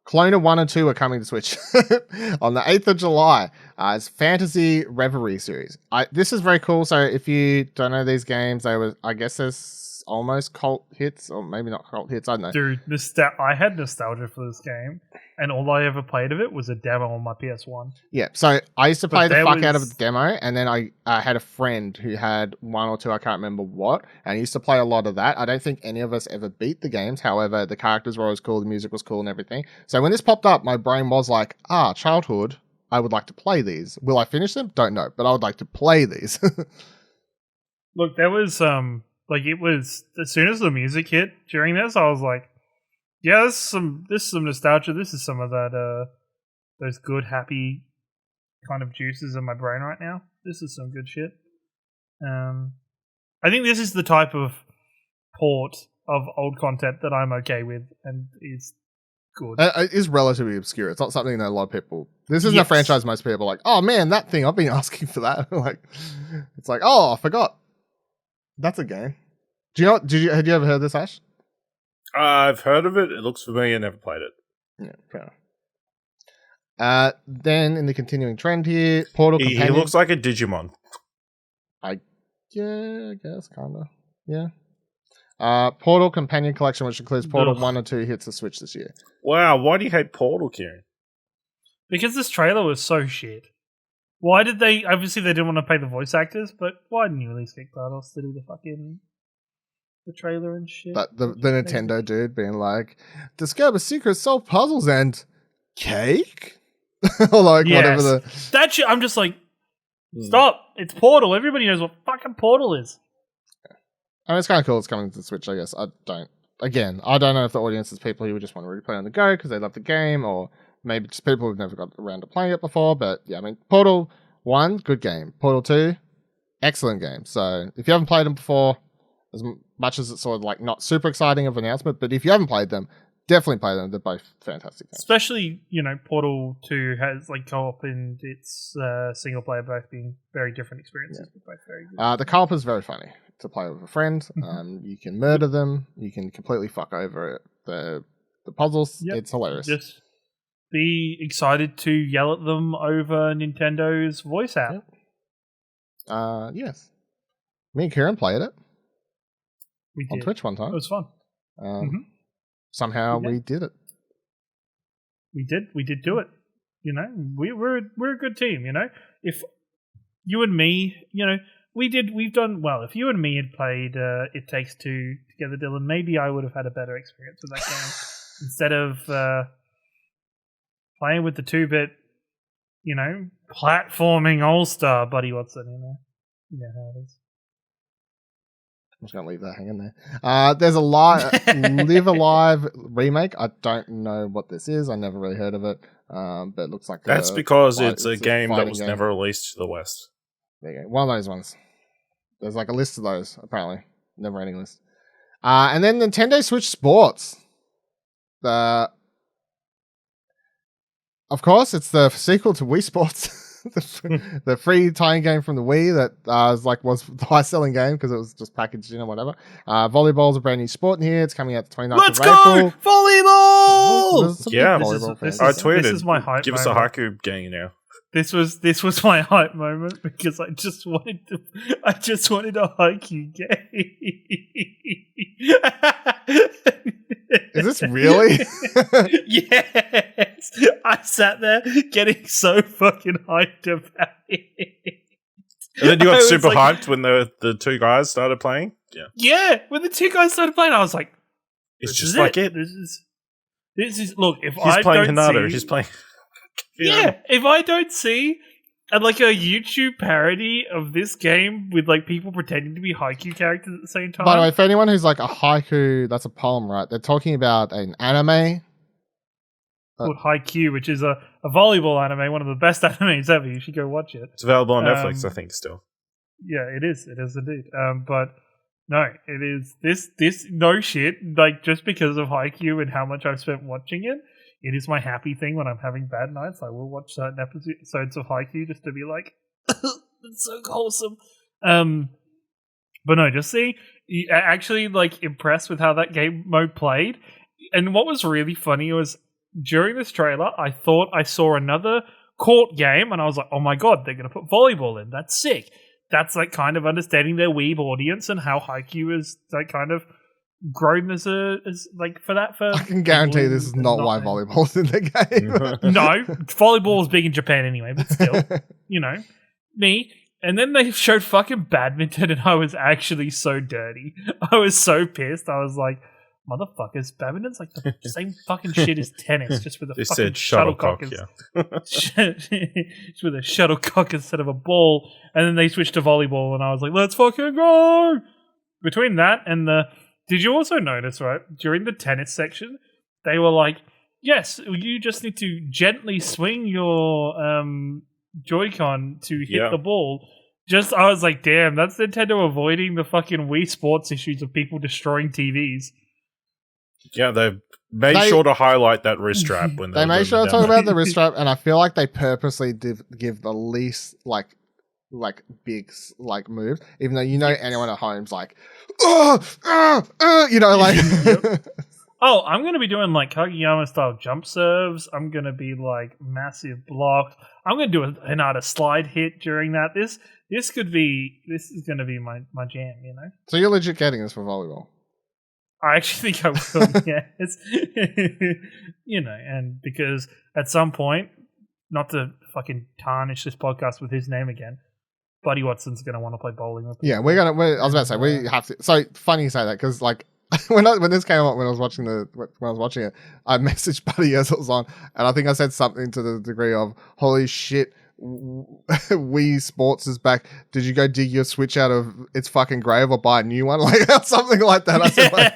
Speaker 1: Cloner 1 and 2 are coming to Switch on the 8th of July. It's Fantasy Reverie series. This is very cool. So if you don't know these games, I guess there's almost cult hits, or maybe not cult hits, I don't know.
Speaker 3: Dude, I had nostalgia for this game, and all I ever played of it was a demo on my PS1.
Speaker 1: Yeah, so I used to play the fuck out of the demo, and then I had a friend who had 1 or 2, I can't remember what, and I used to play a lot of that. I don't think any of us ever beat the games. However, the characters were always cool, the music was cool and everything. So when this popped up, my brain was like, childhood, I would like to play these. Will I finish them? Don't know, but I would like to play these.
Speaker 3: Look, there was it was as soon as the music hit during this, I was like, yeah, this is some nostalgia. This is some of that those good, happy kind of juices in my brain right now. This is some good shit. I think this is the type of port of old content that I'm okay with and is good.
Speaker 1: It is relatively obscure. It's not something that a lot of people. This isn't a franchise most people are like, oh man, that thing, I've been asking for that. Like, it's like, oh, I forgot. That's a game. Do you know? Had you ever heard this, Ash?
Speaker 2: I've heard of it. It looks familiar. Never played it.
Speaker 1: Yeah, fair enough. Then in the continuing trend here, Portal
Speaker 2: He
Speaker 1: Companion.
Speaker 2: looks like a Digimon.
Speaker 1: Yeah, I guess, kind of. Yeah. Portal Companion Collection, which includes Portal 1 and 2, hits the Switch this year.
Speaker 2: Wow, why do you hate Portal, Kieran?
Speaker 3: Because this trailer was so shit. Why did they... Obviously, they didn't want to pay the voice actors, but why didn't you release Kick Titles to do the trailer and shit?
Speaker 1: But the Nintendo dude being like, discover secrets, solve puzzles, and cake? Or like whatever the...
Speaker 3: That shit, I'm just like, stop. It's Portal. Everybody knows what fucking Portal is.
Speaker 1: I mean, it's kind of cool it's coming to the Switch, I guess. I don't know if the audience is people who just want to replay on the go because they love the game, or maybe just people who've never got around to playing it before. But yeah, I mean, Portal 1, good game. Portal 2, excellent game. So if you haven't played them before, as much as it's sort of like not super exciting of an announcement, but if you haven't played them, definitely play them. They're both fantastic games.
Speaker 3: Especially, Portal 2 has like co-op and its single player both being very different experiences, but both very good.
Speaker 1: The co-op is very funny to play with a friend. You can murder them. You can completely fuck over the puzzles. Yep. It's hilarious.
Speaker 3: Just be excited to yell at them over Nintendo's voice app.
Speaker 1: Yep. Yes. Me and Kieran played it.
Speaker 3: We did.
Speaker 1: On Twitch one time.
Speaker 3: It was fun.
Speaker 1: Somehow we did it.
Speaker 3: We did do it. We're a good team. If you and me, we've done well. If you and me had played It Takes Two together, Dylan, maybe I would have had a better experience with that game instead of playing with the 2-bit, platforming all-star Buddy Watson. You know how it is.
Speaker 1: I'm just going to leave that hanging there. There's a Live Alive remake. I don't know what this is. I never really heard of it. But it looks like
Speaker 2: that's because it's a game that was never released to the West.
Speaker 1: There you go. One of those ones. There's like a list of those, apparently. Never ending list. And then Nintendo Switch Sports. Of course, it's the sequel to Wii Sports. the free tying game from the Wii that was the highest selling game because it was just packaged in or whatever. Volleyball's a brand new sport in here. It's coming out the 29th
Speaker 3: Let's
Speaker 1: of April.
Speaker 3: Go! Volleyball!
Speaker 2: Yeah,
Speaker 3: I
Speaker 2: tweeted.
Speaker 3: This is my hype
Speaker 2: Give
Speaker 3: moment.
Speaker 2: us a haiku game now.
Speaker 3: This was my hype moment because I just wanted a haiku game.
Speaker 1: Is this really?
Speaker 3: Yes. I sat there getting so fucking hyped about it.
Speaker 2: And then you got super hyped when the two guys started playing? Yeah.
Speaker 3: Yeah, when the two guys started playing, I was like,
Speaker 2: it's just like it.
Speaker 3: This is look, if
Speaker 2: he's playing Hinata, he's playing
Speaker 3: if I don't see a YouTube parody of this game with people pretending to be haiku characters at the same time.
Speaker 1: By the way, for anyone who's like a haiku, that's a poem, right? They're talking about an anime
Speaker 3: called Haikyuu, which is a volleyball anime, one of the best animes ever. You should go watch it.
Speaker 2: It's available on Netflix, I think, still.
Speaker 3: Yeah, it is. It is indeed. But no, it is this no shit. Just because of Haikyuu and how much I've spent watching it. It is my happy thing when I'm having bad nights. I will watch certain episodes of Haikyuu just to be like, it's so wholesome. But no, just see, actually impressed with how that game mode played. And what was really funny was during this trailer, I thought I saw another court game, and I was like, oh my god, they're going to put volleyball in. That's sick. That's kind of understanding their weeb audience and how Haikyuu is kind of grown as for that.
Speaker 1: I can guarantee this is not why volleyball's in the game.
Speaker 3: No, volleyball is big in Japan anyway, but still, me. And then they showed fucking badminton, and I was actually so dirty. I was so pissed. I was like, motherfuckers, badminton's like the same fucking shit as tennis, just with a fucking shuttlecock. Just with a shuttlecock instead of a ball. And then they switched to volleyball, and I was like, let's fucking go! Between that and did you also notice, right, during the tennis section, they were like, yes, you just need to gently swing your Joy-Con to hit the ball. I was like, damn, that's Nintendo avoiding the fucking Wii Sports issues of people destroying TVs.
Speaker 2: Yeah, they made sure to highlight that wrist strap when
Speaker 1: they made sure to talk about the wrist strap, and I feel like they purposely give the least big move, even though anyone at home's like,
Speaker 3: Oh, I'm going to be doing like Kageyama style jump serves. I'm going to be like massive blocks. I'm going to do an artist slide hit during that. This is going to be my jam, you know?
Speaker 1: So you're legit getting this for volleyball?
Speaker 3: I actually think I will, yeah. It's, you know, and because at some point, not to fucking tarnish this podcast with his name again, Buddy Watson's going to want to play bowling with me.
Speaker 1: Yeah, I was about to say, we have to. So funny you say that, because like, when this came up, when I was watching it, I messaged Buddy as it was on, and I think I said something to the degree of, "Holy shit, Wii Sports is back! Did you go dig your Switch out of its fucking grave or buy a new one?" Like something like that. I said,
Speaker 2: like,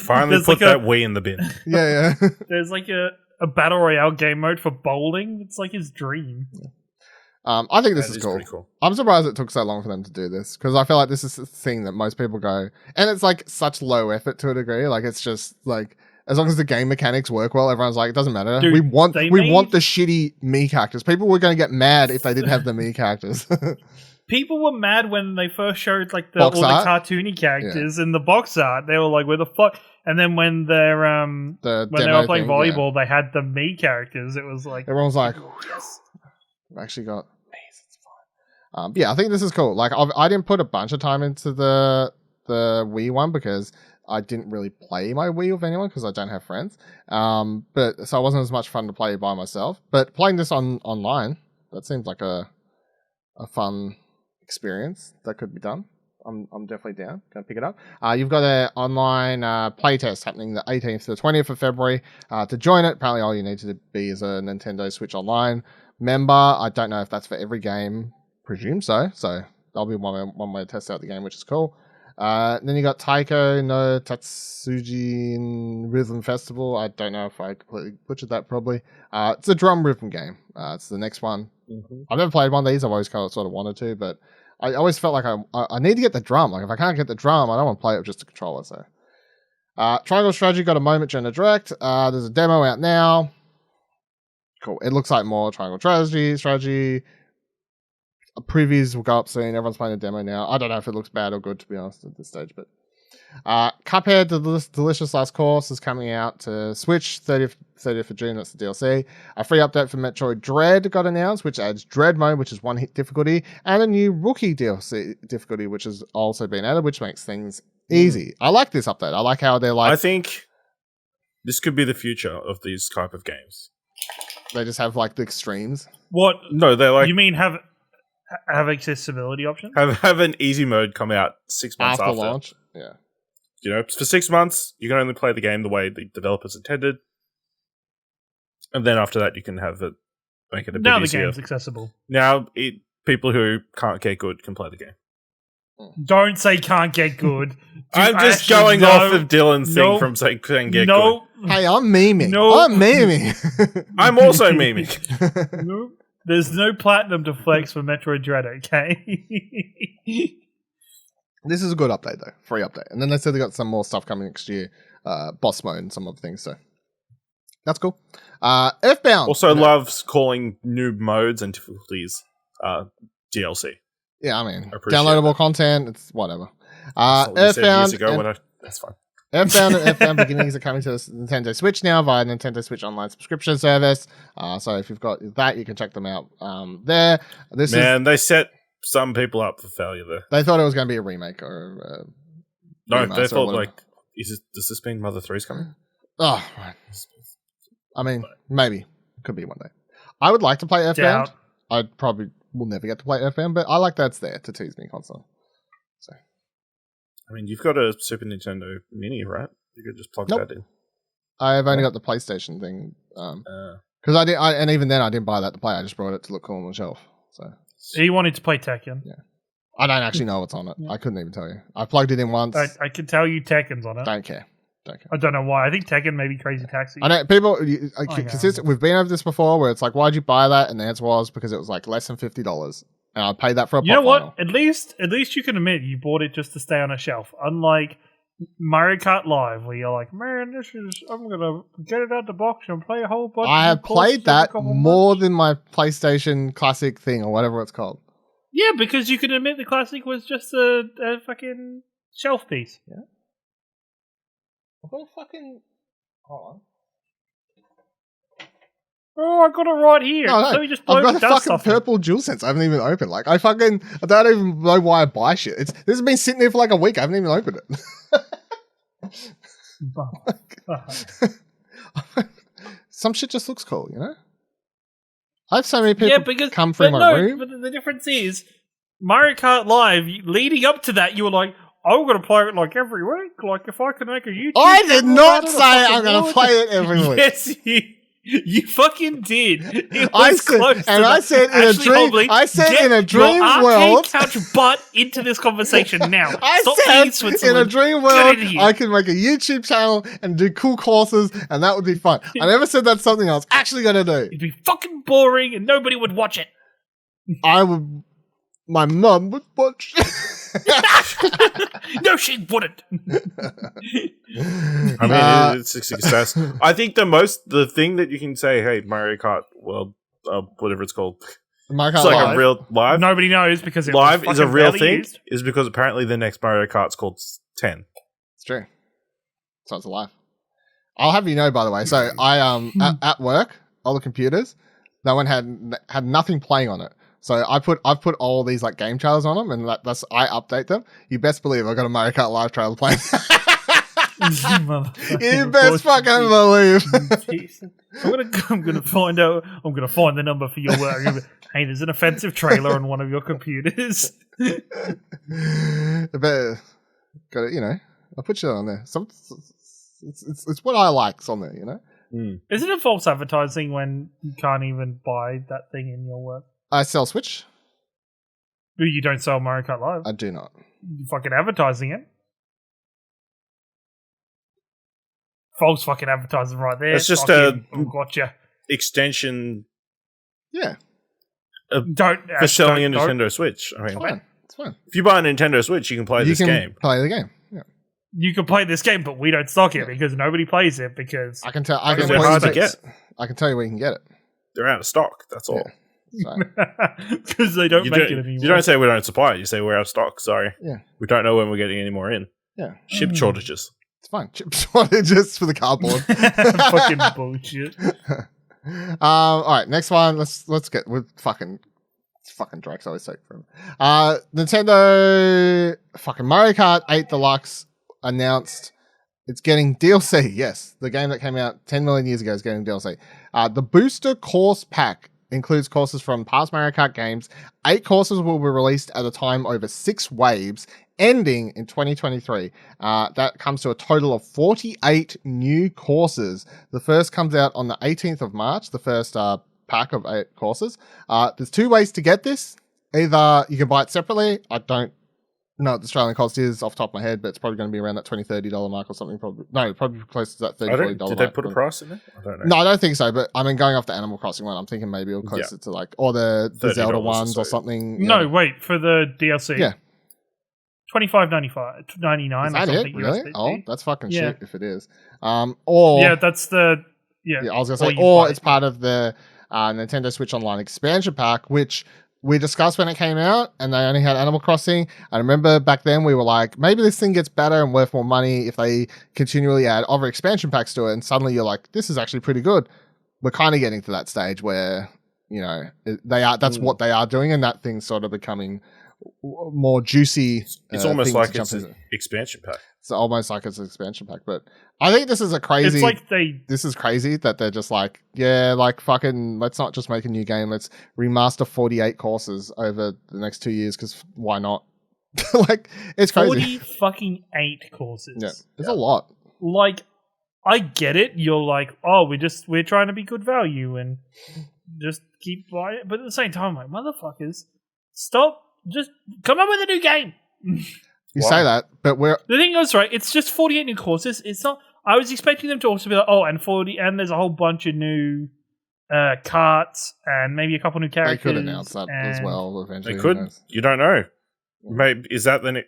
Speaker 2: finally put that Wii in the bin.
Speaker 1: Yeah.
Speaker 3: There's like a battle royale game mode for bowling. It's like his dream.
Speaker 1: Yeah. I think this is cool. I'm surprised it took so long for them to do this, because I feel like this is a thing that most people go, and it's like such low effort to a degree. Like it's just like, as long as the game mechanics work well, everyone's like, it doesn't matter.
Speaker 3: Dude,
Speaker 1: we want the shitty Mii characters. People were going to get mad if they didn't have the Mii characters.
Speaker 3: People were mad when they first showed like all the cartoony characters in the box art. They were like, "Where the fuck?" And then when they're when they were playing volleyball, they had the Mii characters. It was like
Speaker 1: everyone's like, "Yes, I've actually got Mii's. It's fine." Yeah, I think this is cool. Like, I didn't put a bunch of time into the Wii one because I didn't really play my Wii with anyone because I don't have friends. But so it wasn't as much fun to play by myself. But playing this online, that seems like a fun experience that could be done. I'm definitely down. Gonna pick it up. You've got an online playtest happening the 18th to the 20th of February. To join it, apparently all you need to be is a Nintendo Switch Online member. I don't know if that's for every game. Presume so. So that'll be one way to test out the game, which is cool. Then you got Taiko no Tatsujin Rhythm Festival. I don't know if I completely butchered that, probably. It's a drum rhythm game. It's the next one. Mm-hmm. I've never played one of these. I've always kind of sort of wanted to, but I always felt like I need to get the drum. Like, if I can't get the drum, I don't want to play it with just a controller. So, Triangle Strategy got a moment during the direct. There's a demo out now. Cool. It looks like more Triangle Strategy. Previews will go up soon. Everyone's playing the demo now. I don't know if it looks bad or good, to be honest, at this stage. But Cuphead, the Delicious Last Course, is coming out to Switch 30th of June. That's the DLC. A free update for Metroid Dread got announced, which adds Dread mode, which is one hit difficulty, and a new Rookie DLC difficulty, which has also been added, which makes things easy. I like this update. I like how they're like.
Speaker 2: I think this could be the future of these type of games.
Speaker 1: They just have like the extremes.
Speaker 3: What?
Speaker 2: No, they're like.
Speaker 3: You mean have accessibility options?
Speaker 2: Have an easy mode come out 6 months after
Speaker 1: launch. Yeah.
Speaker 2: You know, for 6 months, you can only play the game the way the developers intended. And then after that, you can have it, make it a bit easier.
Speaker 3: Now the game's accessible.
Speaker 2: Now, people who can't get good can play the game.
Speaker 3: Don't say can't get good.
Speaker 2: I'm just going off of Dylan's thing from saying can't get good.
Speaker 1: Hey, I'm memeing. I'm memeing.
Speaker 2: I'm also memeing.
Speaker 3: No. There's no platinum to flex for Metroid Dread, okay?
Speaker 1: This is a good update, though. Free update. And then they said they got some more stuff coming next year. Boss mode and some other things, so that's cool. Earthbound.
Speaker 2: Also loves calling new modes and difficulties DLC.
Speaker 1: Yeah, I mean, downloadable content, it's whatever.
Speaker 2: Earthbound. That's fine.
Speaker 1: Earthbound and Earthbound Beginnings are coming to the Nintendo Switch now via Nintendo Switch Online subscription service. So if you've got that, you can check them out there.
Speaker 2: They set some people up for failure there.
Speaker 1: They thought it was going to be a remake or
Speaker 2: no, they thought like, does this mean Mother 3's coming?
Speaker 1: Oh, right. I mean, maybe. Could be one day. I would like to play Earthbound. I probably will never get to play Earthbound, but I like that it's there to tease me constantly. So.
Speaker 2: I mean, you've got a Super Nintendo Mini, right? You could just plug that in.
Speaker 1: I've only got the PlayStation thing. Because and even then I didn't buy that to play. I just brought it to look cool on the shelf. So
Speaker 3: he wanted to play Tekken.
Speaker 1: Yeah. I don't actually know what's on it. Yeah. I couldn't even tell you. I plugged it in once.
Speaker 3: I could tell you Tekken's on it.
Speaker 1: Don't care.
Speaker 3: I don't know why. I think Tekken may be Crazy Taxi.
Speaker 1: I know people. We've been over this before, where it's like, why'd you buy that? And the answer was because it was like less than $50, and I paid that for a.
Speaker 3: You know what? At least you can admit you bought it just to stay on a shelf. Unlike Mario Kart Live, where you're like, man, I'm gonna get it out the box and play a whole bunch.
Speaker 1: I have played that more than my PlayStation Classic thing or whatever it's called.
Speaker 3: Yeah, because you can admit the Classic was just a fucking shelf piece.
Speaker 1: Yeah. I've got a fucking... Hold on.
Speaker 3: Oh, I got it right here.
Speaker 1: No,
Speaker 3: Let me just blow
Speaker 1: I've got
Speaker 3: the
Speaker 1: a
Speaker 3: dust
Speaker 1: fucking
Speaker 3: off it.
Speaker 1: purple DualSense I haven't even opened. Like, I don't even know why I buy shit. This has been sitting there for like a week. I haven't even opened it. Some shit just looks cool, you know? I have so many people come through my room.
Speaker 3: But the difference is, Mario Kart Live, leading up to that, you were like, I'm going to play it like every week. Like, if I can make a YouTube
Speaker 1: I did
Speaker 3: channel
Speaker 1: not
Speaker 3: about it,
Speaker 1: say I'm going to play it every week.
Speaker 3: Yes, you fucking did. It
Speaker 1: I
Speaker 3: was
Speaker 1: said,
Speaker 3: close
Speaker 1: and
Speaker 3: to
Speaker 1: I
Speaker 3: that.
Speaker 1: said in
Speaker 3: Actually,
Speaker 1: a dream.
Speaker 3: Hobley,
Speaker 1: I said
Speaker 3: get
Speaker 1: in a dream
Speaker 3: your
Speaker 1: world.
Speaker 3: arcade couch butt into this conversation now.
Speaker 1: I
Speaker 3: Stop
Speaker 1: said
Speaker 3: being
Speaker 1: in
Speaker 3: Switzerland.
Speaker 1: a dream
Speaker 3: Get
Speaker 1: world
Speaker 3: in here.
Speaker 1: I could make a YouTube channel and do cool courses, and that would be fun. I never said that's something I was actually going to do.
Speaker 3: It'd be fucking boring, and nobody would watch it.
Speaker 1: I would. My mum would watch.
Speaker 3: No, she wouldn't.
Speaker 2: I mean, it's a success. I think the thing that you can say, hey, Mario Kart World, whatever it's called,
Speaker 1: Mario Kart
Speaker 2: it's like
Speaker 1: Live.
Speaker 2: a real live.
Speaker 3: Nobody knows because it
Speaker 2: Live
Speaker 3: was
Speaker 2: is a
Speaker 3: fucking
Speaker 2: real
Speaker 3: barely
Speaker 2: thing.
Speaker 3: used.
Speaker 2: Is because apparently the next Mario Kart's called 10.
Speaker 1: It's true. So it's alive. I'll have you know, by the way. So I at work, all the computers, no one had nothing playing on it. So I've put all these like game trailers on them, and that's I update them. You best believe I got a Mario Kart Live trailer playing. You best fucking believe.
Speaker 3: I'm gonna find out. I'm gonna find the number for your work. Hey, there's an offensive trailer on one of your computers.
Speaker 1: Got it. You know, I'll put you on there. It's what I like's on there. You know.
Speaker 3: Isn't it false advertising when you can't even buy that thing in your work?
Speaker 1: I sell Switch.
Speaker 3: You don't sell Mario Kart Live.
Speaker 1: I do not.
Speaker 3: You're fucking advertising it. False fucking advertising right there.
Speaker 2: It's just
Speaker 3: gotcha.
Speaker 2: Extension.
Speaker 1: Yeah.
Speaker 2: For selling a Nintendo Switch. I mean,
Speaker 1: It's fine.
Speaker 2: If you buy a Nintendo Switch, you can play this game.
Speaker 1: Play the game. Yeah.
Speaker 3: You can play this game, but we don't stock it because nobody plays it because
Speaker 1: I can tell.
Speaker 2: They're hard to get.
Speaker 1: I can tell you where you can get it.
Speaker 2: They're out of stock. That's all.
Speaker 3: Because they don't make it anymore.
Speaker 2: You don't say we don't supply it. You say we're out of stock. Sorry.
Speaker 1: Yeah.
Speaker 2: We don't know when we're getting any more in.
Speaker 1: Yeah.
Speaker 2: Ship shortages.
Speaker 1: It's fine. Chip shortages for the cardboard.
Speaker 3: Fucking bullshit.
Speaker 1: All right, next one. Let's get with fucking Drake's always take from. Nintendo fucking Mario Kart 8 Deluxe announced it's getting DLC. Yes, the game that came out 10 million years ago is getting DLC. The Booster Course Pack includes courses from past Mario Kart games. 8 courses will be released at a time over 6 waves, ending in 2023. That comes to a total of 48 new courses. The first comes out on the 18th of March, the first pack of 8 courses. There's 2 ways to get this. Either you can buy it separately. I don't know what the Australian cost is off the top of my head, but it's probably going to be around that $20, $30 mark or something. Probably close to that $30, $40
Speaker 2: Did they put a price in there? I don't know.
Speaker 1: No, I don't think so. But I mean, going off the Animal Crossing one, I'm thinking maybe it'll closer to like, or the Zelda ones or something.
Speaker 3: No, wait, for the DLC.
Speaker 1: Yeah.
Speaker 3: $25.99
Speaker 1: Is that
Speaker 3: or something.
Speaker 1: it? Really?
Speaker 3: USD.
Speaker 1: Oh, that's fucking
Speaker 3: Yeah.
Speaker 1: shit if it is. Or
Speaker 3: yeah, that's the
Speaker 1: I was gonna say,
Speaker 3: you
Speaker 1: or
Speaker 3: buy
Speaker 1: it's part of the Nintendo Switch Online expansion pack, which we discussed when it came out, and they only had Animal Crossing. I remember back then we were like, maybe this thing gets better and worth more money if they continually add other expansion packs to it. And suddenly you're like, this is actually pretty good. We're kind of getting to that stage where, you know, they are. That's what they are doing, and that thing's sort of becoming more juicy.
Speaker 2: It's almost like it's an expansion pack.
Speaker 1: It's almost like it's an expansion pack, but I think this is a crazy.
Speaker 3: It's like
Speaker 1: this is crazy that they're just like, yeah, like fucking. Let's not just make a new game. Let's remaster 48 courses over the next 2 years because why not? Like it's crazy.
Speaker 3: 48 courses.
Speaker 1: Yeah, it's a lot.
Speaker 3: Like, I get it. You're like, oh, we're trying to be good value and just keep buying it, but at the same time, like, motherfuckers, stop. Just come up with a new game.
Speaker 1: You say that, but
Speaker 3: the thing is, right, it's just 48 new courses. It's not. I was expecting them to also be like, oh, and there's a whole bunch of new carts and maybe a couple new characters.
Speaker 1: They could announce that as well eventually.
Speaker 2: They could. You don't know. Maybe is that then?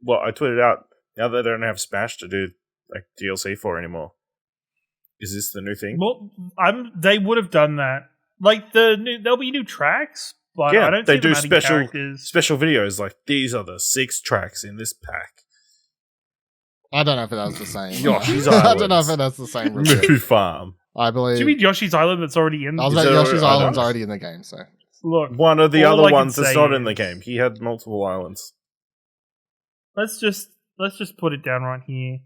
Speaker 2: Well, I tweeted out now they don't have Smash to do like DLC for anymore. Is this the new thing?
Speaker 3: Well, they would have done that. Like there'll be new tracks. But
Speaker 2: yeah,
Speaker 3: I don't
Speaker 2: they
Speaker 3: see
Speaker 2: do
Speaker 3: them
Speaker 2: special videos like these are the 6 tracks in this pack.
Speaker 1: I don't know if that's the same.
Speaker 2: Yoshi's
Speaker 1: I don't know
Speaker 2: Island.
Speaker 1: if that's the same. review.
Speaker 2: Moo Farm.
Speaker 1: I believe.
Speaker 3: Do you mean Yoshi's Island that's already in?
Speaker 1: I was
Speaker 2: Is
Speaker 1: about
Speaker 2: there
Speaker 1: Yoshi's
Speaker 2: a- I
Speaker 1: Island's
Speaker 2: don't-
Speaker 1: already in the game, so.
Speaker 3: Look,
Speaker 2: One of the
Speaker 3: all I
Speaker 2: other
Speaker 3: can
Speaker 2: ones that's
Speaker 3: say
Speaker 2: not in the
Speaker 3: is-
Speaker 2: game. He had multiple islands.
Speaker 3: let's just put it down right here.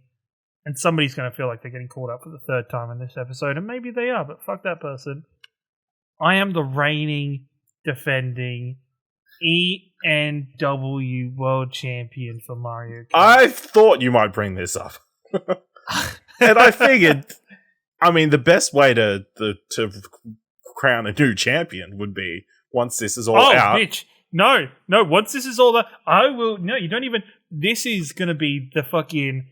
Speaker 3: And somebody's going to feel like they're getting called up for the third time in this episode, and maybe they are, but fuck that person. I am the reigning, defending ENW World Champion for Mario Kart.
Speaker 2: I thought you might bring this up. And I figured, I mean, the best way to crown a new champion would be once this is all out.
Speaker 3: Bitch. No, once this is all that, I will, no, you don't even, this is going to be the fucking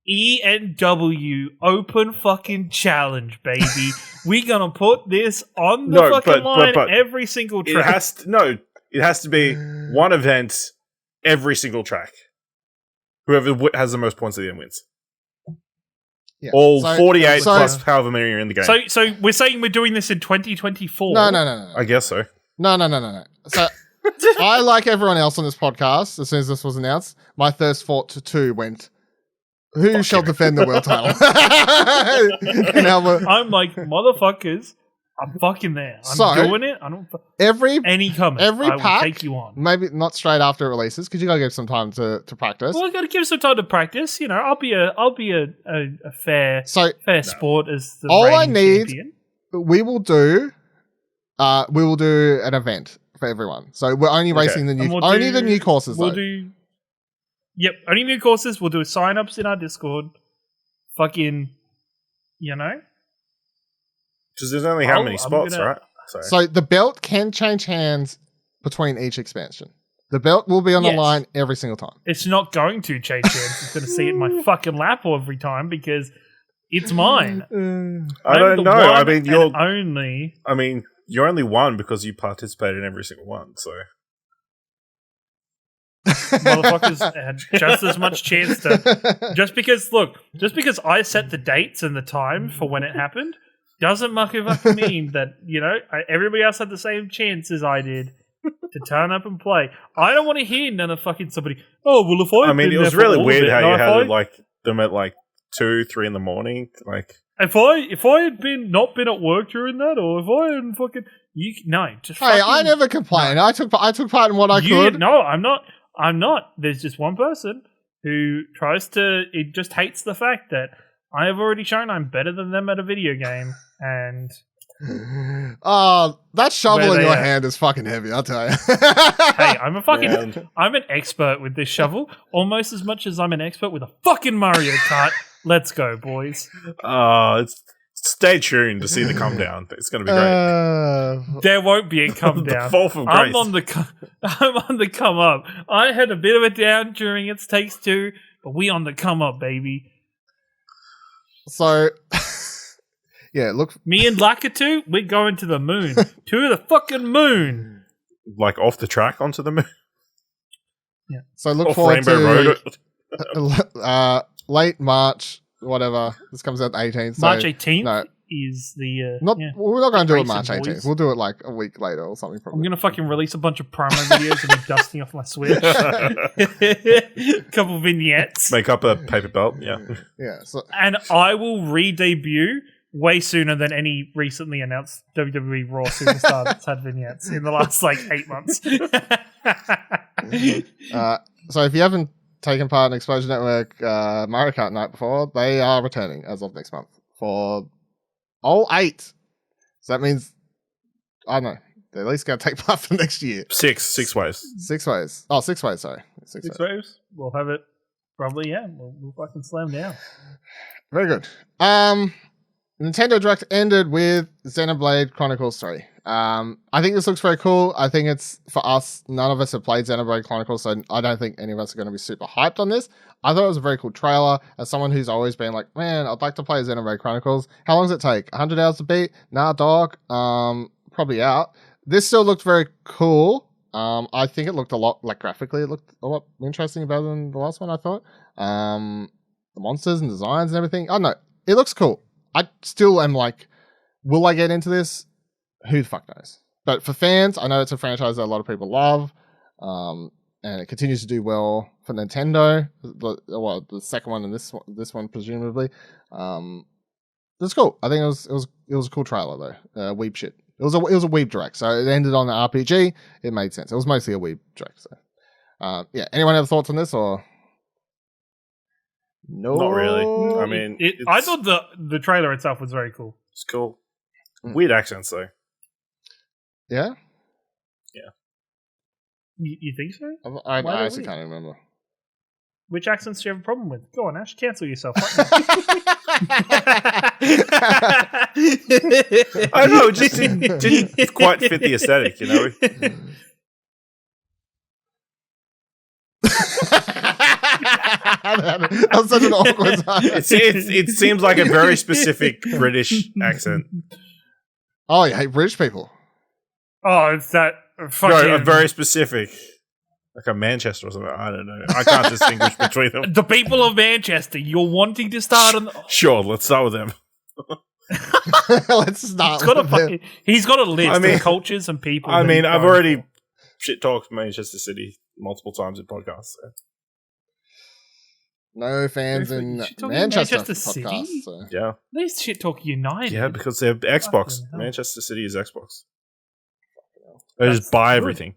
Speaker 3: ENW Open fucking Challenge, baby. We're going to put this on the fucking line every single track.
Speaker 2: It has to be one event every single track. Whoever has the most points at the end wins.
Speaker 1: Yeah.
Speaker 2: All
Speaker 1: So-
Speaker 2: 48
Speaker 1: so-
Speaker 2: plus however many are in the game.
Speaker 3: So we're saying we're doing this in 2024.
Speaker 1: No.
Speaker 2: I guess so.
Speaker 1: No. So I, like everyone else on this podcast, as soon as this was announced, my first thought to two went, who shall defend the world title? And now
Speaker 3: I'm like, motherfuckers, I'm fucking there. I'm doing it. I don't.
Speaker 1: every
Speaker 3: Any comment,
Speaker 1: every
Speaker 3: I will
Speaker 1: pack-
Speaker 3: take you on.
Speaker 1: maybe not straight after it releases, because you gotta give some time to practice.
Speaker 3: Well, I got to give some time to practice. You know, I'll be a fair
Speaker 1: So
Speaker 3: sport as the
Speaker 1: All I
Speaker 3: reigning
Speaker 1: need-
Speaker 3: champion.
Speaker 1: we will do an event for everyone. So we're only
Speaker 2: Okay.
Speaker 1: racing the
Speaker 3: And
Speaker 1: new
Speaker 3: we'll
Speaker 1: only
Speaker 3: do-
Speaker 1: the new courses
Speaker 3: We'll
Speaker 1: though.
Speaker 3: do. Yep, only new courses. We'll do sign-ups in our Discord. Fucking, you know.
Speaker 2: Because there's only how
Speaker 3: Oh,
Speaker 2: many
Speaker 3: I'm
Speaker 2: spots,
Speaker 3: gonna-
Speaker 2: right? So,
Speaker 1: So the belt can change hands between each expansion. The belt will be on the
Speaker 3: Yes.
Speaker 1: line every single time.
Speaker 3: It's not going to change hands. It's going to see it in my fucking lap every time because it's mine.
Speaker 2: I
Speaker 3: I'm
Speaker 2: don't
Speaker 3: the
Speaker 2: know.
Speaker 3: one
Speaker 2: I mean,
Speaker 3: and only.
Speaker 2: you're only one because you participated in every single one. So
Speaker 3: Motherfuckers had just as much chance to. Just because I set the dates and the time for when it happened doesn't fucking mean that, you know, everybody else had the same chance as I did to turn up and play. I don't want to hear none of fucking somebody. Oh well, if
Speaker 2: I mean, it was really weird how you had like them at like 2-3 in the morning. Like,
Speaker 3: if I had not been at work during that, or if I hadn't fucking just
Speaker 1: Hey,
Speaker 3: fucking,
Speaker 1: I never complained. I took part in what I could.
Speaker 3: No, I'm not. There's just one person who tries to. It just hates the fact that I have already shown I'm better than them at a video game, and
Speaker 1: Oh, that shovel
Speaker 3: Where
Speaker 1: in
Speaker 3: they
Speaker 1: your
Speaker 3: at?
Speaker 1: hand is fucking heavy, I'll tell you.
Speaker 3: hey,
Speaker 2: man,
Speaker 3: I'm an expert with this shovel, almost as much as I'm an expert with a fucking Mario Kart. Let's go, boys.
Speaker 2: stay tuned to see the come down. It's going to be great.
Speaker 3: There won't be a come
Speaker 2: The
Speaker 3: down.
Speaker 2: fall from grace.
Speaker 3: I'm on the come up. I had a bit of a down during its Takes Two, but we on the come up, baby.
Speaker 1: So, yeah, look.
Speaker 3: Me and Lakatu, we're going to the moon. To the fucking moon.
Speaker 2: Like off the track onto the moon.
Speaker 1: So look
Speaker 2: Off
Speaker 1: forward
Speaker 2: Rainbow
Speaker 1: to
Speaker 2: Road.
Speaker 1: late March, whatever. This comes out the 18th. So
Speaker 3: March 18th
Speaker 1: no.
Speaker 3: is the.
Speaker 1: We're not going to do it
Speaker 3: Racing
Speaker 1: March 18th.
Speaker 3: boys.
Speaker 1: We'll do it like a week later or something.
Speaker 3: I'm
Speaker 1: Probably.
Speaker 3: going to fucking release a bunch of promo videos of me dusting off my Switch. Couple vignettes.
Speaker 2: Make up a paper belt. Yeah.
Speaker 1: Yeah. So
Speaker 3: And I will re-debut way sooner than any recently announced WWE Raw superstar that's had vignettes in the last, 8 months.
Speaker 1: so if you haven't taken part in Exposure Network Mario Kart Night before, they are returning as of next month for all 8. So that means, I don't know, they're at least going to take part for next year.
Speaker 2: Six ways.
Speaker 1: 6 ways. Oh, 6 ways, sorry. 6
Speaker 3: Six
Speaker 1: ways.
Speaker 3: waves. We'll have it. Probably, yeah. We'll fucking slam down.
Speaker 1: Very good. Nintendo Direct ended with Xenoblade Chronicles 3. I think this looks very cool. I think it's, for us, none of us have played Xenoblade Chronicles, so I don't think any of us are going to be super hyped on this. I thought it was a very cool trailer. As someone who's always been like, man, I'd like to play Xenoblade Chronicles. How long does it take? 100 hours to beat? Nah, dog. Probably out. This still looked very cool. I think it looked a lot, graphically, it looked a lot interesting, better than the last one, I thought. The monsters and designs and everything. I don't know. It looks cool. I still am like, will I get into this? Who the fuck knows? But for fans, I know it's a franchise that a lot of people love. and it continues to do well for Nintendo. The second one and this one presumably. It's cool. I think it was a cool trailer though. Weeb shit. It was a Weeb direct, so it ended on the RPG. It made sense. It was mostly a Weeb direct. So, anyone have thoughts on this or? No,
Speaker 2: not really. I mean,
Speaker 3: I thought the trailer itself was very cool.
Speaker 2: It's cool. Weird accents though.
Speaker 1: Yeah.
Speaker 2: Yeah.
Speaker 3: You think so?
Speaker 1: I actually can't remember.
Speaker 3: Which accents do you have a problem with? Go on, Ash. Cancel yourself.
Speaker 2: I don't know. It just didn't quite fit the aesthetic, you know?
Speaker 1: That was such an awkward time.
Speaker 2: It seems like a very specific British accent.
Speaker 1: Oh, you hate British people?
Speaker 3: Oh, it's that fucking...
Speaker 2: No, a very specific... Like a Manchester or something. I don't know. I can't distinguish between them.
Speaker 3: The people of Manchester, you're wanting to start on...
Speaker 2: Sure, let's start with them.
Speaker 1: Let's start with them.
Speaker 3: He's got a list of cultures and people.
Speaker 2: I mean, I've already shit-talked Manchester City multiple times in podcasts. So.
Speaker 1: No fans in Manchester podcasts. So.
Speaker 2: Yeah.
Speaker 3: They shit-talk United.
Speaker 2: Yeah, because they're Xbox. Manchester City is Xbox. They just buy everything.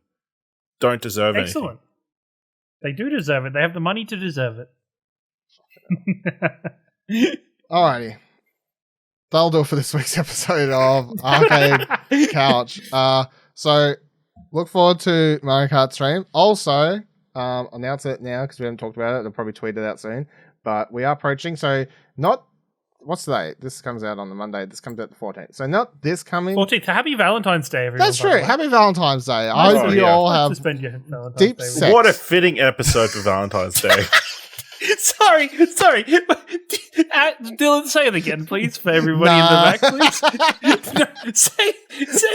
Speaker 2: Don't deserve
Speaker 3: Excellent. Anything. They do deserve it. They have the money to deserve it.
Speaker 1: Alrighty. That'll do it for this week's episode of Arcade Couch. So, look forward to Mario Kart stream. Also, announce it now because we haven't talked about it. They'll probably tweet it out soon. But we are approaching. So, what's today? This comes out on the Monday. This comes out the 14th. So not this coming...
Speaker 3: 14th. Happy Valentine's Day, everyone.
Speaker 1: That's true. Happy Valentine's Day. I hope you all have deep sex.
Speaker 2: What a fitting episode for Valentine's Day.
Speaker 3: Sorry. Dylan, say it again, please, for everybody in the back, please. No, say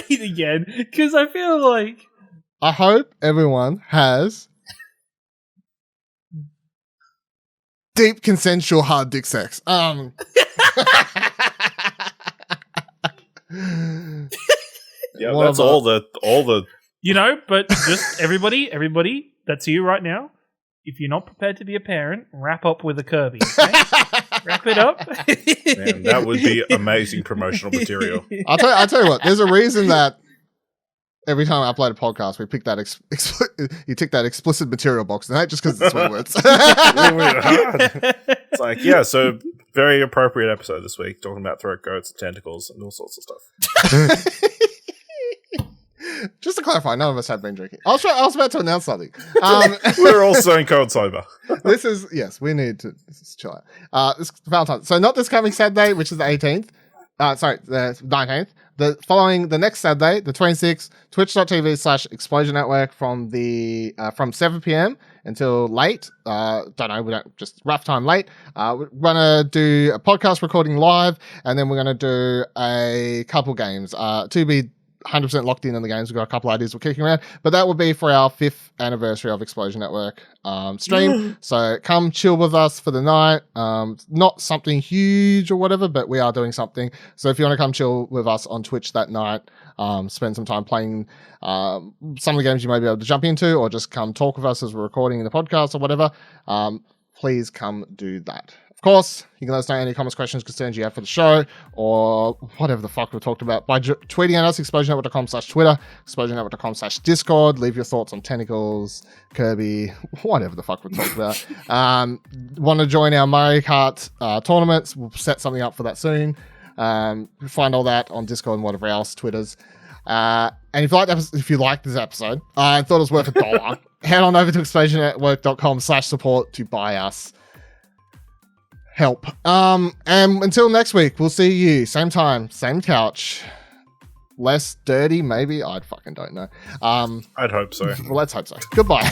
Speaker 3: it again, because I feel like...
Speaker 1: I hope everyone has... deep consensual hard dick sex.
Speaker 2: Yeah, that's all the
Speaker 3: you know, but just everybody, that's you right now. If you're not prepared to be a parent, wrap up with a Kirby. Okay? Wrap it up.
Speaker 2: Man, that would be amazing promotional material.
Speaker 1: I'll tell you what, there's a reason that every time I upload a podcast, we pick that you tick that explicit material box, and not just because it's swear words.
Speaker 2: It's like, yeah, so very appropriate episode this week, talking about throat goats and tentacles and all sorts of stuff.
Speaker 1: Just to clarify, none of us have been drinking. I was about to announce something.
Speaker 2: We're all stone cold sober.
Speaker 1: We need to chill out. This Valentine's. So not this coming Saturday, which is the 18th. The 19th. The next Saturday, the 26th, twitch.tv/Explosion Network from 7 p.m. until late. Don't know, we don't, just rough time late. We're going to do a podcast recording live, and then we're going to do a couple games. To be 100% locked in on the games. We've got a couple ideas we're kicking around, but that will be for our 5th anniversary of Explosion Network stream. So come chill with us for the night. Not something huge or whatever, but we are doing something. So if you want to come chill with us on Twitch that night, spend some time playing some of the games you may be able to jump into, or just come talk with us as we're recording the podcast or whatever, please come do that. Of course, you can let us know any comments, questions, concerns you have for the show, or whatever the fuck we talked about by tweeting at us, explosionnetwork.com/Twitter, explosionnetwork.com/Discord. Leave your thoughts on tentacles, Kirby, whatever the fuck we talked about. Want to join our Mario Kart tournaments? We'll set something up for that soon. Find all that on Discord and whatever else, Twitters. And if you like this episode, I thought it was worth $1, head on over to explosionnetwork.com/support to buy us help. And until next week, we'll see you same time, same couch, less dirty maybe. I fucking don't know.
Speaker 2: I'd hope so.
Speaker 1: Well, let's hope so. Goodbye.